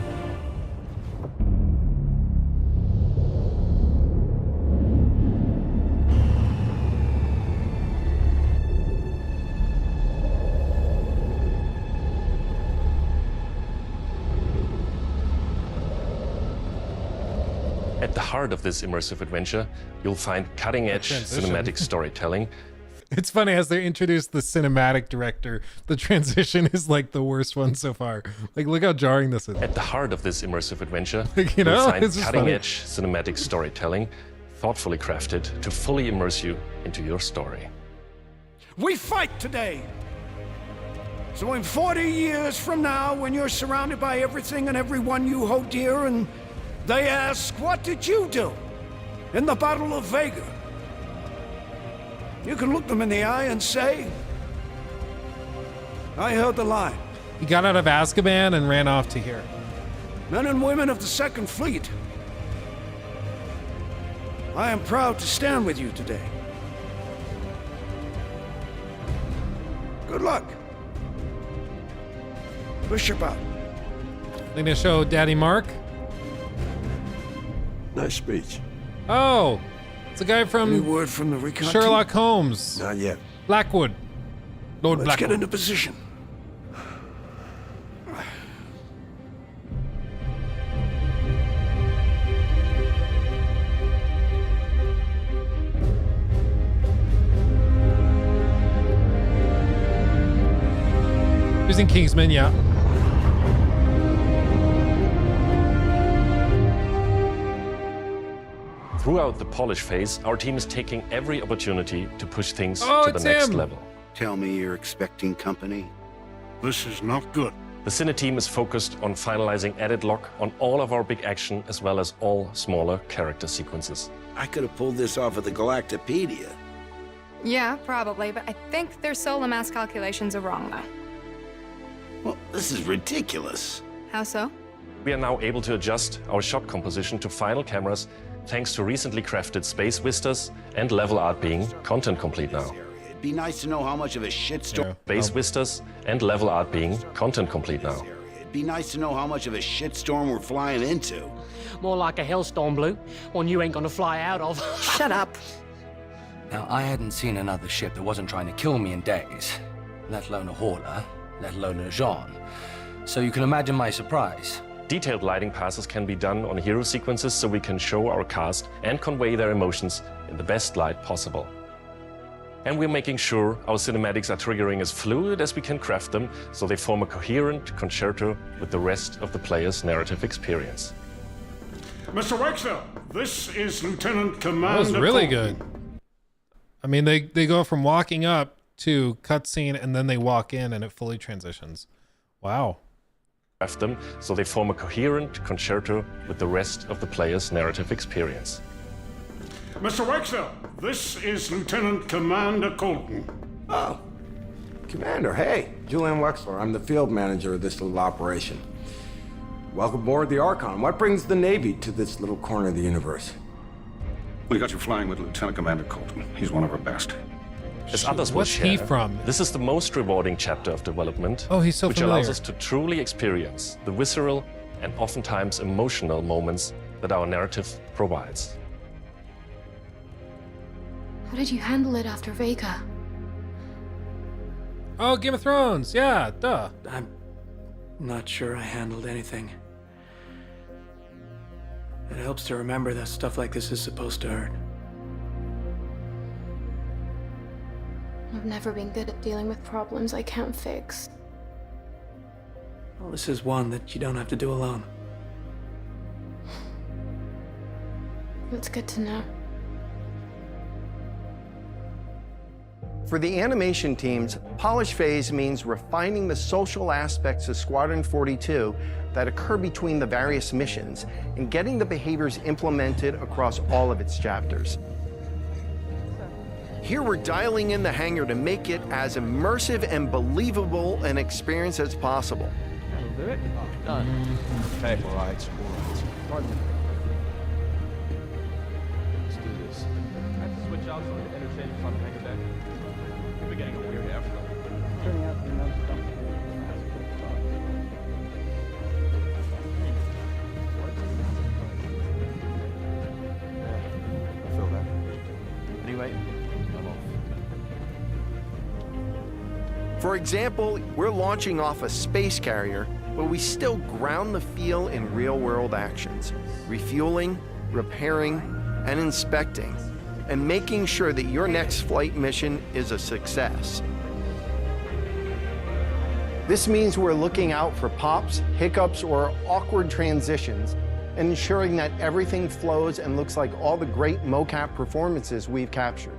At the heart of this immersive adventure, you'll find cutting-edge cinematic storytelling. It's funny, as they introduce the cinematic director, the transition is like the worst one so far. Like, look how jarring this is. At the heart of this immersive adventure, like, you know, you'll find it's just cutting-edge cinematic storytelling, thoughtfully crafted to fully immerse you into your story. We fight today So in 40 years from now, when you're surrounded by everything and everyone you hold dear, and they ask, what did you do in the Battle of Vega? You can look them in the eye and say, I held the line. He got out of Azkaban and ran off to here. Men and women of the Second Fleet, I am proud to stand with you today. Good luck. Bishop out. They're gonna show Daddy Mark. Nice speech. Oh, it's a guy from Any word from the recon Sherlock team? Holmes. Not yet. Blackwood. Lord Let's Blackwood. get into position. Who's in Kingsman? Yeah. Throughout the polish phase, our team is taking every opportunity to push things Oh, to the it's next him. level. Tell me you're expecting company. This is not good. The Cine team is focused on finalizing edit lock on all of our big action as well as all smaller character sequences. I could have pulled this off at the Galactopedia. Yeah, probably, but I think their solar mass calculations are wrong, though. Well, this is ridiculous. How so? We are now able to adjust our shot composition to final cameras thanks to recently crafted space vistas and level art being content complete now. It'd be nice to know how much of a shitstorm. Space vistas and level art being content complete now. It'd be nice to know how much of a shitstorm we're flying into. More like a hellstorm, Blue. One you ain't gonna fly out of. Shut up. Now, I hadn't seen another ship that wasn't trying to kill me in days, let alone a hauler, let alone a Jean. So you can imagine my surprise. Detailed lighting passes can be done on hero sequences so we can show our cast and convey their emotions in the best light possible. And we're making sure our cinematics are triggering as fluid as we can craft them so they form a coherent concerto with the rest of the player's narrative experience. Mr. Wexler, this is Lieutenant Commander. That was really Colton. good. I mean, they go from walking up to cutscene and then they walk in and it fully transitions. Wow. Craft them so they form a coherent concerto with the rest of the player's narrative experience. Mr. Wexler, this is Lieutenant Commander Colton. Oh, Commander, hey. Julian Wexler, I'm the field manager of this little operation. Welcome aboard the Archon. What brings the Navy to this little corner of the universe? We got you flying with Lieutenant Commander Colton. He's one of our best. As others will What's he share, from? This is the most rewarding chapter of development, Oh, he's so which familiar. allows us to truly experience the visceral and oftentimes emotional moments that our narrative provides. How did you handle it after Vega? Oh, Game of Thrones. Yeah, duh. I'm not sure I handled anything. It helps to remember that stuff like this is supposed to hurt. I've never been good at dealing with problems I can't fix. Well, this is one that you don't have to do alone. It's good to know. For the animation teams, polish phase means refining the social aspects of Squadron 42 that occur between the various missions and getting the behaviors implemented across all of its chapters. Here we're dialing in the hangar to make it as immersive and believable an experience as possible. That'll do it. Oh, done. Okay. All right. Pardon me. Let's do this. I have to switch out so the interchange is on the hangar deck. We're getting a weird airflow. Turning out the amount of stuff. Yeah, I feel that. Anyway. For example, we're launching off a space carrier, but we still ground the feel in real-world actions, refueling, repairing, and inspecting, and making sure that your next flight mission is a success. This means we're looking out for pops, hiccups, or awkward transitions, and ensuring that everything flows and looks like all the great mocap performances we've captured.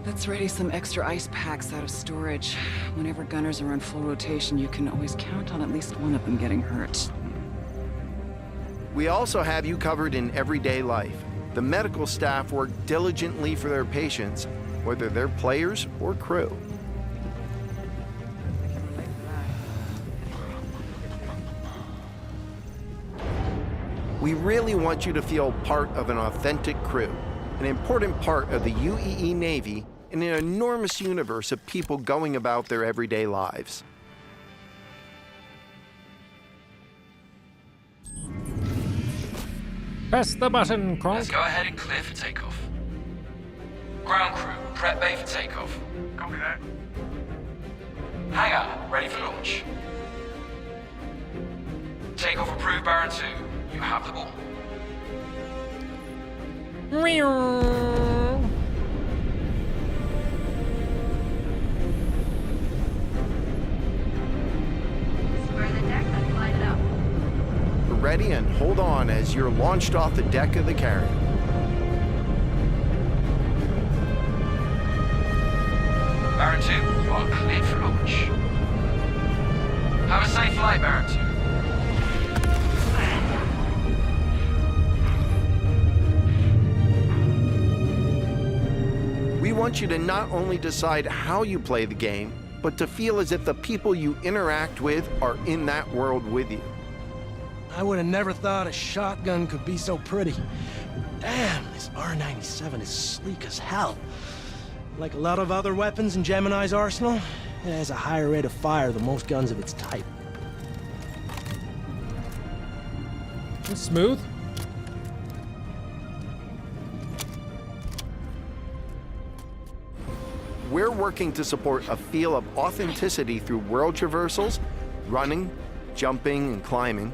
Let's ready some extra ice packs out of storage. Whenever gunners are on full rotation, you can always count on at least one of them getting hurt. We also have you covered in everyday life. The medical staff work diligently for their patients, whether they're players or crew. We really want you to feel part of an authentic crew, an important part of the UEE Navy in an enormous universe of people going about their everyday lives. Press the button, Kronk. Let's go ahead and clear for takeoff. Ground crew, prep bay for takeoff. Copy that. Hangar, ready for launch. Takeoff approved, Baron 2. You have the ball. Square the deck, let's light it up. We're ready and hold on as you're launched off the deck of the carrier. Baron 2, you are cleared for launch. Have a safe flight, Baron 2. We want you to not only decide how you play the game, but to feel as if the people you interact with are in that world with you. I would have never thought a shotgun could be so pretty. Damn, this R97 is sleek as hell. Like a lot of other weapons in Gemini's arsenal, it has a higher rate of fire than most guns of its type. It's smooth. We're working to support a feel of authenticity through world traversals, running, jumping, and climbing,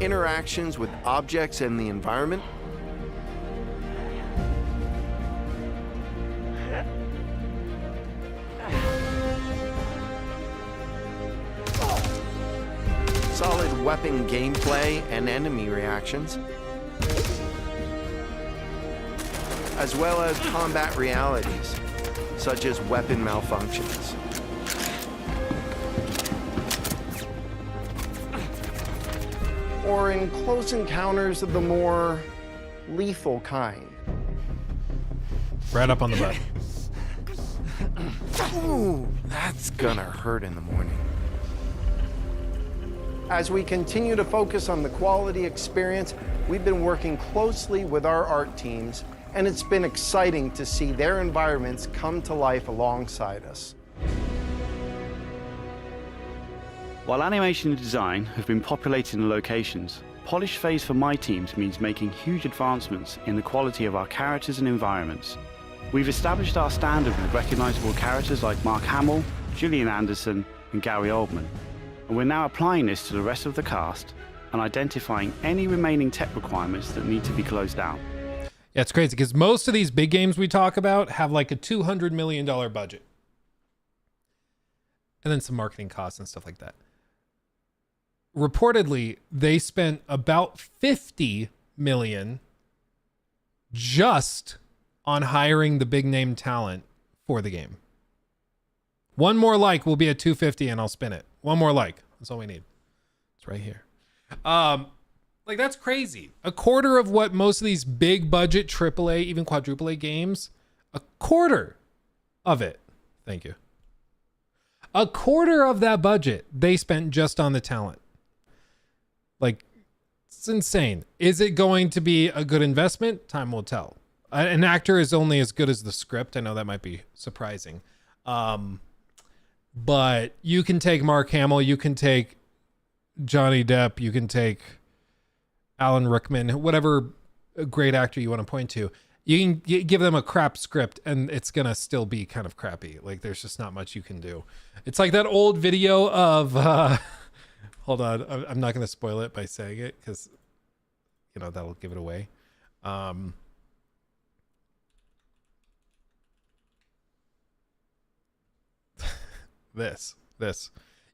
interactions with objects and the environment, solid weapon gameplay and enemy reactions, as well as combat realities, such as weapon malfunctions. Or in close encounters of the more lethal kind. Right up on the butt. Ooh, that's gonna hurt in the morning. As we continue to focus on the quality experience, we've been working closely with our art teams, and it's been exciting to see their environments come to life alongside us. While animation and design have been populating the locations, polish phase for my teams means making huge advancements in the quality of our characters and environments. We've established our standard with recognizable characters like Mark Hamill, Gillian Anderson, and Gary Oldman, and we're now applying this to the rest of the cast and identifying any remaining tech requirements that need to be closed out. Yeah, it's crazy because most of these big games we talk about have like a $200 million budget. And then some marketing costs and stuff like that. Reportedly, they spent about $50 million just on hiring the big name talent for the game. One more like will be at 250 and I'll spin it. One more like. That's all we need. It's right here. Like, that's crazy. A quarter of what most of these big budget AAA, even quadruple A games, a quarter of it. Thank you. A quarter of that budget they spent just on the talent. Like, it's insane. Is it going to be a good investment? Time will tell. An actor is only as good as the script. I know that might be surprising. But you can take Mark Hamill, you can take Johnny Depp, you can take Alan Rickman, whatever great actor you want to point to. You can give them a crap script and it's going to still be kind of crappy. Like, there's just not much you can do. It's like that old video of, hold on, I'm not going to spoil it by saying it because, you know, that'll give it away. This.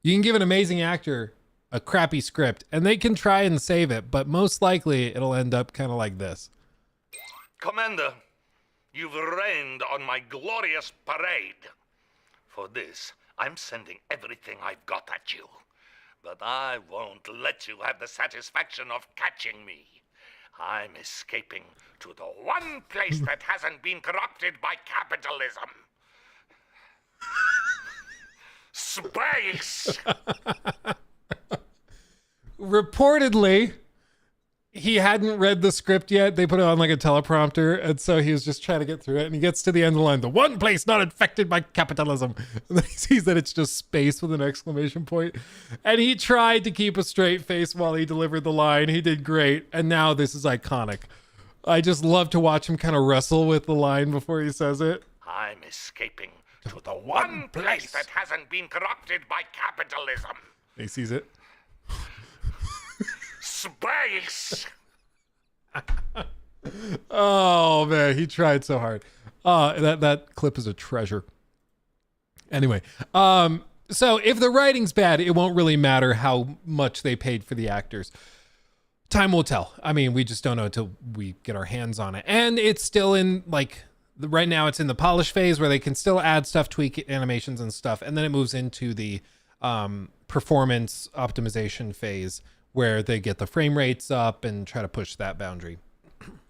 You can give an amazing actor a crappy script and they can try and save it, but most likely it'll end up kind of like this. Commander, You've rained on my glorious parade. For this, I'm sending everything I've got at you. But I won't let you have the satisfaction of catching me. I'm escaping to the one place that hasn't been corrupted by capitalism. Space! Reportedly, he hadn't read the script yet. They put it on like a teleprompter, and so he was just trying to get through it. And he gets to the end of the line, the one place not infected by capitalism. And then he sees that it's just space with an exclamation point. And he tried to keep a straight face while he delivered the line. He did great. And now this is iconic. I just love to watch him kind of wrestle with the line before he says it. I'm escaping to the one place that hasn't been corrupted by capitalism. He sees it. Space! Oh man, he tried so hard. That clip is a treasure. Anyway, so if the writing's bad, it won't really matter how much they paid for the actors. Time will tell. I mean, we just don't know until we get our hands on it. And it's still in like right now it's in the polish phase where they can still add stuff, tweak animations and stuff, and then it moves into the performance optimization phase where they get the frame rates up and try to push that boundary.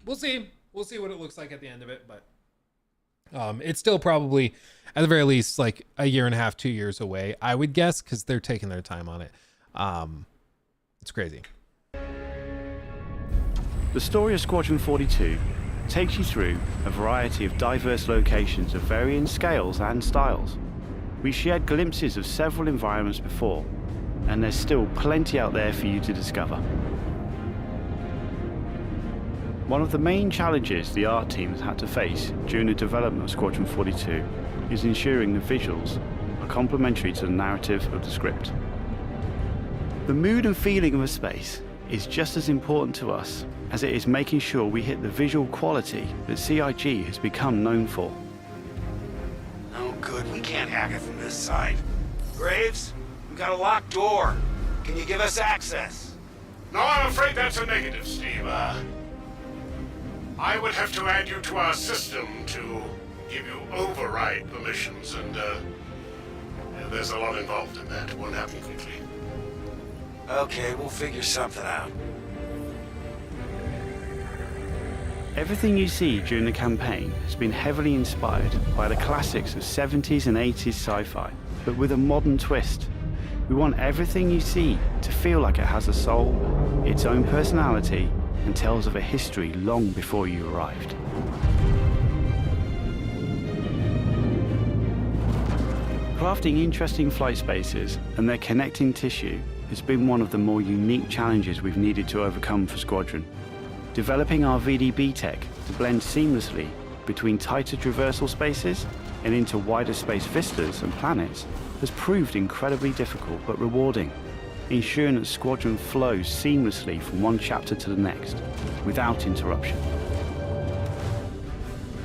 We'll see what it looks like at the end of it, but it's still probably at the very least like a year and a half, 2 years away, I would guess, because they're taking their time on it. It's crazy. The story of Squadron 42 takes you through a variety of diverse locations of varying scales and styles. We shared glimpses of several environments before, and there's still plenty out there for you to discover. One of the main challenges the art team has had to face during the development of Squadron 42 is ensuring the visuals are complementary to the narrative of the script. The mood and feeling of a space is just as important to us as it is making sure we hit the visual quality that CIG has become known for. No good, we can't hack it from this side. Graves? We've got a locked door. Can you give us access? No, I'm afraid that's a negative, Steve. I would have to add you to our system to give you override permissions, and there's a lot involved in that. It won't happen quickly. Okay, we'll figure something out. Everything you see during the campaign has been heavily inspired by the classics of 70s and 80s sci-fi, but with a modern twist. We want everything you see to feel like it has a soul, its own personality, and tells of a history long before you arrived. Crafting interesting flight spaces and their connecting tissue has been one of the more unique challenges we've needed to overcome for Squadron. Developing our VDB tech to blend seamlessly between tighter traversal spaces and into wider space vistas and planets has proved incredibly difficult but rewarding, ensuring that Squadron flows seamlessly from one chapter to the next, without interruption.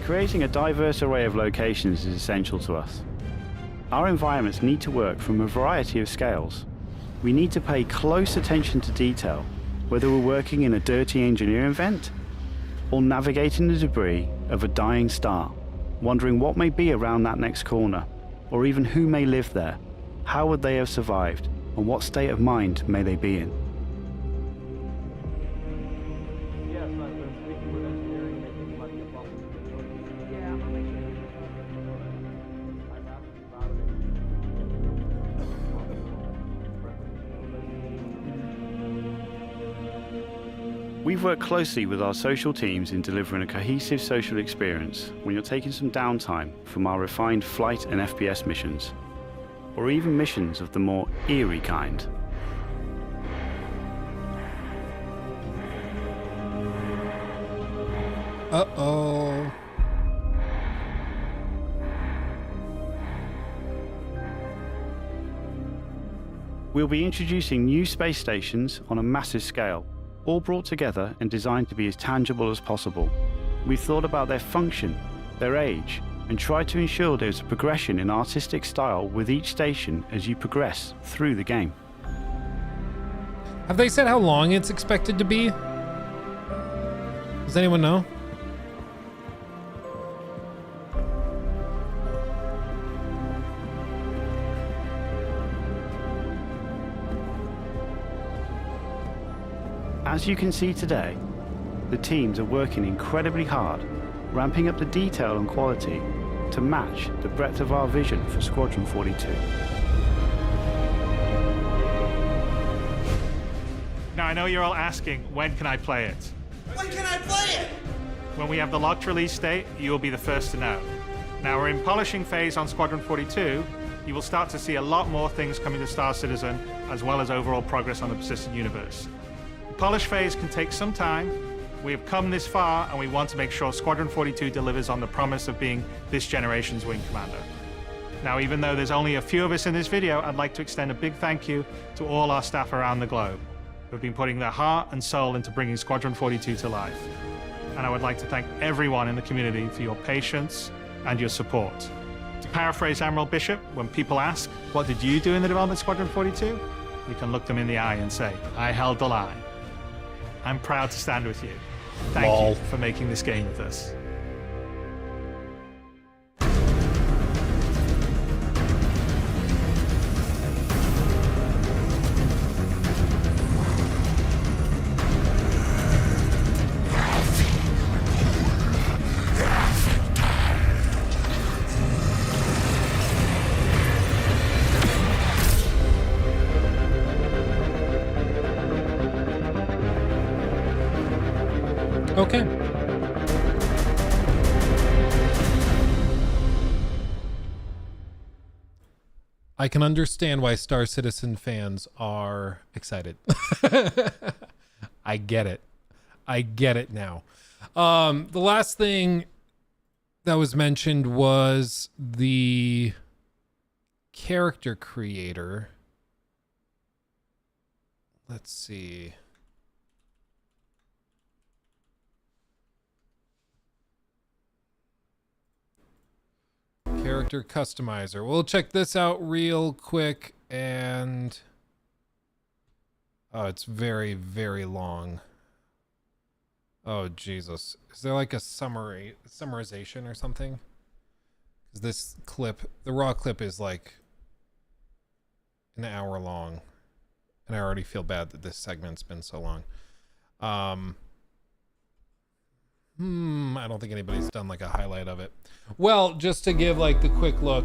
Creating a diverse array of locations is essential to us. Our environments need to work from a variety of scales. We need to pay close attention to detail, whether we're working in a dirty engineering vent or navigating the debris of a dying star, wondering what may be around that next corner, or even who may live there, how would they have survived, and what state of mind may they be in. Yes, I've been speaking with engineering, making plenty of bumps. Yeah, I'll make sure. I've asked about it. We've worked closely with our social teams in delivering a cohesive social experience when you're taking some downtime from our refined flight and FPS missions, or even missions of the more eerie kind. Uh-oh. We'll be introducing new space stations on a massive scale, all brought together and designed to be as tangible as possible. We've thought about their function, their age, and tried to ensure there's a progression in artistic style with each station as you progress through the game. Have they said how long it's expected to be? Does anyone know? As you can see today, the teams are working incredibly hard, ramping up the detail and quality to match the breadth of our vision for Squadron 42. Now, I know you're all asking, when can I play it? When can I play it? When we have the locked release date, you will be the first to know. Now, we're in polishing phase on Squadron 42. You will start to see a lot more things coming to Star Citizen, as well as overall progress on the persistent universe. The polish phase can take some time. We have come this far, and we want to make sure Squadron 42 delivers on the promise of being this generation's wing commander. Now, even though there's only a few of us in this video, I'd like to extend a big thank you to all our staff around the globe who have been putting their heart and soul into bringing Squadron 42 to life. And I would like to thank everyone in the community for your patience and your support. To paraphrase Admiral Bishop, when people ask, what did you do in the development of Squadron 42? You can look them in the eye and say, I held the line. I'm proud to stand with you. Thank you for making this game with us. Okay. I can understand why Star Citizen fans are excited. I get it. I get it now. The last thing that was mentioned was the character creator. Let's see. Character customizer. We'll check this out real quick, and oh, it's very, very long. Oh, Jesus. Is there like a summarization or something? Because this clip, the raw clip, is like an hour long, and I already feel bad that this segment's been so long. I don't think anybody's done like a highlight of it. Well, just to give like the quick look,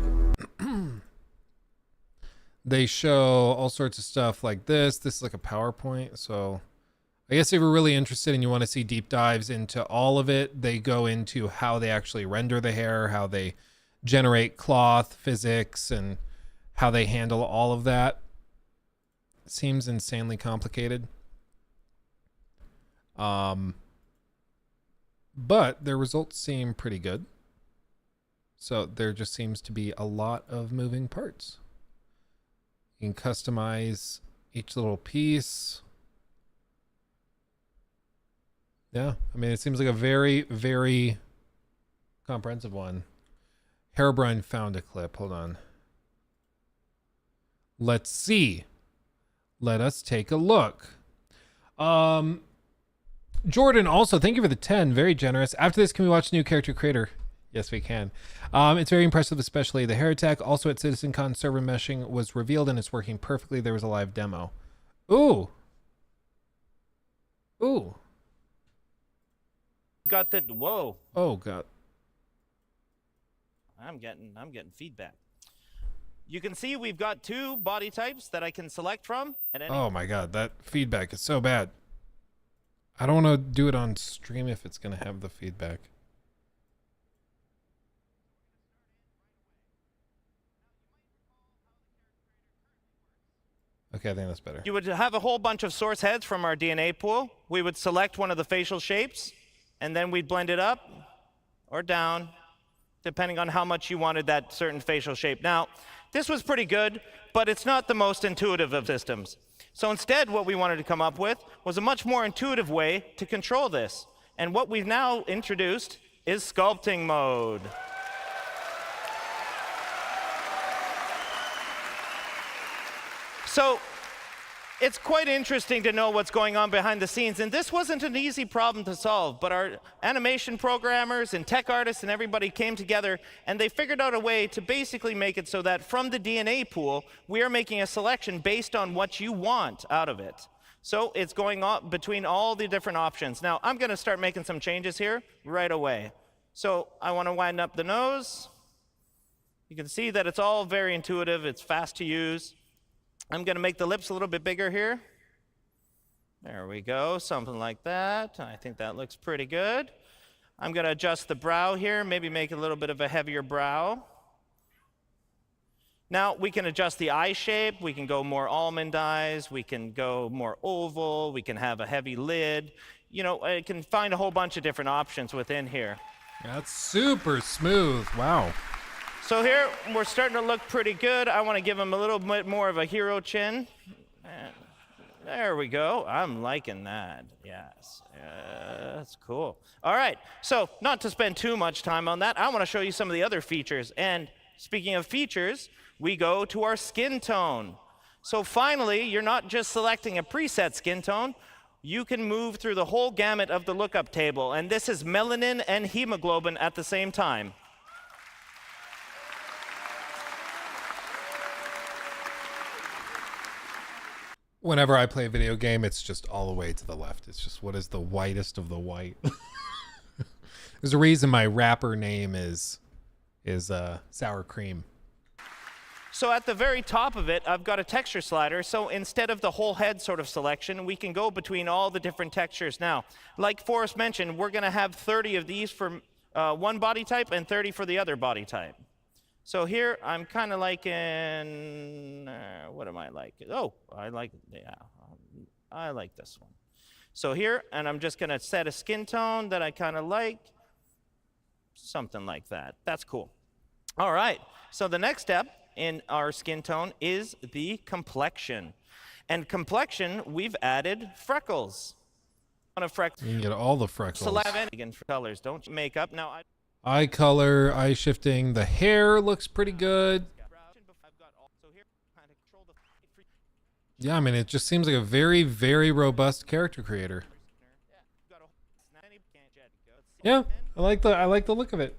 they show all sorts of stuff like this. This is like a PowerPoint. So I guess if you're really interested and you want to see deep dives into all of it, they go into how they actually render the hair, how they generate cloth physics, and how they handle all of that. It seems insanely complicated. But their results seem pretty good. So there just seems to be a lot of moving parts. You can customize each little piece. Yeah, I mean, it seems like a very, very comprehensive one. Herobrine found a clip. Hold on. Let's see. Let us take a look. Jordan, also, thank you for the 10. Very generous. After this, can we watch new character creator? Yes, we can. It's very impressive, especially the hair attack. Also at CitizenCon, server meshing was revealed and it's working perfectly. There was a live demo. Ooh. Ooh. Got that. Whoa. Oh, God. I'm getting feedback. You can see we've got two body types that I can select from. At any Oh, my God. That feedback is so bad. I don't want to do it on stream if it's going to have the feedback. Okay, I think that's better. You would have a whole bunch of source heads from our DNA pool. We would select one of the facial shapes, and then we'd blend it up or down, depending on how much you wanted that certain facial shape. Now, this was pretty good, but it's not the most intuitive of systems. So instead, what we wanted to come up with was a much more intuitive way to control this. And what we've now introduced is sculpting mode. So it's quite interesting to know what's going on behind the scenes. And this wasn't an easy problem to solve, but our animation programmers and tech artists and everybody came together and they figured out a way to basically make it so that from the DNA pool, we are making a selection based on what you want out of it. So it's going on between all the different options. Now, I'm going to start making some changes here right away. So I want to widen up the nose. You can see that it's all very intuitive. It's fast to use. I'm going to make the lips a little bit bigger here. There we go, something like that. I think that looks pretty good. I'm going to adjust the brow here, maybe make a little bit of a heavier brow. Now, we can adjust the eye shape. We can go more almond eyes. We can go more oval. We can have a heavy lid. You know, I can find a whole bunch of different options within here. That's super smooth. Wow. So here, we're starting to look pretty good. I want to give him a little bit more of a hero chin. There we go. I'm liking that. Yes. That's cool. All right. So not to spend too much time on that, I want to show you some of the other features. And speaking of features, we go to our skin tone. So finally, you're not just selecting a preset skin tone. You can move through the whole gamut of the lookup table. And this is melanin and hemoglobin at the same time. Whenever I play a video game, it's just all the way to the left. It's just what is the whitest of the white. There's a reason my rapper name is Sour Cream. So at the very top of it, I've got a texture slider. So instead of the whole head sort of selection, we can go between all the different textures. Now, like Forrest mentioned, we're going to have 30 of these for one body type and 30 for the other body type. So here, I'm kind of liking, what am I like? Oh, I like this one. So here, and I'm just going to set a skin tone that I kind of like. Something like that. That's cool. All right, so the next step in our skin tone is the complexion. And complexion, we've added freckles. On a freckle. You can get all the freckles. 11 colors, don't you? Makeup. Now, eye color, eye shifting. The hair looks pretty good. Yeah, I mean, it just seems like a very, very robust character creator. Yeah, I like the look of it.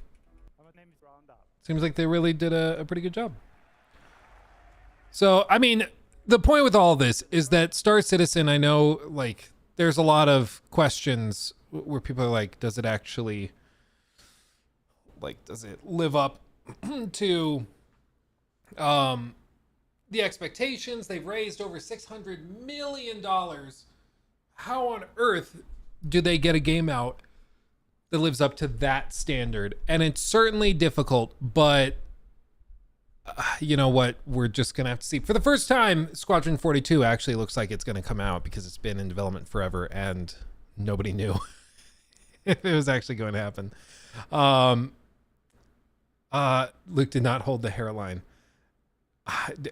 Seems like they really did a pretty good job. So, I mean, the point with all this is that Star Citizen, I know, like, there's a lot of questions where people are like, does it actually, like, does it live up to the expectations? They've raised over $600 million. How on earth do they get a game out that lives up to that standard? And it's certainly difficult, but you know what? We're just going to have to see. For the first time, Squadron 42 actually looks like it's going to come out because it's been in development forever and nobody knew if it was actually going to happen. Luke did not hold the hairline.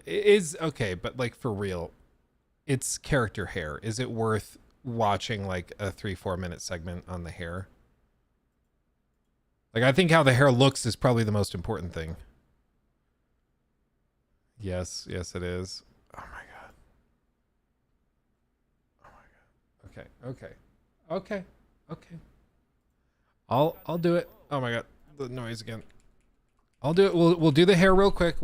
Is okay, but like for real, it's character hair. Is it worth watching like a 3-4 minute segment on the hair? Like, I think how the hair looks is probably the most important thing. Yes, it is. Oh my god. Okay. I'll do it. Oh my god, the noise again. I'll do it. We'll do the hair real quick.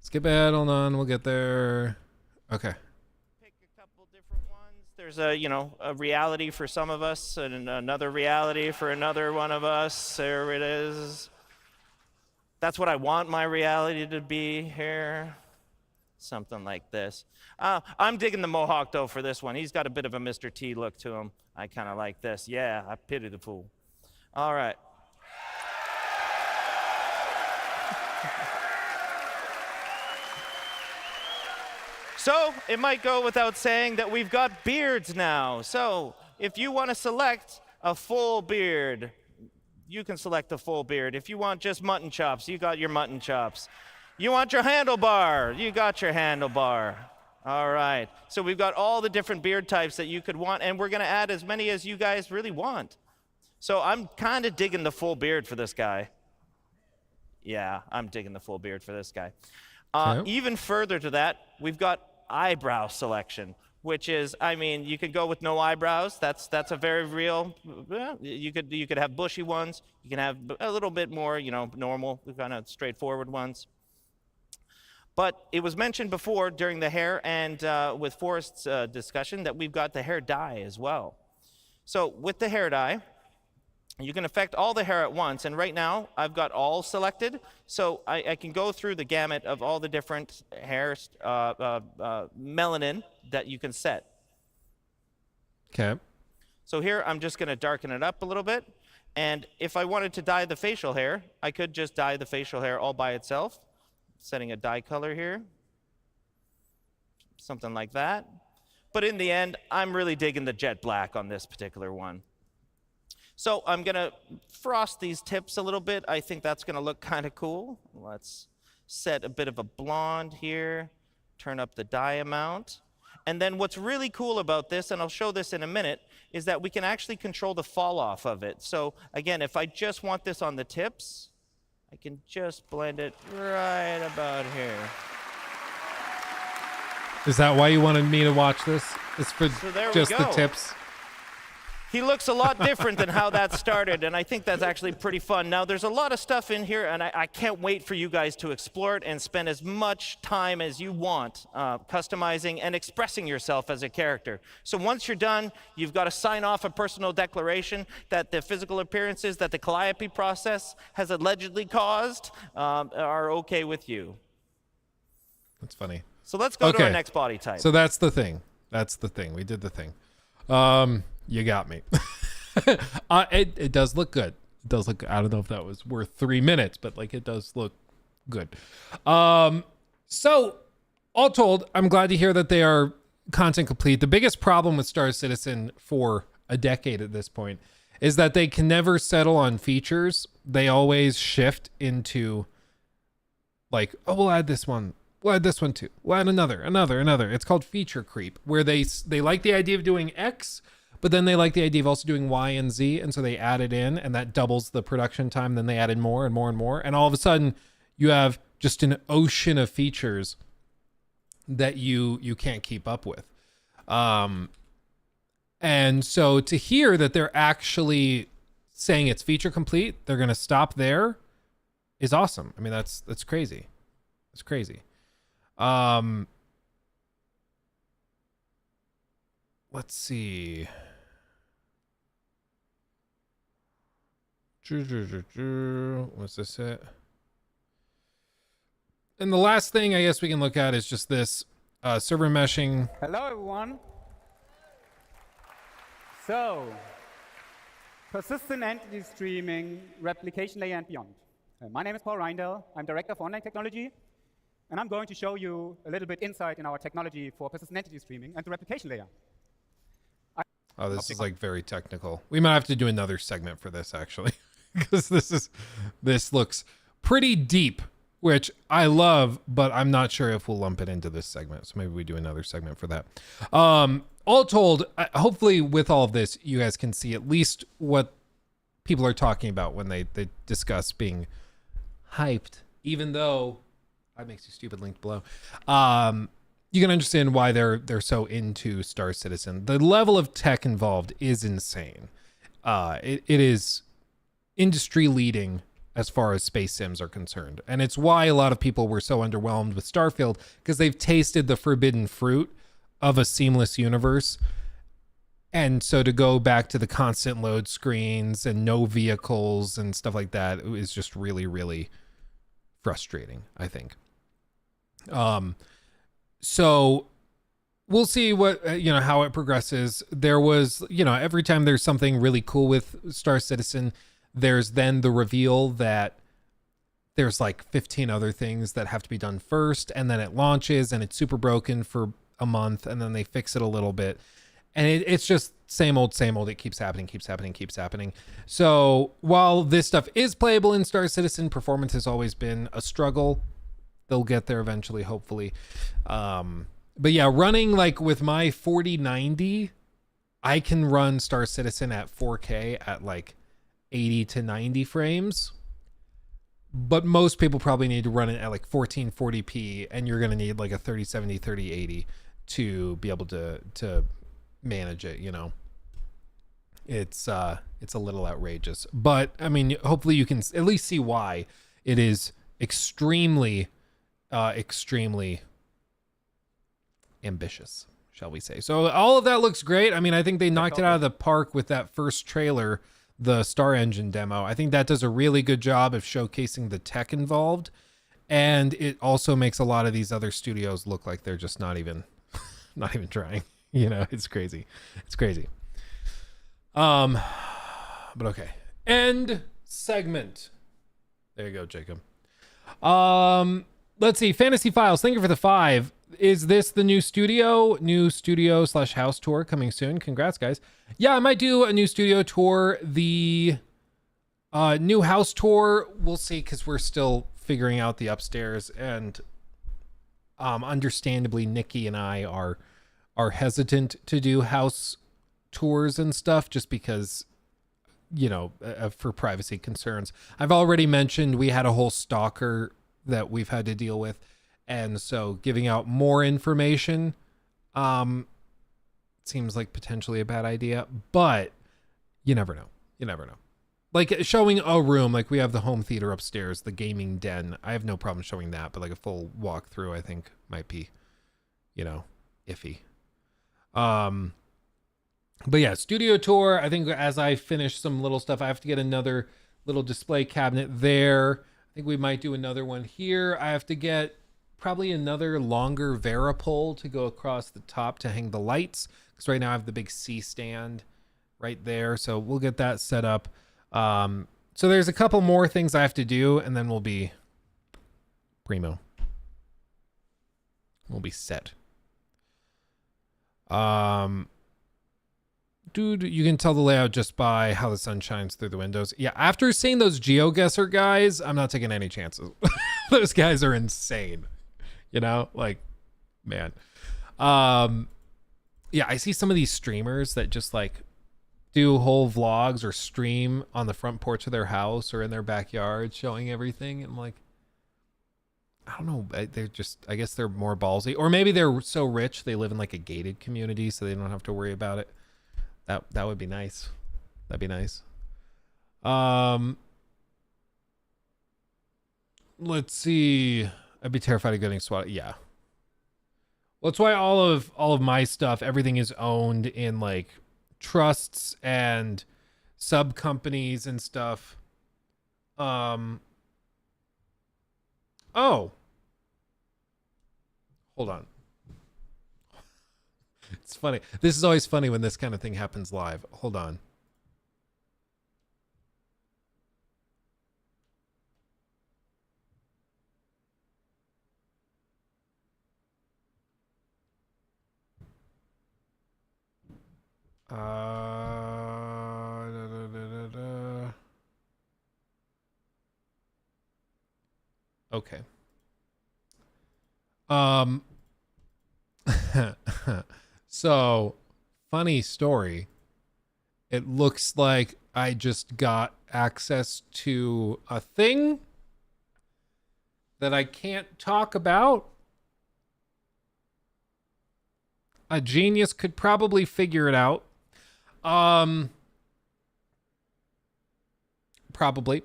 Skip ahead. Hold on. We'll get there. Okay. Pick a couple different ones. There's a reality for some of us and another reality for another one of us. There it is. That's what I want my reality to be here. Something like this. I'm digging the mohawk though for this one. He's got a bit of a Mr. T look to him. I kind of like this. Yeah, I pity the fool. All right. So it might go without saying that we've got beards now. So if you want to select a full beard, you can select a full beard. If you want just mutton chops, you got your mutton chops. You want your handlebar, you got your handlebar. All right. So we've got all the different beard types that you could want, and we're going to add as many as you guys really want. So I'm kind of digging the full beard for this guy. Yeah, I'm digging the full beard for this guy. Even further to that, we've got eyebrow selection, which is, I mean, you could go with no eyebrows. That's a very real. You could have bushy ones. You can have a little bit more, normal, kind of straightforward ones. But it was mentioned before during the hair and with Forrest's discussion that we've got the hair dye as well. So with the hair dye, you can affect all the hair at once, and right now I've got all selected, so I can go through the gamut of all the different hair melanin that you can set. Okay. So here I'm just going to darken it up a little bit, and if I wanted to dye the facial hair, I could just dye the facial hair all by itself, setting a dye color here, something like that. But in the end, I'm really digging the jet black on this particular one. So I'm going to frost these tips a little bit. I think that's going to look kind of cool. Let's set a bit of a blonde here, turn up the dye amount. And then what's really cool about this, and I'll show this in a minute, is that we can actually control the fall off of it. So again, if I just want this on the tips, I can just blend it right about here. Is that why you wanted me to watch this? It's for So there we just the go. tips? He looks a lot different than how that started, and I think that's actually pretty fun. Now, there's a lot of stuff in here, and I can't wait for you guys to explore it and spend as much time as you want customizing and expressing yourself as a character. So once you're done, you've got to sign off a personal declaration that the physical appearances that the calliope process has allegedly caused are okay with you. That's funny. So let's go to our next body type. So that's the thing. That's the thing. We did the thing. You got me. It does look good. It does look. I don't know if that was worth 3 minutes, but like it does look good. So all told, I'm glad to hear that they are content complete. The biggest problem with Star Citizen for a decade at this point is that they can never settle on features. They always shift into like, oh, we'll add this one. We'll add this one too. We'll add another. It's called feature creep, where they like the idea of doing X, but then they like the idea of also doing Y and Z, and so they add it in, and that doubles the production time. Then they added more and more and more, and all of a sudden, you have just an ocean of features that you can't keep up with. And so to hear that they're actually saying it's feature complete, they're going to stop there, is awesome. I mean, that's crazy. It's crazy. Let's see. What's this it? And the last thing I guess we can look at is just this server meshing. Hello, everyone. So, persistent entity streaming, replication layer and beyond. My name is Paul Reindel. I'm Director for Online Technology. And I'm going to show you a little bit insight in our technology for persistent entity streaming and the replication layer. Oh, this is like very technical. We might have to do another segment for this actually, because this looks pretty deep, which I love, but I'm not sure if we'll lump it into this segment. So maybe we do another segment for that. All told, hopefully with all of this, you guys can see at least what people are talking about when they discuss being hyped, even though I makes you stupid linked below. You can understand why they're so into Star Citizen. The level of tech involved is insane. It is industry leading as far as space sims are concerned. And it's why a lot of people were so underwhelmed with Starfield, because they've tasted the forbidden fruit of a seamless universe. And so to go back to the constant load screens and no vehicles and stuff like that is just really, really frustrating, I think. So we'll see what, how it progresses. There was, every time there's something really cool with Star Citizen, there's then the reveal that there's like 15 other things that have to be done first, and then it launches and it's super broken for a month, and then they fix it a little bit. And it's just same old. It keeps happening. So while this stuff is playable in Star Citizen, performance has always been a struggle. They'll get there eventually, hopefully. But yeah, running like with my 4090, I can run Star Citizen at 4K at like 80 to 90 frames. But most people probably need to run it at like 1440p, and you're going to need like a 3070, 3080 to be able to manage it, It's a little outrageous. But I mean, hopefully you can at least see why it is extremely extremely ambitious, shall we say. So all of that looks great. I mean, I think they knocked it out of the park with that first trailer, the Star Engine demo. I think that does a really good job of showcasing the tech involved. And it also makes a lot of these other studios look like they're just not even trying. You know, it's crazy. It's crazy. But okay. End segment. There you go, Jacob. Let's see. Fantasy Files. Thank you for the 5. Is this the new studio? New studio / house tour coming soon. Congrats, guys. Yeah, I might do a new studio tour. The new house tour, we'll see, because we're still figuring out the upstairs, and understandably Nikki and I are hesitant to do house tours and stuff just because, you know, for privacy concerns. I've already mentioned we had a whole stalker that we've had to deal with, and so giving out more information seems like potentially a bad idea, but you never know. You never know. Like showing a room, like we have the home theater upstairs, the gaming den. I have no problem showing that, but like a full walkthrough, I think might be, you know, iffy. But yeah, studio tour. I think as I finish some little stuff, I have to get another little display cabinet there. I think we might do another one here. I have to get probably another longer Varipole to go across the top to hang the lights, because right now I have the big C stand right there. So we'll get that set up. So there's a couple more things I have to do, and then we'll be primo. We'll be set. Dude, you can tell the layout just by how the sun shines through the windows. Yeah, after seeing those GeoGuessr guys, I'm not taking any chances. Those guys are insane. You know, like, man. Yeah, I see some of these streamers that just like do whole vlogs or stream on the front porch of their house or in their backyard showing everything. And I'm like, I don't know. They're just, I guess they're more ballsy, or maybe they're so rich they live in like a gated community so they don't have to worry about it. That would be nice. That'd be nice. Let's see. I'd be terrified of getting swatted. Yeah. Well, that's why all of my stuff, everything is owned in like trusts and sub companies and stuff. Oh, hold on. It's funny. This is always funny when this kind of thing happens live. Hold on. Okay. So, funny story. It looks like I just got access to a thing that I can't talk about. A genius could probably figure it out. Probably.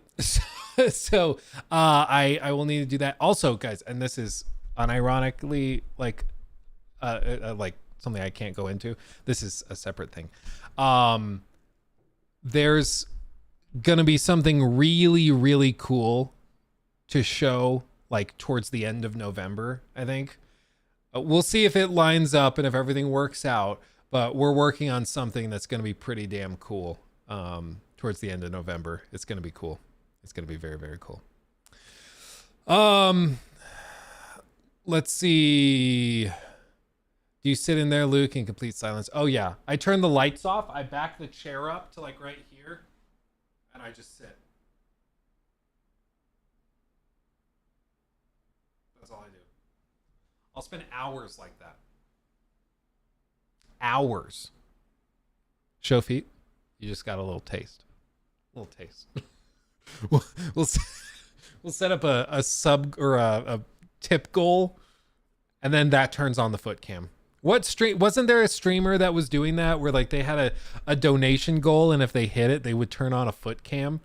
So I will need to do that. Also, guys, and this is unironically like something I can't go into. This is a separate thing. There's gonna be something really, really cool to show like towards the end of November, I think. We'll see if it lines up and if everything works out, but we're working on something that's gonna be pretty damn cool towards the end of November. It's gonna be cool. It's gonna be very, very cool. Let's see. Do you sit in there, Luke, in complete silence? Oh yeah, I turn the lights off. I back the chair up to like right here, and I just sit. That's all I do. I'll spend hours like that. Hours. Show feet. You just got a little taste. A little taste. We'll set up a sub or a tip goal, and then that turns on the foot cam. What stream? Wasn't there a streamer that was doing that where like they had a donation goal, and if they hit it, they would turn on a foot cam?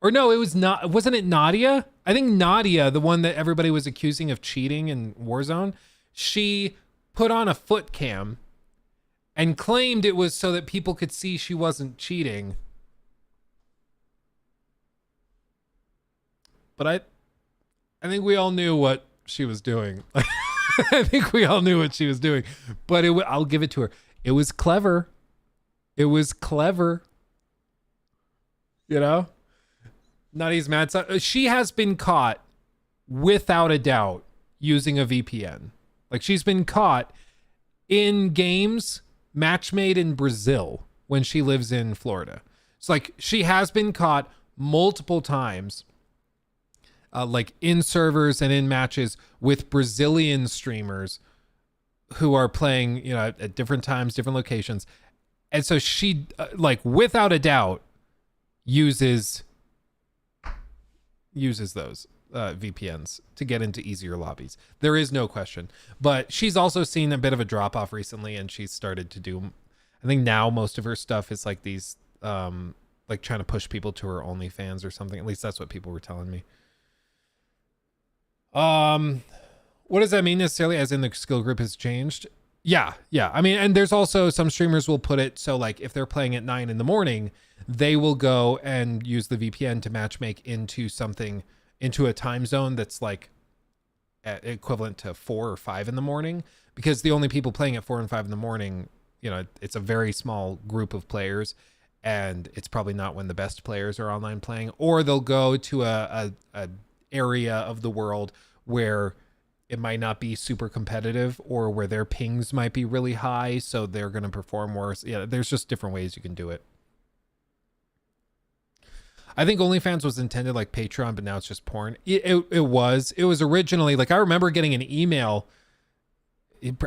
Or no, it was not. Wasn't it Nadia? I think Nadia, the one that everybody was accusing of cheating in Warzone, she put on a foot cam and claimed it was so that people could see she wasn't cheating. But I think we all knew what she was doing. I think we all knew what she was doing. But I'll give it to her. It was clever. It was clever. You know? Nadia's mad. She has been caught, without a doubt, using a VPN. Like, she's been caught in games match made in Brazil when she lives in Florida. It's like she has been caught multiple times, like in servers and in matches with Brazilian streamers who are playing, you know, at different times, different locations. And so she, like, without a doubt, uses those VPNs to get into easier lobbies. There is no question. But she's also seen a bit of a drop off recently, and she's started to do, I think now most of her stuff is like these, like trying to push people to her OnlyFans or something. At least that's what people were telling me. What does that mean necessarily, as in the skill group has changed? Yeah. I mean, and there's also some streamers will put it so, like, if they're playing at 9 a.m, they will go and use the VPN to matchmake into a time zone that's like equivalent to 4 or 5 in the morning, because the only people playing at 4 and 5 in the morning, you know, it's a very small group of players, and it's probably not when the best players are online playing. Or they'll go to a area of the world where it might not be super competitive, or where their pings might be really high, so they're going to perform worse. Yeah, there's just different ways you can do it. I think OnlyFans was intended like Patreon, but now it's just porn. It was originally, like, I remember getting an email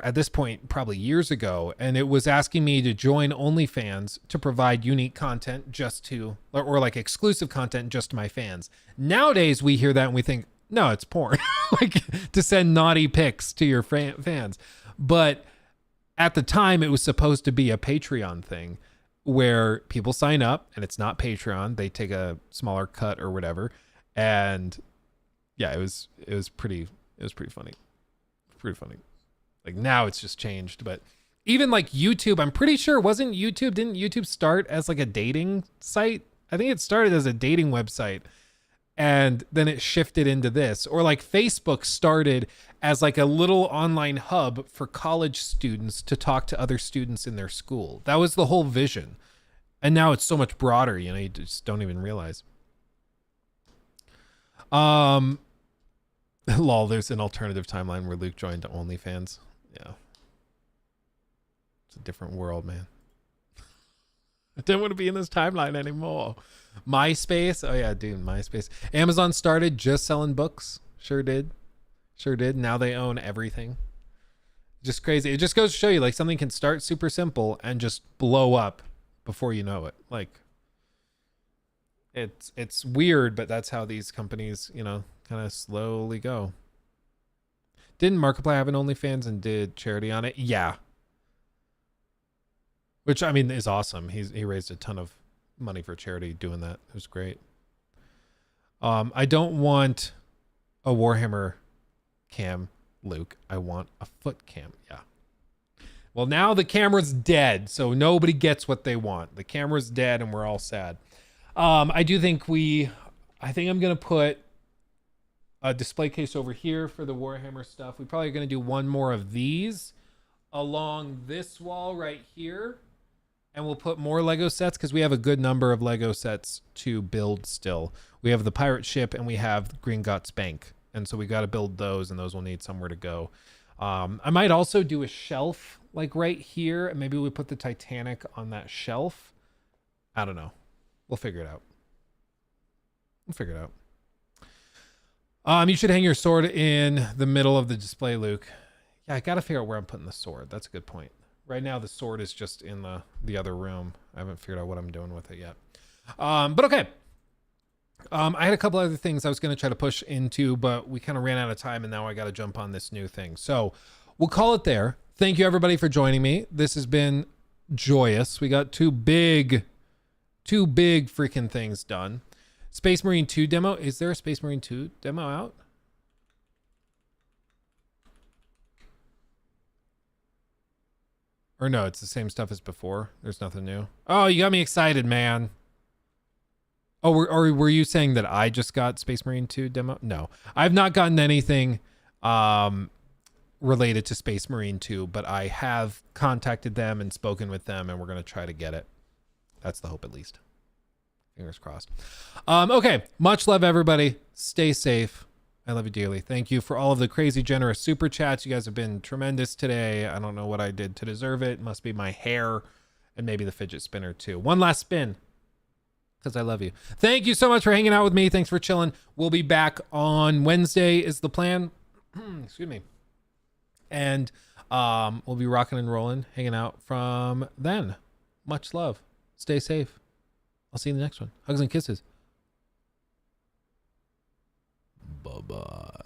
at this point probably years ago, and it was asking me to join OnlyFans to provide unique content just to, or like exclusive content just to my fans. Nowadays we hear that and we think, no, it's porn. Like, to send naughty pics to your fans. But at the time, it was supposed to be a Patreon thing where people sign up, and it's not Patreon. They take a smaller cut or whatever. And yeah, it was pretty funny. Pretty funny. Like, now it's just changed. But even like YouTube, I'm pretty sure didn't YouTube start as like a dating site? I think it started as a dating website, and then it shifted into this. Or like Facebook started as like a little online hub for college students to talk to other students in their school. That was the whole vision. And now it's so much broader, you know, you just don't even realize. Lol, there's an alternative timeline where Luke joined OnlyFans. Yeah. It's a different world, man. I didn't want to be in this timeline anymore. MySpace. Oh yeah, dude, MySpace. Amazon started just selling books. Sure did. Now they own everything. Just crazy. It just goes to show you, like, something can start super simple and just blow up before you know it. Like, it's weird, but that's how these companies, you know, kind of slowly go. Didn't Markiplier have an OnlyFans and did charity on it? Yeah. Which, I mean, is awesome. He raised a ton of money for charity doing that. It was great. I don't want a Warhammer cam, Luke. I want a foot cam. Yeah. Well, now the camera's dead, so nobody gets what they want. The camera's dead and we're all sad. I think I'm going to put a display case over here for the Warhammer stuff. We probably are going to do one more of these along this wall right here. And we'll put more Lego sets because we have a good number of Lego sets to build still. We have the pirate ship and we have Gringotts Bank. And so we got to build those, and those will need somewhere to go. I might also do a shelf like right here, and maybe we put the Titanic on that shelf. I don't know. We'll figure it out. You should hang your sword in the middle of the display, Luke. Yeah, I got to figure out where I'm putting the sword. That's a good point. Right now, the sword is just in the other room. I haven't figured out what I'm doing with it yet. But okay. I had a couple other things I was going to try to push into, but we kind of ran out of time, and now I got to jump on this new thing. So we'll call it there. Thank you, everybody, for joining me. This has been joyous. We got two big freaking things done. Space Marine 2 demo. Is there a Space Marine 2 demo out? Or no, it's the same stuff as before. There's nothing new. Oh, you got me excited, man. Oh, were you saying that I just got Space Marine 2 demo? No, I've not gotten anything related to Space Marine 2, but I have contacted them and spoken with them, and we're going to try to get it. That's the hope, at least. Fingers crossed. Okay, much love, everybody. Stay safe. I love you dearly. Thank you for all of the crazy generous super chats. You guys have been tremendous today. I don't know what I did to deserve it. It must be my hair and maybe the fidget spinner too. One last spin because I love you. Thank you so much for hanging out with me. Thanks for chilling. We'll be back on Wednesday is the plan. Excuse me. And we'll be rocking and rolling, hanging out from then. Much love. Stay safe. I'll see you in the next one. Hugs and kisses. Bye-bye.